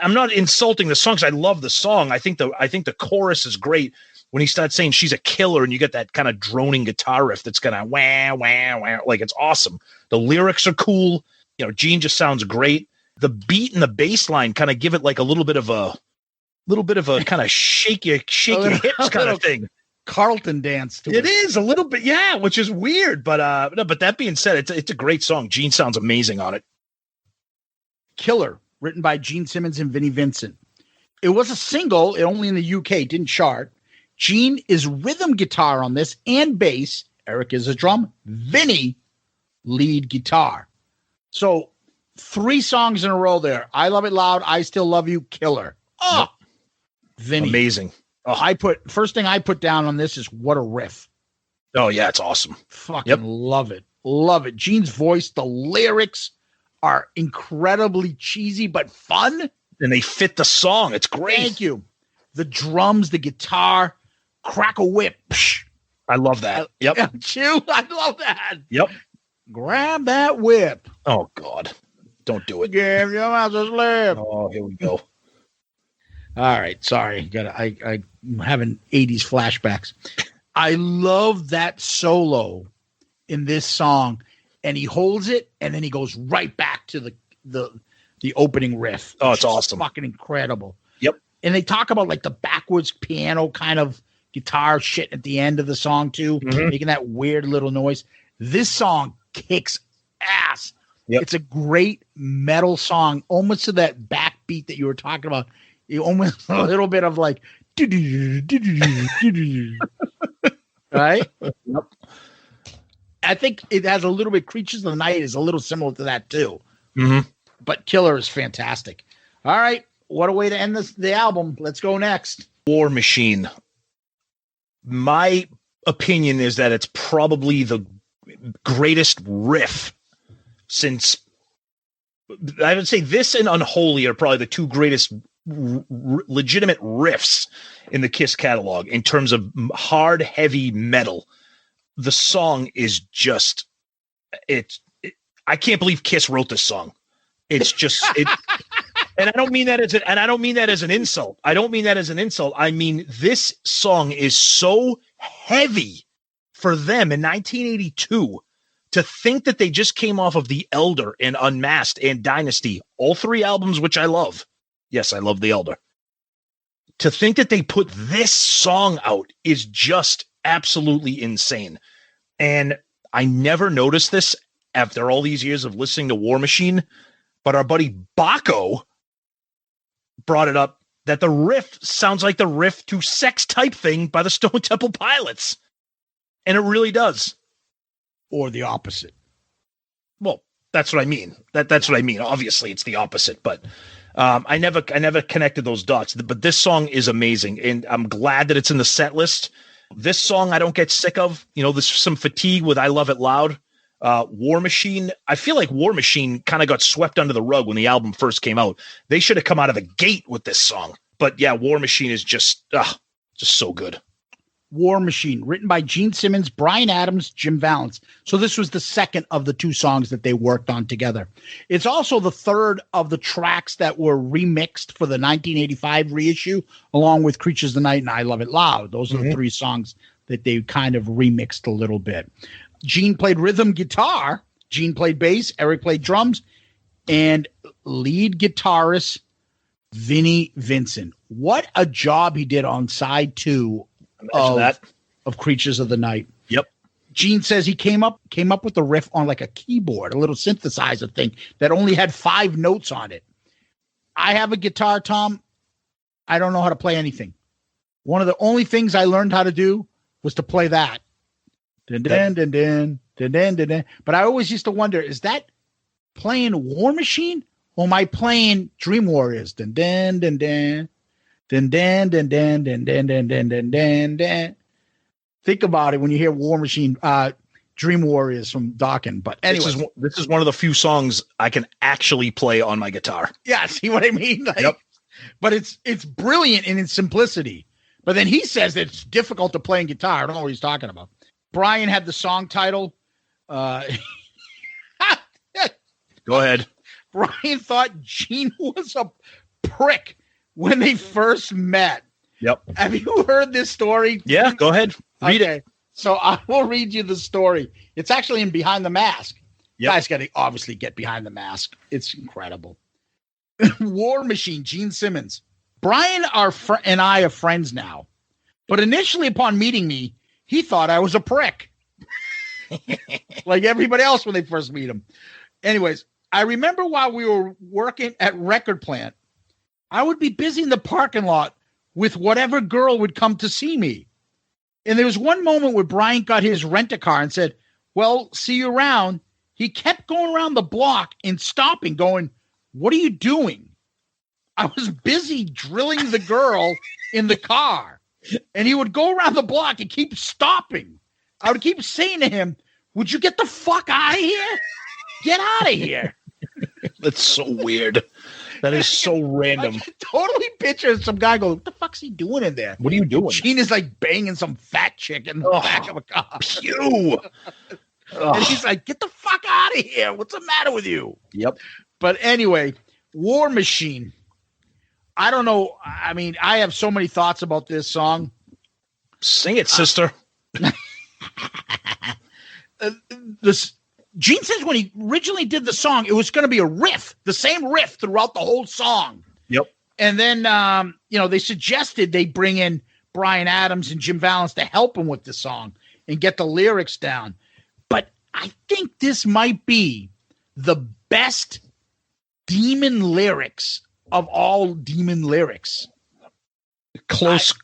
I'm not insulting the songs. I love the song. I think the chorus is great when he starts saying she's a killer and you get that kind of droning guitar riff that's gonna wah wah wah, like it's awesome. The lyrics are cool. You know, Gene just sounds great. The beat and the bass line kind of give it like a little bit of a kind of shake your hips kind of thing.
Carlton dance to it.
It is a little bit, yeah, which is weird. But no, but that being said, it's a great song. Gene sounds amazing on it.
Killer, written by Gene Simmons and Vinnie Vincent. It was a single, only in the UK, didn't chart. Gene is rhythm guitar on this and bass. Eric is a drum. Vinnie, lead guitar. So 3 songs in a row there. I Love It Loud, I Still Love You, Killer. Oh, yep. Vinnie.
Amazing.
Oh. First thing I put down on this is what a riff.
Oh, yeah, it's awesome.
Fucking love it. Love it. Gene's voice, the lyrics are incredibly cheesy but fun.
And they fit the song. It's great.
Thank you. The drums, the guitar, crack a whip. Psh.
I love that. Yep.
I love that.
Yep.
Grab that whip.
Oh, God. Don't do it.
Give your mouth a slip.
Oh, here we go.
All right. Sorry. I'm having 80s flashbacks. I love that solo in this song. And he holds it, and then he goes right back to the opening riff.
Oh, it's awesome.
Fucking incredible.
Yep.
And they talk about like the backwards piano kind of guitar shit at the end of the song too, making that weird little noise. This song kicks ass. Yep. It's a great metal song, almost to that backbeat that you were talking about. You almost a little bit of like, right? Yep. I think it has a little bit. Creatures of the Night is a little similar to that too. But Killer is fantastic. All right, what a way to end the album. Let's go next.
War Machine. My opinion is that it's probably the greatest riff since, I would say this and Unholy are probably the two greatest legitimate riffs in the Kiss catalog in terms of hard, heavy metal. The song is just, I can't believe Kiss wrote this song. It's just, and I don't mean that as an insult. I don't mean that as an insult. I mean, this song is so heavy for them in 1982 to think that they just came off of The Elder and Unmasked and Dynasty, all three albums, which I love. Yes, I love The Elder. To think that they put this song out is just absolutely insane. And I never noticed this after all these years of listening to War Machine, but our buddy Baco brought it up that the riff sounds like the riff to Sex Type Thing by the Stone Temple Pilots. And it really does.
Or the opposite.
Well, that's what I mean. That's what I mean. Obviously, it's the opposite, but I never connected those dots. But this song is amazing, and I'm glad that it's in the set list. This song I don't get sick of. You know, there's some fatigue with I Love It Loud. War Machine, I feel like War Machine kind of got swept under the rug when the album first came out. They should have come out of the gate with this song. But yeah, War Machine is just so good.
War Machine, written by Gene Simmons, Bryan Adams, Jim Vallance. So this was the second of the two songs that they worked on together. It's also the third of the tracks that were remixed for the 1985 reissue, along with Creatures of the Night and I Love It Loud. Those are the three songs that they kind of remixed a little bit. Gene played rhythm guitar. Gene played bass. Eric played drums. And lead guitarist Vinnie Vincent. What a job he did on side 2 of Creatures of the Night.
Yep.
Gene says he came up with the riff on like a keyboard, a little synthesizer thing that only had 5 notes on it. I have a guitar, Tom. I don't know how to play anything. One of the only things I learned how to do was to play that. Dun, dun, dun, dun, dun, dun, dun, dun. But I always used to wonder, is that playing War Machine or am I playing Dream Warriors? Dun, dun, dun, dun. Dun, dun, dun, dun, dun, dun, dun, dun, dun, dun, dun. Think about it when you hear War Machine, Dream Warriors from Dawkins. But anyway,
this is one of the few songs I can actually play on my guitar.
Yeah, see what I mean? Like,
yep.
But it's brilliant in its simplicity. But then he says that it's difficult to play in guitar. I don't know what he's talking about. Brian had the song title.
Go ahead.
Brian thought Gene was a prick when they first met.
Yep.
Have you heard this story?
Yeah, go ahead. Read it.
So I will read you the story. It's actually in Behind the Mask.
Yep.
Guys got to obviously get Behind the Mask. It's incredible. War Machine, Gene Simmons. Brian and I are friends now. But initially upon meeting me, he thought I was a prick. Like everybody else when they first meet him. Anyways, I remember while we were working at Record Plant, I would be busy in the parking lot with whatever girl would come to see me. And there was one moment where Brian got his rent-a-car and said, well, see you around. He kept going around the block and stopping, going, what are you doing? I was busy drilling the girl in the car. And he would go around the block and keep stopping. I would keep saying to him, would you get the fuck out of here? Get out of here.
That's so weird. That is so random.
I can totally picture some guy go, what the fuck's he doing in there?
What are you doing?
Gene is like banging some fat chick in the back of a car.
Pew.
And he's like, get the fuck out of here. What's the matter with you?
Yep.
But anyway, War Machine. I don't know. I mean, I have so many thoughts about this song.
Sing it, sister.
Gene says when he originally did the song, it was going to be a riff, the same riff throughout the whole song.
Yep.
And then, they suggested they bring in Bryan Adams and Jim Valance to help him with the song and get the lyrics down. But I think this might be the best demon lyrics of all demon lyrics.
Close.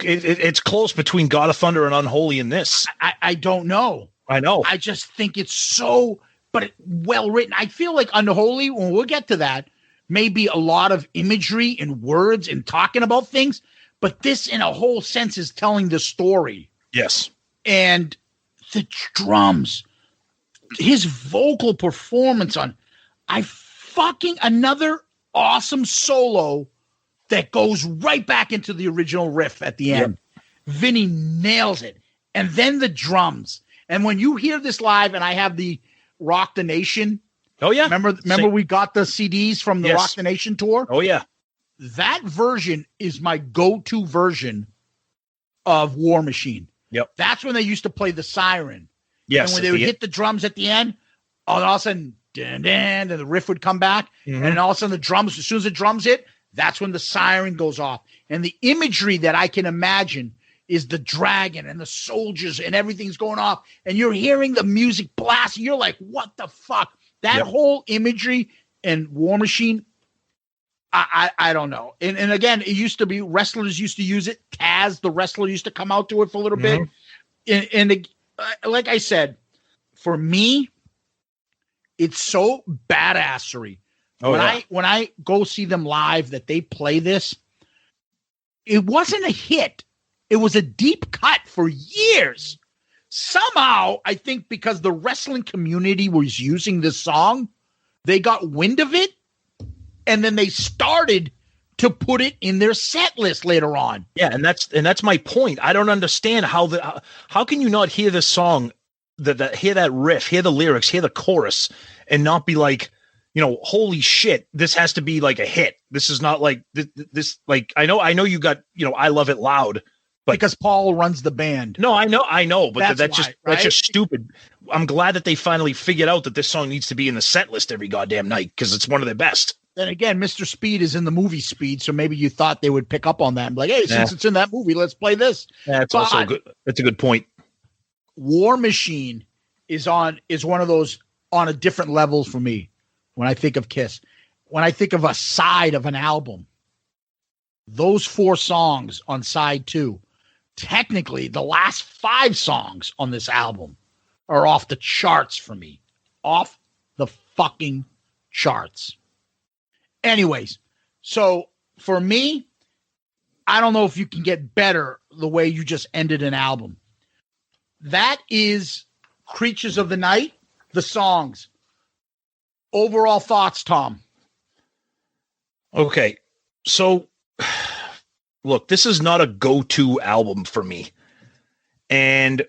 It's close between God of Thunder and Unholy in this.
I don't know.
I know.
I just think it's so, but well written. I feel like Unholy, when we'll get to that, maybe a lot of imagery and words and talking about things, but this in a whole sense is telling the story.
Yes.
And the drums, his vocal performance on, another awesome solo that goes right back into the original riff at the end. Yep. Vinnie nails it. And then the drums. And when you hear this live, and I have the Rock the Nation.
Oh, yeah.
Remember we got the CDs from the Rock the Nation tour?
Oh, yeah.
That version is my go-to version of War Machine.
Yep.
That's when they used to play the siren.
Yes.
And when they would hit the drums at the end, all of a sudden, and the riff would come back. Mm-hmm. And all of a sudden the drums, as soon as the drums hit, that's when the siren goes off. And the imagery that I can imagine is the dragon and the soldiers and everything's going off. And you're hearing the music blast. And you're like, what the fuck? That whole imagery and War Machine, I don't know. And again, it used to be, wrestlers used to use it. Taz, the wrestler, used to come out to it for a little bit. And like I said, for me, it's so badassery. When I go see them live that they play this, it wasn't a hit. It was a deep cut for years. Somehow, I think because the wrestling community was using this song, they got wind of it, and then they started to put it in their set list later on.
Yeah, and that's my point. I don't understand how can you not hear this song, hear that riff, hear the lyrics, hear the chorus, and not be like, holy shit, this has to be like a hit. This is not like this. Like I know you got, I Love It Loud. But,
because Paul runs the band.
No, I know, but that's just stupid. I'm glad that they finally figured out that this song needs to be in the set list every goddamn night because it's one of their best.
Then again, Mr. Speed is in the movie Speed, so maybe you thought they would pick up on that and be like, hey, since it's in that movie, let's play this.
That's also good. That's a good point.
War Machine is one of those on a different level for me when I think of Kiss. When I think of a side of an album, those 4 songs on side 2, technically, the last 5 songs on this album are off the charts for me. Off the fucking charts. Anyways, so for me, I don't know if you can get better the way you just ended an album. That is Creatures of the Night, the songs. Overall thoughts, Tom?
Okay, so look, this is not a go-to album for me. And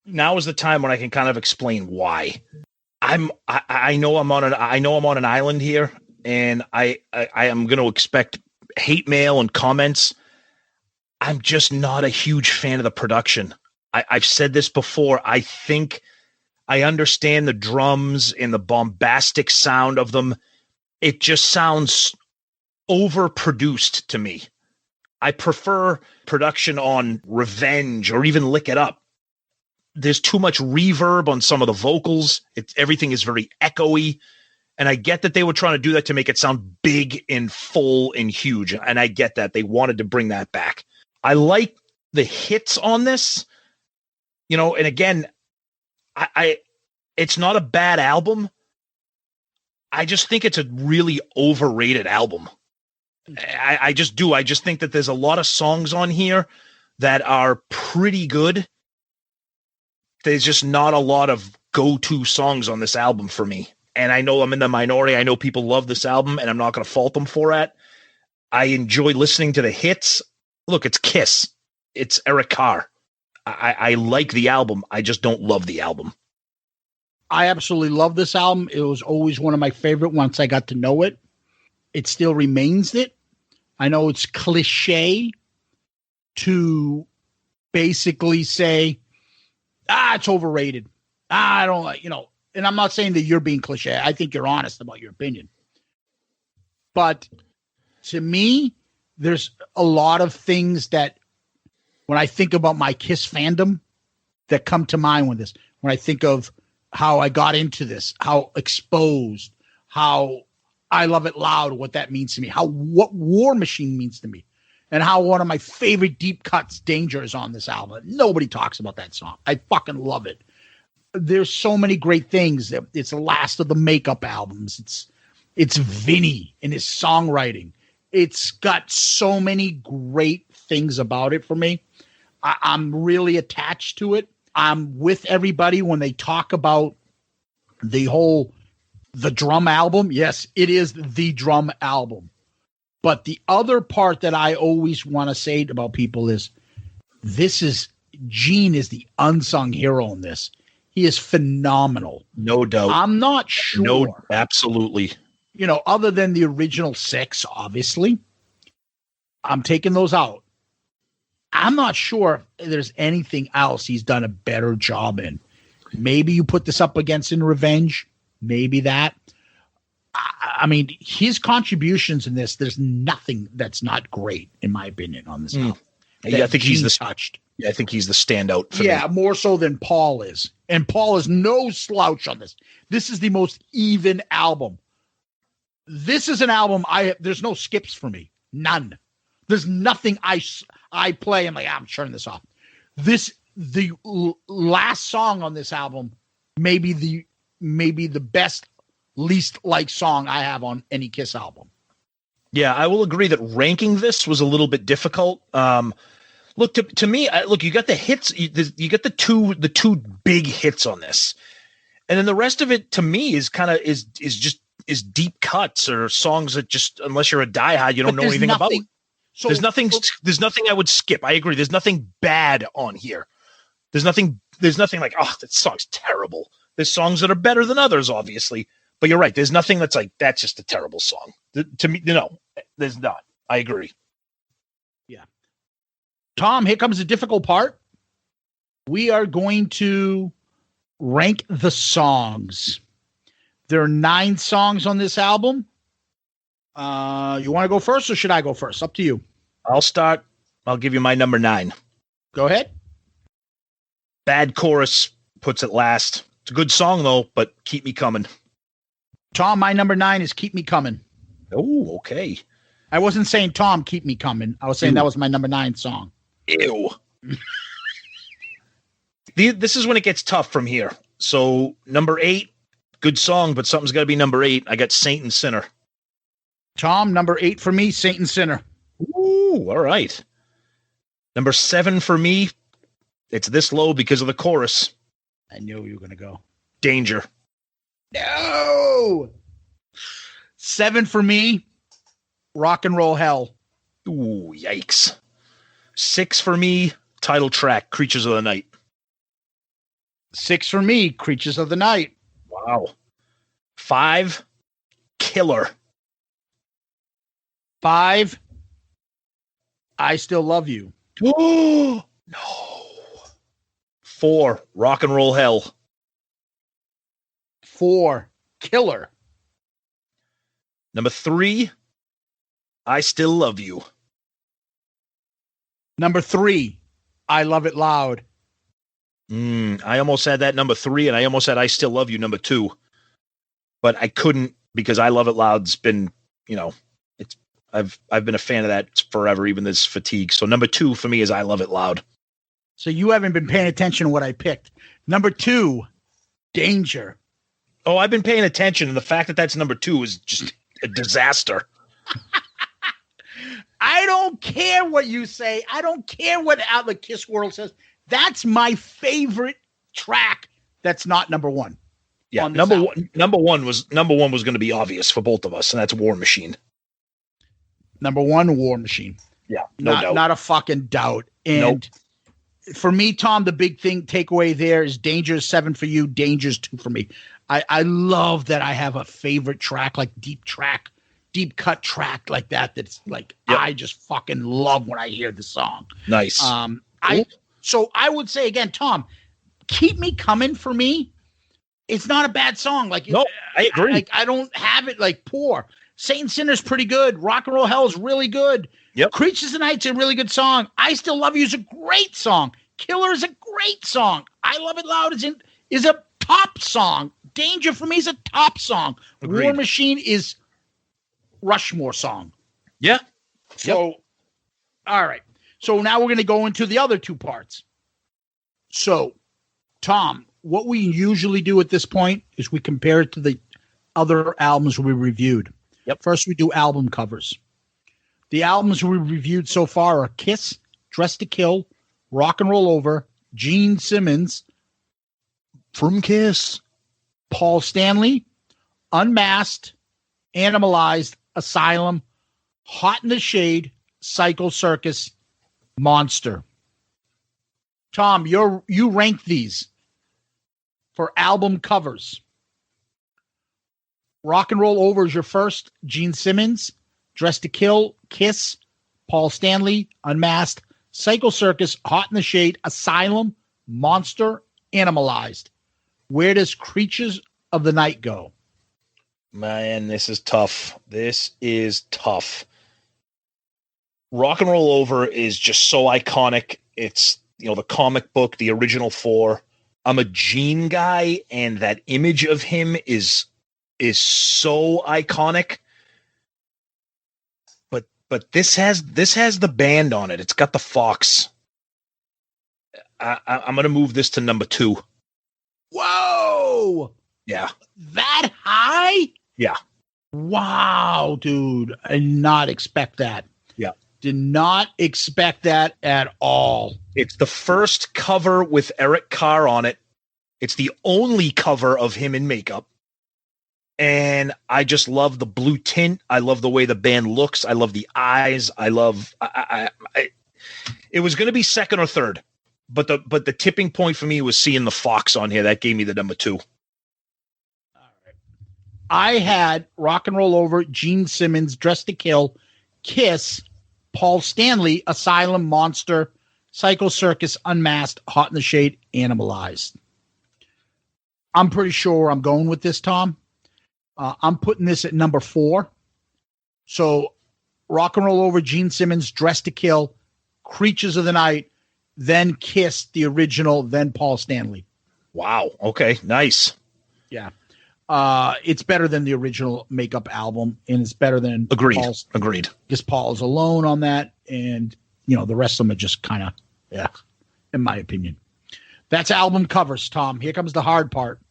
now is the time when I can kind of explain why. I know I'm on an island here, and I am going to expect hate mail and comments. I'm just not a huge fan of the production. I've said this before. I think I understand the drums and the bombastic sound of them. It just sounds overproduced to me. I prefer production on Revenge or even Lick It Up. There's too much reverb on some of the vocals. Everything is very echoey. And I get that they were trying to do that to make it sound big and full and huge. And I get that. They wanted to bring that back. I like the hits on this, and again, it's not a bad album. I just think it's a really overrated album. I just do. I just think that there's a lot of songs on here that are pretty good. There's just not a lot of go-to songs on this album for me. And I know I'm in the minority. I know people love this album, and I'm not going to fault them for it. I enjoy listening to the hits. Look, it's Kiss. It's Eric Carr. I like the album. I just don't love the album.
I absolutely love this album. It was always one of my favorite once I got to know it. It still remains it. I know it's cliche to basically say, it's overrated. I don't like, and I'm not saying that you're being cliche. I think you're honest about your opinion. But to me, there's a lot of things that when I think about my Kiss fandom that come to mind with this, when I think of how I got into this, how exposed, how I Love It Loud, what that means to me, what War Machine means to me, and how one of my favorite deep cuts, Danger, is on this album. Nobody talks about that song. I fucking love it. There's so many great things. It's the last of the Makeup albums. It's Vinnie and his songwriting. It's got so many great things about it for me. I'm really attached to it. I'm with everybody when they talk about the drum album. Yes, it is the drum album. But the other part that I always want to say about people is Gene is the unsung hero in this. He is phenomenal.
No doubt.
I'm not sure.
No, absolutely.
Other than the original 6, obviously, I'm taking those out. I'm not sure if there's anything else he's done a better job in. Maybe you put this up against In Revenge. Maybe that. I mean, his contributions in this, there's nothing that's not great, in my opinion, on this album.
Yeah, I think he's the
touched.
Yeah, I think he's the standout for me.
More so than Paul is. And Paul is no slouch on this. This is the most even album. This is an album there's no skips for me. None. There's nothing I play. I'm like, I'm turning this off. The last song on this album may be the best, least liked song I have on any Kiss album.
Yeah, I will agree that ranking this was a little bit difficult. Look, to me, you got the hits. You got the two big hits on this, and then the rest of it to me is kind of is deep cuts or songs that just, unless you're a diehard, you don't know anything about. So there's nothing I would skip. I agree. There's nothing bad on here. There's nothing like, oh, that song's terrible. There's songs that are better than others, obviously. But you're right. There's nothing that's like, that's just a terrible song. To me, no, there's not. I agree.
Yeah. Tom, here comes the difficult part. We are going to rank the songs. There are 9 songs on this album. You want to go first or should I go first? Up to you.
I'll start. I'll give you my number 9.
Go ahead.
Bad Chorus puts it last. It's a good song though, but Keep Me Coming.
Tom, my number 9 is Keep Me Coming.
Oh, okay.
I wasn't saying Tom, Keep Me Coming. I was saying that was my number 9 song.
Ew. This is when it gets tough from here. So number 8, good song, but something's got to be number 8. I got Saint and Sinner.
Tom, number 8 for me, Saint and Sinner.
Ooh, all right. Number 7 for me, it's this low because of the chorus.
I knew you were going to go.
Danger.
No! 7 for me, Rock and Roll Hell.
Ooh, yikes. 6 for me, title track, Creatures of the Night.
6 for me, Creatures of the Night.
Wow. 5, Killer.
5, I Still Love You.
Oh, no. 4, Rock and Roll Hell.
4, Killer.
Number 3, I Still Love You.
Number 3, I Love It Loud.
I almost had that number 3, and I almost had I Still Love You number 2. But I couldn't, because I Love It Loud's been, I've been a fan of that forever, even this fatigue. So number 2 for me is I Love It Loud.
So you haven't been paying attention to what I picked. Number 2, Danger.
Oh, I've been paying attention, and the fact that that's number 2 is just a disaster.
I don't care what you say. I don't care what out the Kiss world says. That's my favorite track. That's not number 1.
Yeah, number one was going to be obvious for both of us, and that's War Machine.
Number 1, War Machine.
Yeah, no doubt.
Not a fucking doubt. And for me, Tom, the big takeaway there is Danger is 7 for you. Danger's 2 for me. I love that I have a favorite track, like deep cut track like that. That's like, I just fucking love when I hear the song.
Nice.
So I would say again, Tom, Keep Me Coming for me. It's not a bad song. Like,
no, I agree.
I don't have it like poor. Saint Sinner's pretty good. Rock and Roll Hell is really good.
Yep.
Creatures of the Night's a really good song. I Still Love You is a great song. Killer is a great song. I Love It Loud is a top song. Danger for me is a top song.
Agreed.
War Machine is Rushmore song.
Yeah.
So, all right. So now we're going to go into the other two parts. So, Tom, what we usually do at this point is we compare it to the other albums we reviewed.
Yep.
First, we do album covers. The albums we reviewed so far are Kiss, Dress to Kill, Rock and Roll Over, Gene Simmons,
From Kiss,
Paul Stanley, Unmasked, Animalized, Asylum, Hot in the Shade, Psycho Circus, Monster. Tom, you rank these for album covers. Rock and Roll Over is your first. Gene Simmons, Dress to Kill, Kiss, Paul Stanley, Unmasked, Psycho Circus, Hot in the Shade, Asylum, Monster, Animalized. Where does Creatures of the Night go?
Man, this is tough. This is tough. Rock and Roll Over is just so iconic. It's, the comic book, the original 4. I'm a Gene guy, and that image of him is so iconic. But this has the band on it. It's got the Fox. I'm gonna move this to number 2.
Whoa!
Yeah.
That high?
Yeah.
Wow, dude. I did not expect that.
Yeah.
Did not expect that at all.
It's the first cover with Eric Carr on it. It's the only cover of him in makeup. And I just love the blue tint. I love the way the band looks. I love the eyes. I it was going to be second or third, but the tipping point for me was seeing the Fox on here. That gave me the number 2.
I had Rock and Roll Over, Gene Simmons, Dress to Kill, Kiss, Paul Stanley, Asylum, Monster, Psycho Circus, Unmasked, Hot in the Shade, Animalized. I'm pretty sure I'm going with this, Tom. I'm putting this at number 4. So Rock and Roll Over, Gene Simmons, Dress to Kill, Creatures of the Night, then Kiss, the original, then Paul Stanley.
Wow. Okay. Nice.
Yeah. It's better than the original makeup album, and it's better than
Agreed.
Paul's.
Agreed.
Because Paul's alone on that, and the rest of them are just kind of, in my opinion. That's album covers, Tom. Here comes the hard part.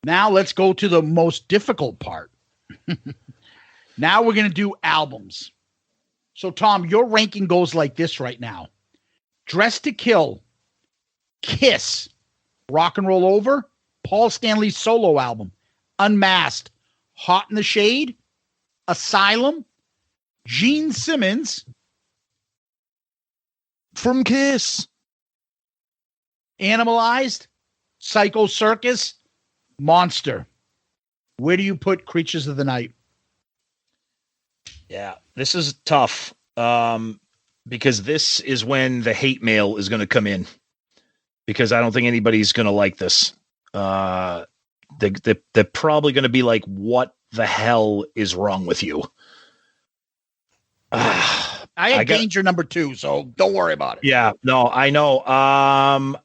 Now let's go to the most difficult part. Now we're going to do albums. So, Tom, your ranking goes like this right now. Dress to Kill, Kiss, Rock and Roll Over, Paul Stanley's solo album, Unmasked, Hot in the Shade, Asylum, Gene Simmons,
From Kiss,
Animalized, Psycho Circus, Monster. Where do you put Creatures of the Night?
Yeah, this is tough because this is when the hate mail is going to come in, because I don't think anybody's going to like this. They're probably going to be like, what the hell is wrong with you?
I had Danger number 2, so don't worry about it.
Yeah, no, I know.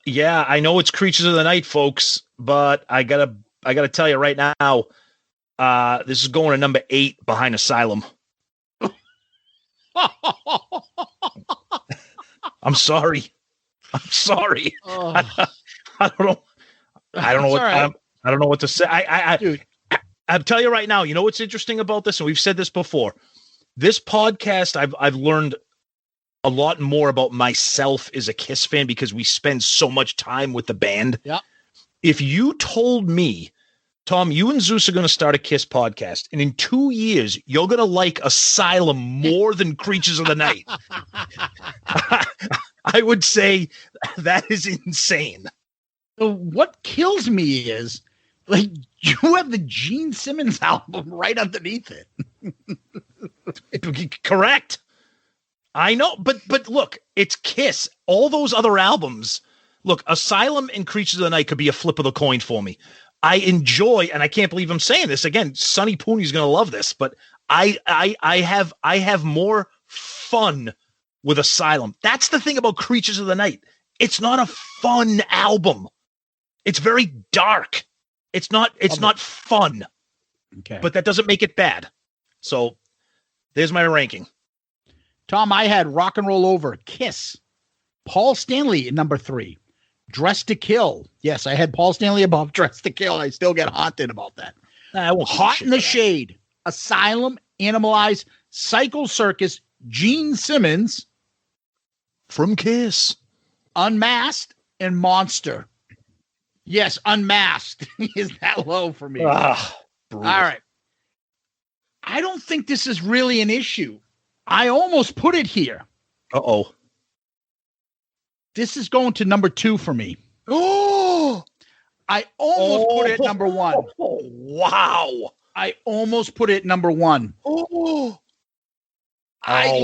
Yeah, I know it's Creatures of the Night, folks, but I gotta tell you right now, this is going to number 8 behind Asylum. I'm sorry.
Oh.
I don't know. I don't know what
right.
I don't know what to say.
Dude.
I'll tell you right now. You know what's interesting about this, and we've said this before. This podcast, I've learned a lot more about myself as a Kiss fan because we spend so much time with the band.
Yeah.
If you told me, Tom, you and Zeus are going to start a Kiss podcast, and in 2 years, you're going to like Asylum more than Creatures of the Night, I would say that is insane.
So what kills me is, like, you have the Gene Simmons album right underneath it.
Correct. I know, but look, it's Kiss. All those other albums, look, Asylum and Creatures of the Night could be a flip of the coin for me. I enjoy, and I can't believe I'm saying this again. Sonny Pooney's going to love this, but I have more fun with Asylum. That's the thing about Creatures of the Night. It's not a fun album. It's very dark. It's not fun.
Okay.
But that doesn't make it bad. So there's my ranking.
Tom, I had Rock and Roll Over, Kiss, Paul Stanley at number 3, Dress to Kill. Yes, I had Paul Stanley above Dress to Kill. I still get haunted about that. Hot in the Shade, Asylum, Animalize, Psycho Circus, Gene Simmons
from Kiss,
Unmasked, and Monster. Yes, Unmasked is that low for me.
All
right. I don't think this is really an issue. I almost put it here.
Uh-oh.
This is going to number 2 for me.
Oh,
I almost put it number 1.
Oh, wow.
I almost put it number 1.
Oh.
I'm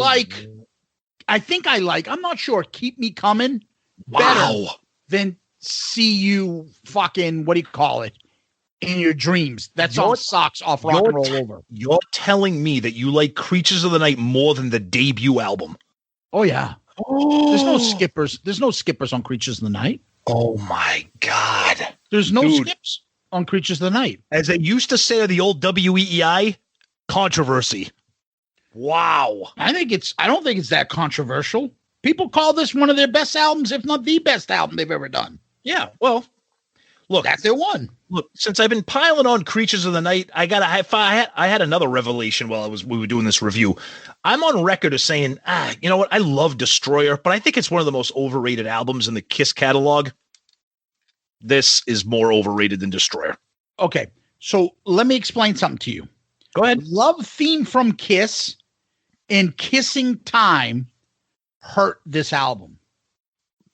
not sure, Keep Me Coming better than See You fucking, what do you call it, in Your Dreams. That song sucks off Rock and Roll Over.
You're telling me that you like Creatures of the Night more than the debut album?
Oh, yeah. Oh. There's no skippers. There's no skippers on Creatures of the Night.
Oh, my God.
There's no skips on Creatures of the Night.
As they used to say at the old WEEI, controversy. Wow.
I don't think it's that controversial. People call this one of their best albums, if not the best album they've ever done.
Yeah, well, look,
that's their one.
Look, since I've been piling on Creatures of the Night, I had another revelation while we were doing this review. I'm on record as saying, you know what? I love Destroyer, but I think it's one of the most overrated albums in the Kiss catalog. This is more overrated than Destroyer.
Okay, so let me explain something to you.
Go ahead.
Love Theme from Kiss and Kissing Time hurt this album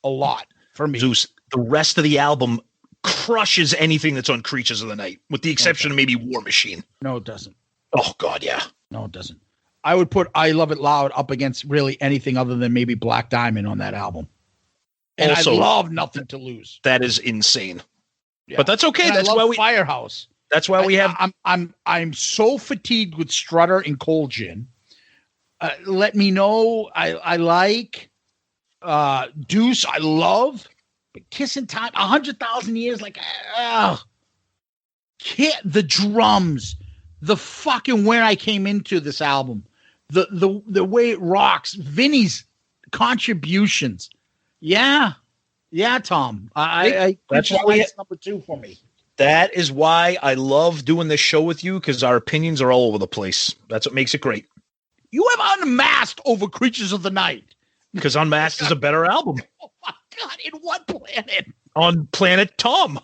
a lot for me.
Zeus, the rest of the album crushes anything that's on Creatures of the Night, with the exception of maybe War Machine.
No, it doesn't.
Oh, God, yeah.
No, it doesn't. I would put I Love It Loud up against really anything other than maybe Black Diamond on that album. And also, I love Nothing to Lose.
That is insane. Yeah. But that's okay.
And
that's why we
Firehouse.
That's why we have.
I'm so fatigued with Strutter and Cold Gin. Let Me Know. I like Deuce. I love. But Kissing Time, 100,000 Years, like, the drums, the fucking where I came into this album, the way it rocks, Vinny's contributions. Yeah, Tom. That's why it's number 2 for me.
That is why I love doing this show with you, because our opinions are all over the place. That's what makes it great.
You have Unmasked over Creatures of the Night.
Because Unmasked is a better album.
Oh my God! In what planet?
On Planet Tom.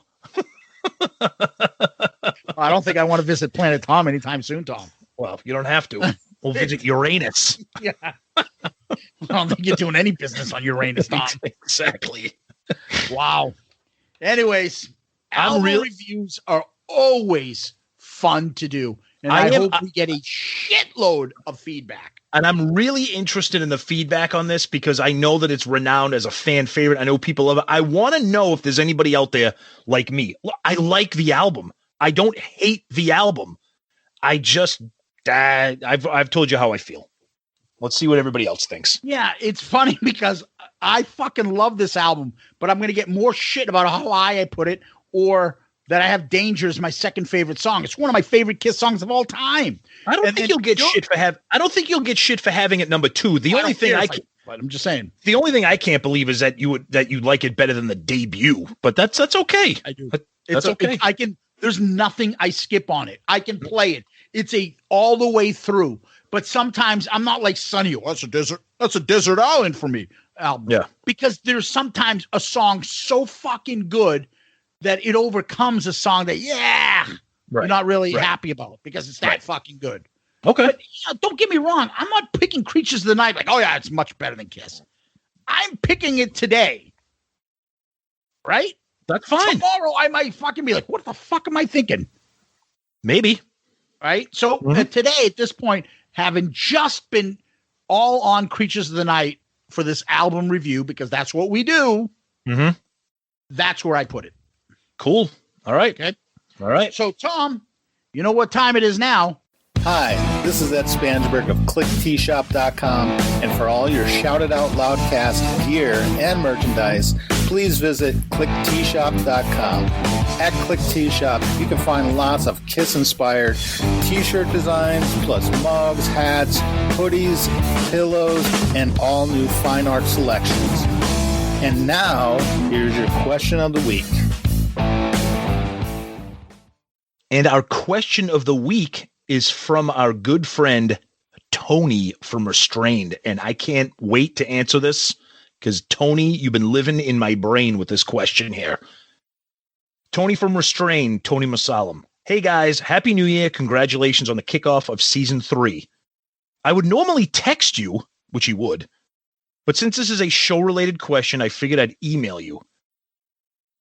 I don't think I want to visit Planet Tom anytime soon, Tom.
Well, you don't have to. We'll visit Uranus.
Yeah. I don't think you're doing any business on Uranus, Tom.
Exactly.
Wow. Anyways, album reviews are always fun to do. And I hope we get a shitload of feedback.
And I'm really interested in the feedback on this because I know that it's renowned as a fan favorite. I know people love it. I want to know if there's anybody out there like me. I like the album. I don't hate the album. I just, I've told you how I feel. Let's see what everybody else thinks.
Yeah, it's funny because I fucking love this album, but I'm going to get more shit about how high I put it, or that I have Danger as my second favorite song. It's one of my favorite Kiss songs of all time.
I don't think you'll get shit for having it number 2. The only thing
but I'm just saying.
The only thing I can't believe is that you like it better than the debut. But that's okay.
I do.
That's okay.
There's nothing I skip on it. I can play it. It's all the way through. But sometimes I'm not like Sonny. Oh, that's a desert island for me album.
Yeah.
Because there's sometimes a song so fucking good that it overcomes a song that, you're not really happy about because it's that fucking good.
Okay.
But, don't get me wrong. I'm not picking Creatures of the Night like, oh, yeah, it's much better than Kiss. I'm picking it today. Right?
That's fine.
Tomorrow, I might fucking be like, what the fuck am I thinking?
Maybe.
Right? So today, at this point, having just been all on Creatures of the Night for this album review, because that's what we do, that's where I put it.
Cool. All right.
Okay.
All right.
So, Tom, you know what time it is now.
Hi, this is Ed Spansberg of ClickTshop.com, and for all your Shout It Out Loudcast gear and merchandise, please visit ClickTshop.com. At ClickTshop, you can find lots of KISS-inspired t-shirt designs, plus mugs, hats, hoodies, pillows, and all new fine art selections. And now, here's your question of the week.
And our question of the week is from our good friend Tony from Restrained. And I can't wait to answer this because, Tony, you've been living in my brain with this question here. Tony from Restrained, Tony Masalam. Hey, guys. Happy New Year. Congratulations on the kickoff of Season 3. I would normally text you, which you would, but since this is a show-related question, I figured I'd email you.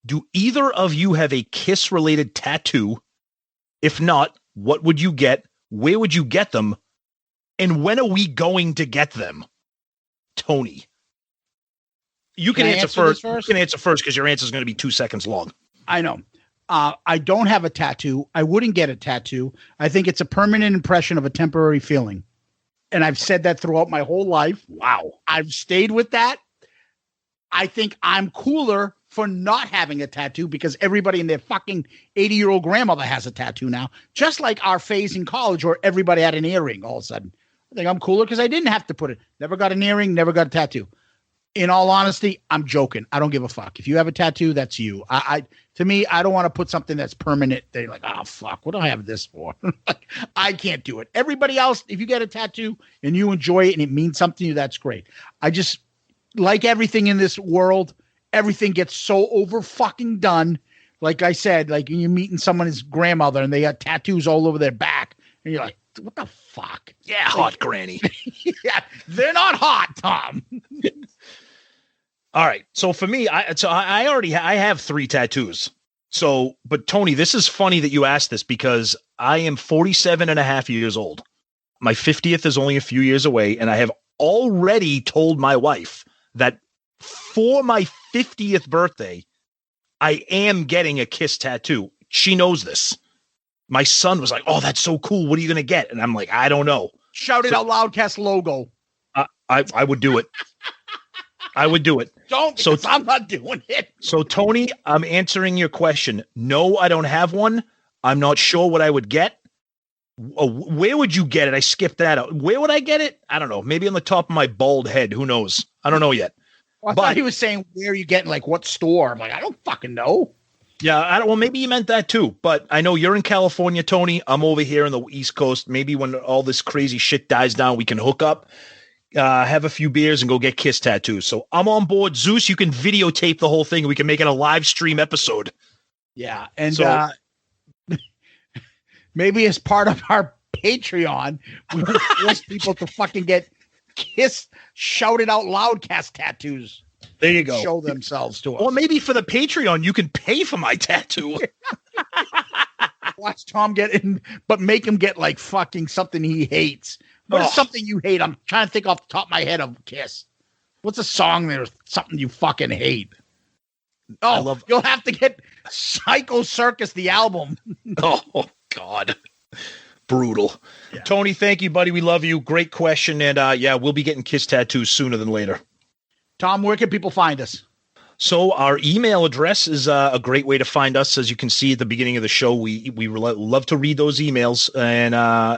Do either of you have a KISS-related tattoo? If not, what would you get? Where would you get them? And when are we going to get them? Tony. You can answer first. You can answer first because your answer is going to be 2 seconds long.
I know. I don't have a tattoo. I wouldn't get a tattoo. I think it's a permanent impression of a temporary feeling. And I've said that throughout my whole life.
Wow.
I've stayed with that. I think I'm cooler for not having a tattoo because everybody and their fucking 80-year-old grandmother has a tattoo now. Just like our phase in college where everybody had an earring all of a sudden. I think I'm cooler because I didn't have to put it. Never got an earring, never got a tattoo. In all honesty, I'm joking. I don't give a fuck. If you have a tattoo, that's you. To me, I don't want to put something that's permanent. They're like, oh, fuck, what do I have this for? I can't do it. Everybody else, if you get a tattoo and you enjoy it and it means something to you, that's great. I just, like everything in this world, everything gets so over fucking done. Like I said, like when you're meeting someone's grandmother and they got tattoos all over their back and you're like, what the fuck?
Yeah, hot granny.
Yeah, they're not hot, Tom.
All right. So for me, I have 3 tattoos. So, but Tony, this is funny that you asked this because I am 47 and a half years old. My 50th is only a few years away. And I have already told my wife that for my 50th birthday, I am getting a KISS tattoo. She knows this. My son was like, oh, that's so cool. What are you going to get? And I'm like, I don't know.
Shout it out Loudcast logo.
I would do it. I would do it.
Don't, because I'm not doing it.
So, Tony, I'm answering your question. No, I don't have one. I'm not sure what I would get. Where would you get it? I skipped that out. Where would I get it? I don't know. Maybe on the top of my bald head. Who knows? I don't know yet.
Well, I thought he was saying, where are you getting, like, what store? I'm like, I don't fucking know.
Yeah, well, maybe you meant that too. But I know you're in California, Tony. I'm over here on the East Coast. Maybe when all this crazy shit dies down, we can hook up. Have a few beers and go get KISS tattoos. So I'm on board. Zeus, you can videotape the whole thing. And we can make it a live stream episode.
Yeah. And so, maybe as part of our Patreon, we will force people to fucking get KISS Shout It Out Loudcast tattoos.
There you go.
Show themselves to us.
Or maybe for the Patreon, you can pay for my tattoo.
Watch Tom get in, but make him get like fucking something he hates. What's something you hate? I'm trying to think off the top of my head of KISS. What's a song there? Something you fucking hate. Oh, you'll have to get Psycho Circus, the album.
Oh, God. Brutal. Yeah. Tony, thank you, buddy. We love you. Great question. And we'll be getting KISS tattoos sooner than later.
Tom, where can people find us?
So our email address is a great way to find us. As you can see at the beginning of the show, we love to read those emails. And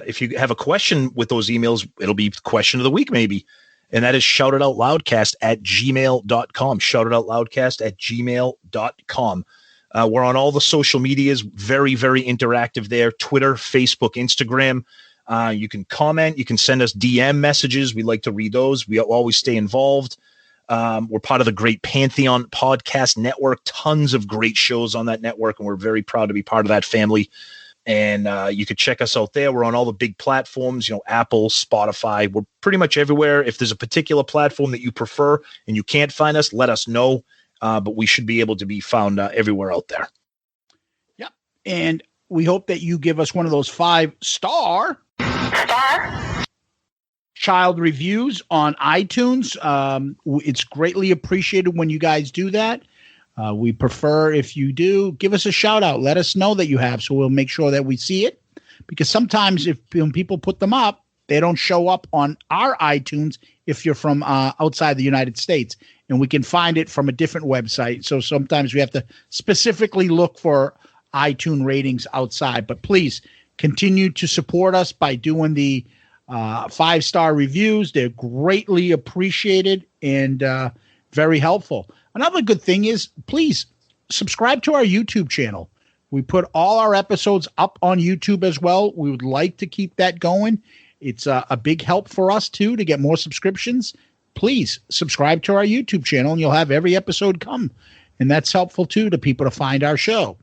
if you have a question with those emails, it'll be question of the week maybe. And that is shoutitoutloudcast@gmail.com. Shoutitoutloudcast@gmail.com. We're on all the social medias, very, very interactive there. Twitter, Facebook, Instagram. You can comment. You can send us DM messages. We like to read those. We always stay involved. We're part of the great Pantheon podcast network, tons of great shows on that network, and we're very proud to be part of that family. And you could check us out there. We're on all the big platforms, Apple, Spotify. We're pretty much everywhere. If there's a particular platform that you prefer and you can't find us, let us know. But we should be able to be found everywhere out there.
Yep. And we hope that you give us one of those 5-star child reviews on iTunes. It's greatly appreciated when you guys do that. We prefer if you do give us a shout out. Let us know that you have, so we'll make sure that we see it. Because sometimes when people put them up, they don't show up on our iTunes if you're from outside the United States, and we can find it from a different website. So sometimes we have to specifically look for iTunes ratings outside. But please continue to support us by doing the 5-star reviews. They're greatly appreciated and very helpful. Another good thing is, please subscribe to our YouTube channel. We put all our episodes up on YouTube as well. We would like to keep that going. It's a big help for us, too, to get more subscriptions. Please subscribe to our YouTube channel, and you'll have every episode come. And that's helpful, too, to people to find our show.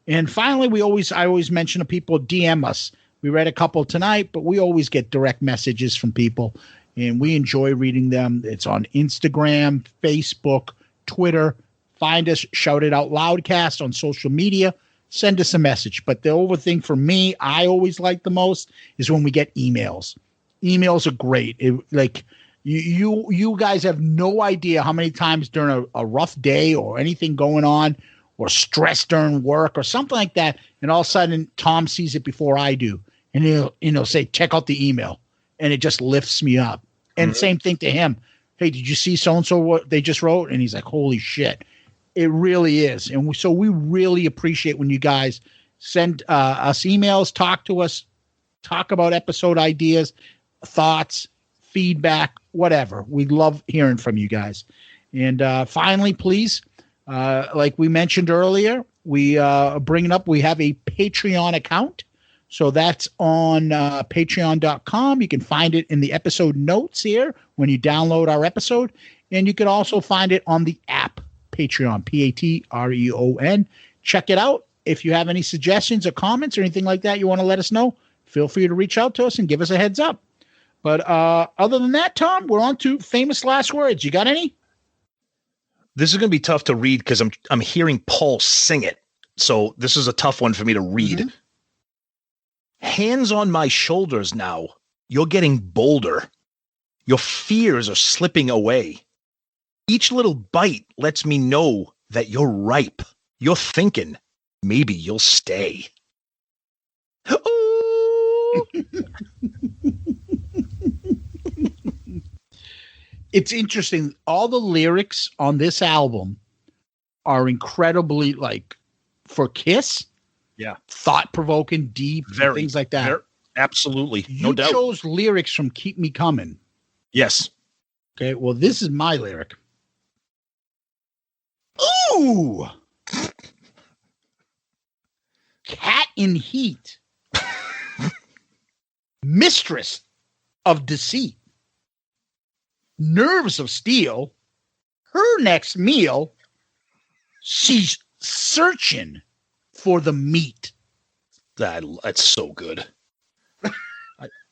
And finally, I always mention to people, DM us. We read a couple tonight, but we always get direct messages from people, and we enjoy reading them. It's on Instagram, Facebook, Twitter. Find us, Shout It Out Loudcast on social media. Send us a message. But the over thing for me, I always like the most is when we get emails. Emails are great. You guys have no idea how many times during a rough day or anything going on or stress during work or something like that, and all of a sudden Tom sees it before I do, and he'll say, check out the email, and it just lifts me up. And same thing to him. Hey, did you see so-and-so what they just wrote? And he's like, holy shit. It really is. And so we really appreciate when you guys send us emails, talk to us, talk about episode ideas, thoughts, feedback, whatever. We love hearing from you guys. And finally, please, like we mentioned earlier, we are bringing up, we have a Patreon account. So that's on patreon.com. You can find it in the episode notes here when you download our episode. And you can also find it on the app. Patreon, Patreon. Check it out. If you have any suggestions or comments or anything like that you want to let us know, feel free to reach out to us and give us a heads up. But other than that, Tom, we're on to famous last words. You got any?
This is going to be tough to read because I'm hearing Paul sing it. So this is a tough one for me to read. Mm-hmm. Hands on my shoulders now. You're getting bolder. Your fears are slipping away. Each little bite lets me know that you're ripe. You're thinking maybe you'll stay. Oh!
It's interesting. All the lyrics on this album are incredibly, for Kiss.
Yeah.
Thought-provoking, deep, things like that.
Absolutely. No doubt.
You chose lyrics from Keep Me Coming.
Yes.
Okay, well, this is my lyric. Ooh! Cat in heat. Mistress of deceit. Nerves of steel. Her next meal. She's searching for the meat.
That's so good.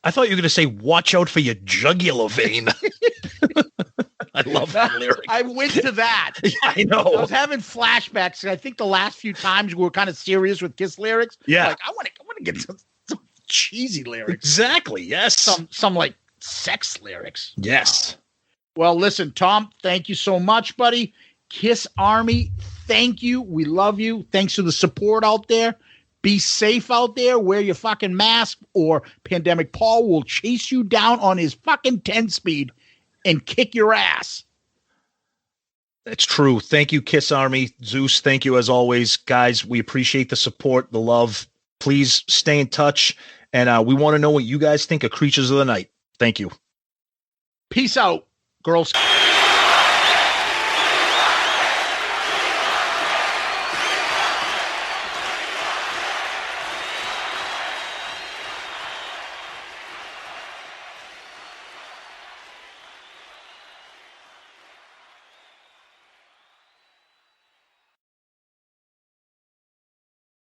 I thought you were going to say, watch out for your jugular vein. I love that lyric.
I went to that.
Yeah, I know.
I was having flashbacks, and I think the last few times we were kind of serious with Kiss lyrics.
Yeah.
I want to get some cheesy lyrics.
Exactly, yes.
Some sex lyrics.
Yes.
Well, listen, Tom, thank you so much, buddy. Kiss Army, thank you. We love you. Thanks for the support out there. Be safe out there. Wear your fucking mask, or Pandemic Paul will chase you down on his fucking 10-speed and kick your ass.
That's true. Thank you, Kiss Army. Zeus, thank you as always. Guys, we appreciate the support, the love. Please stay in touch, and we want to know what you guys think of Creatures of the Night. Thank you.
Peace out, girls.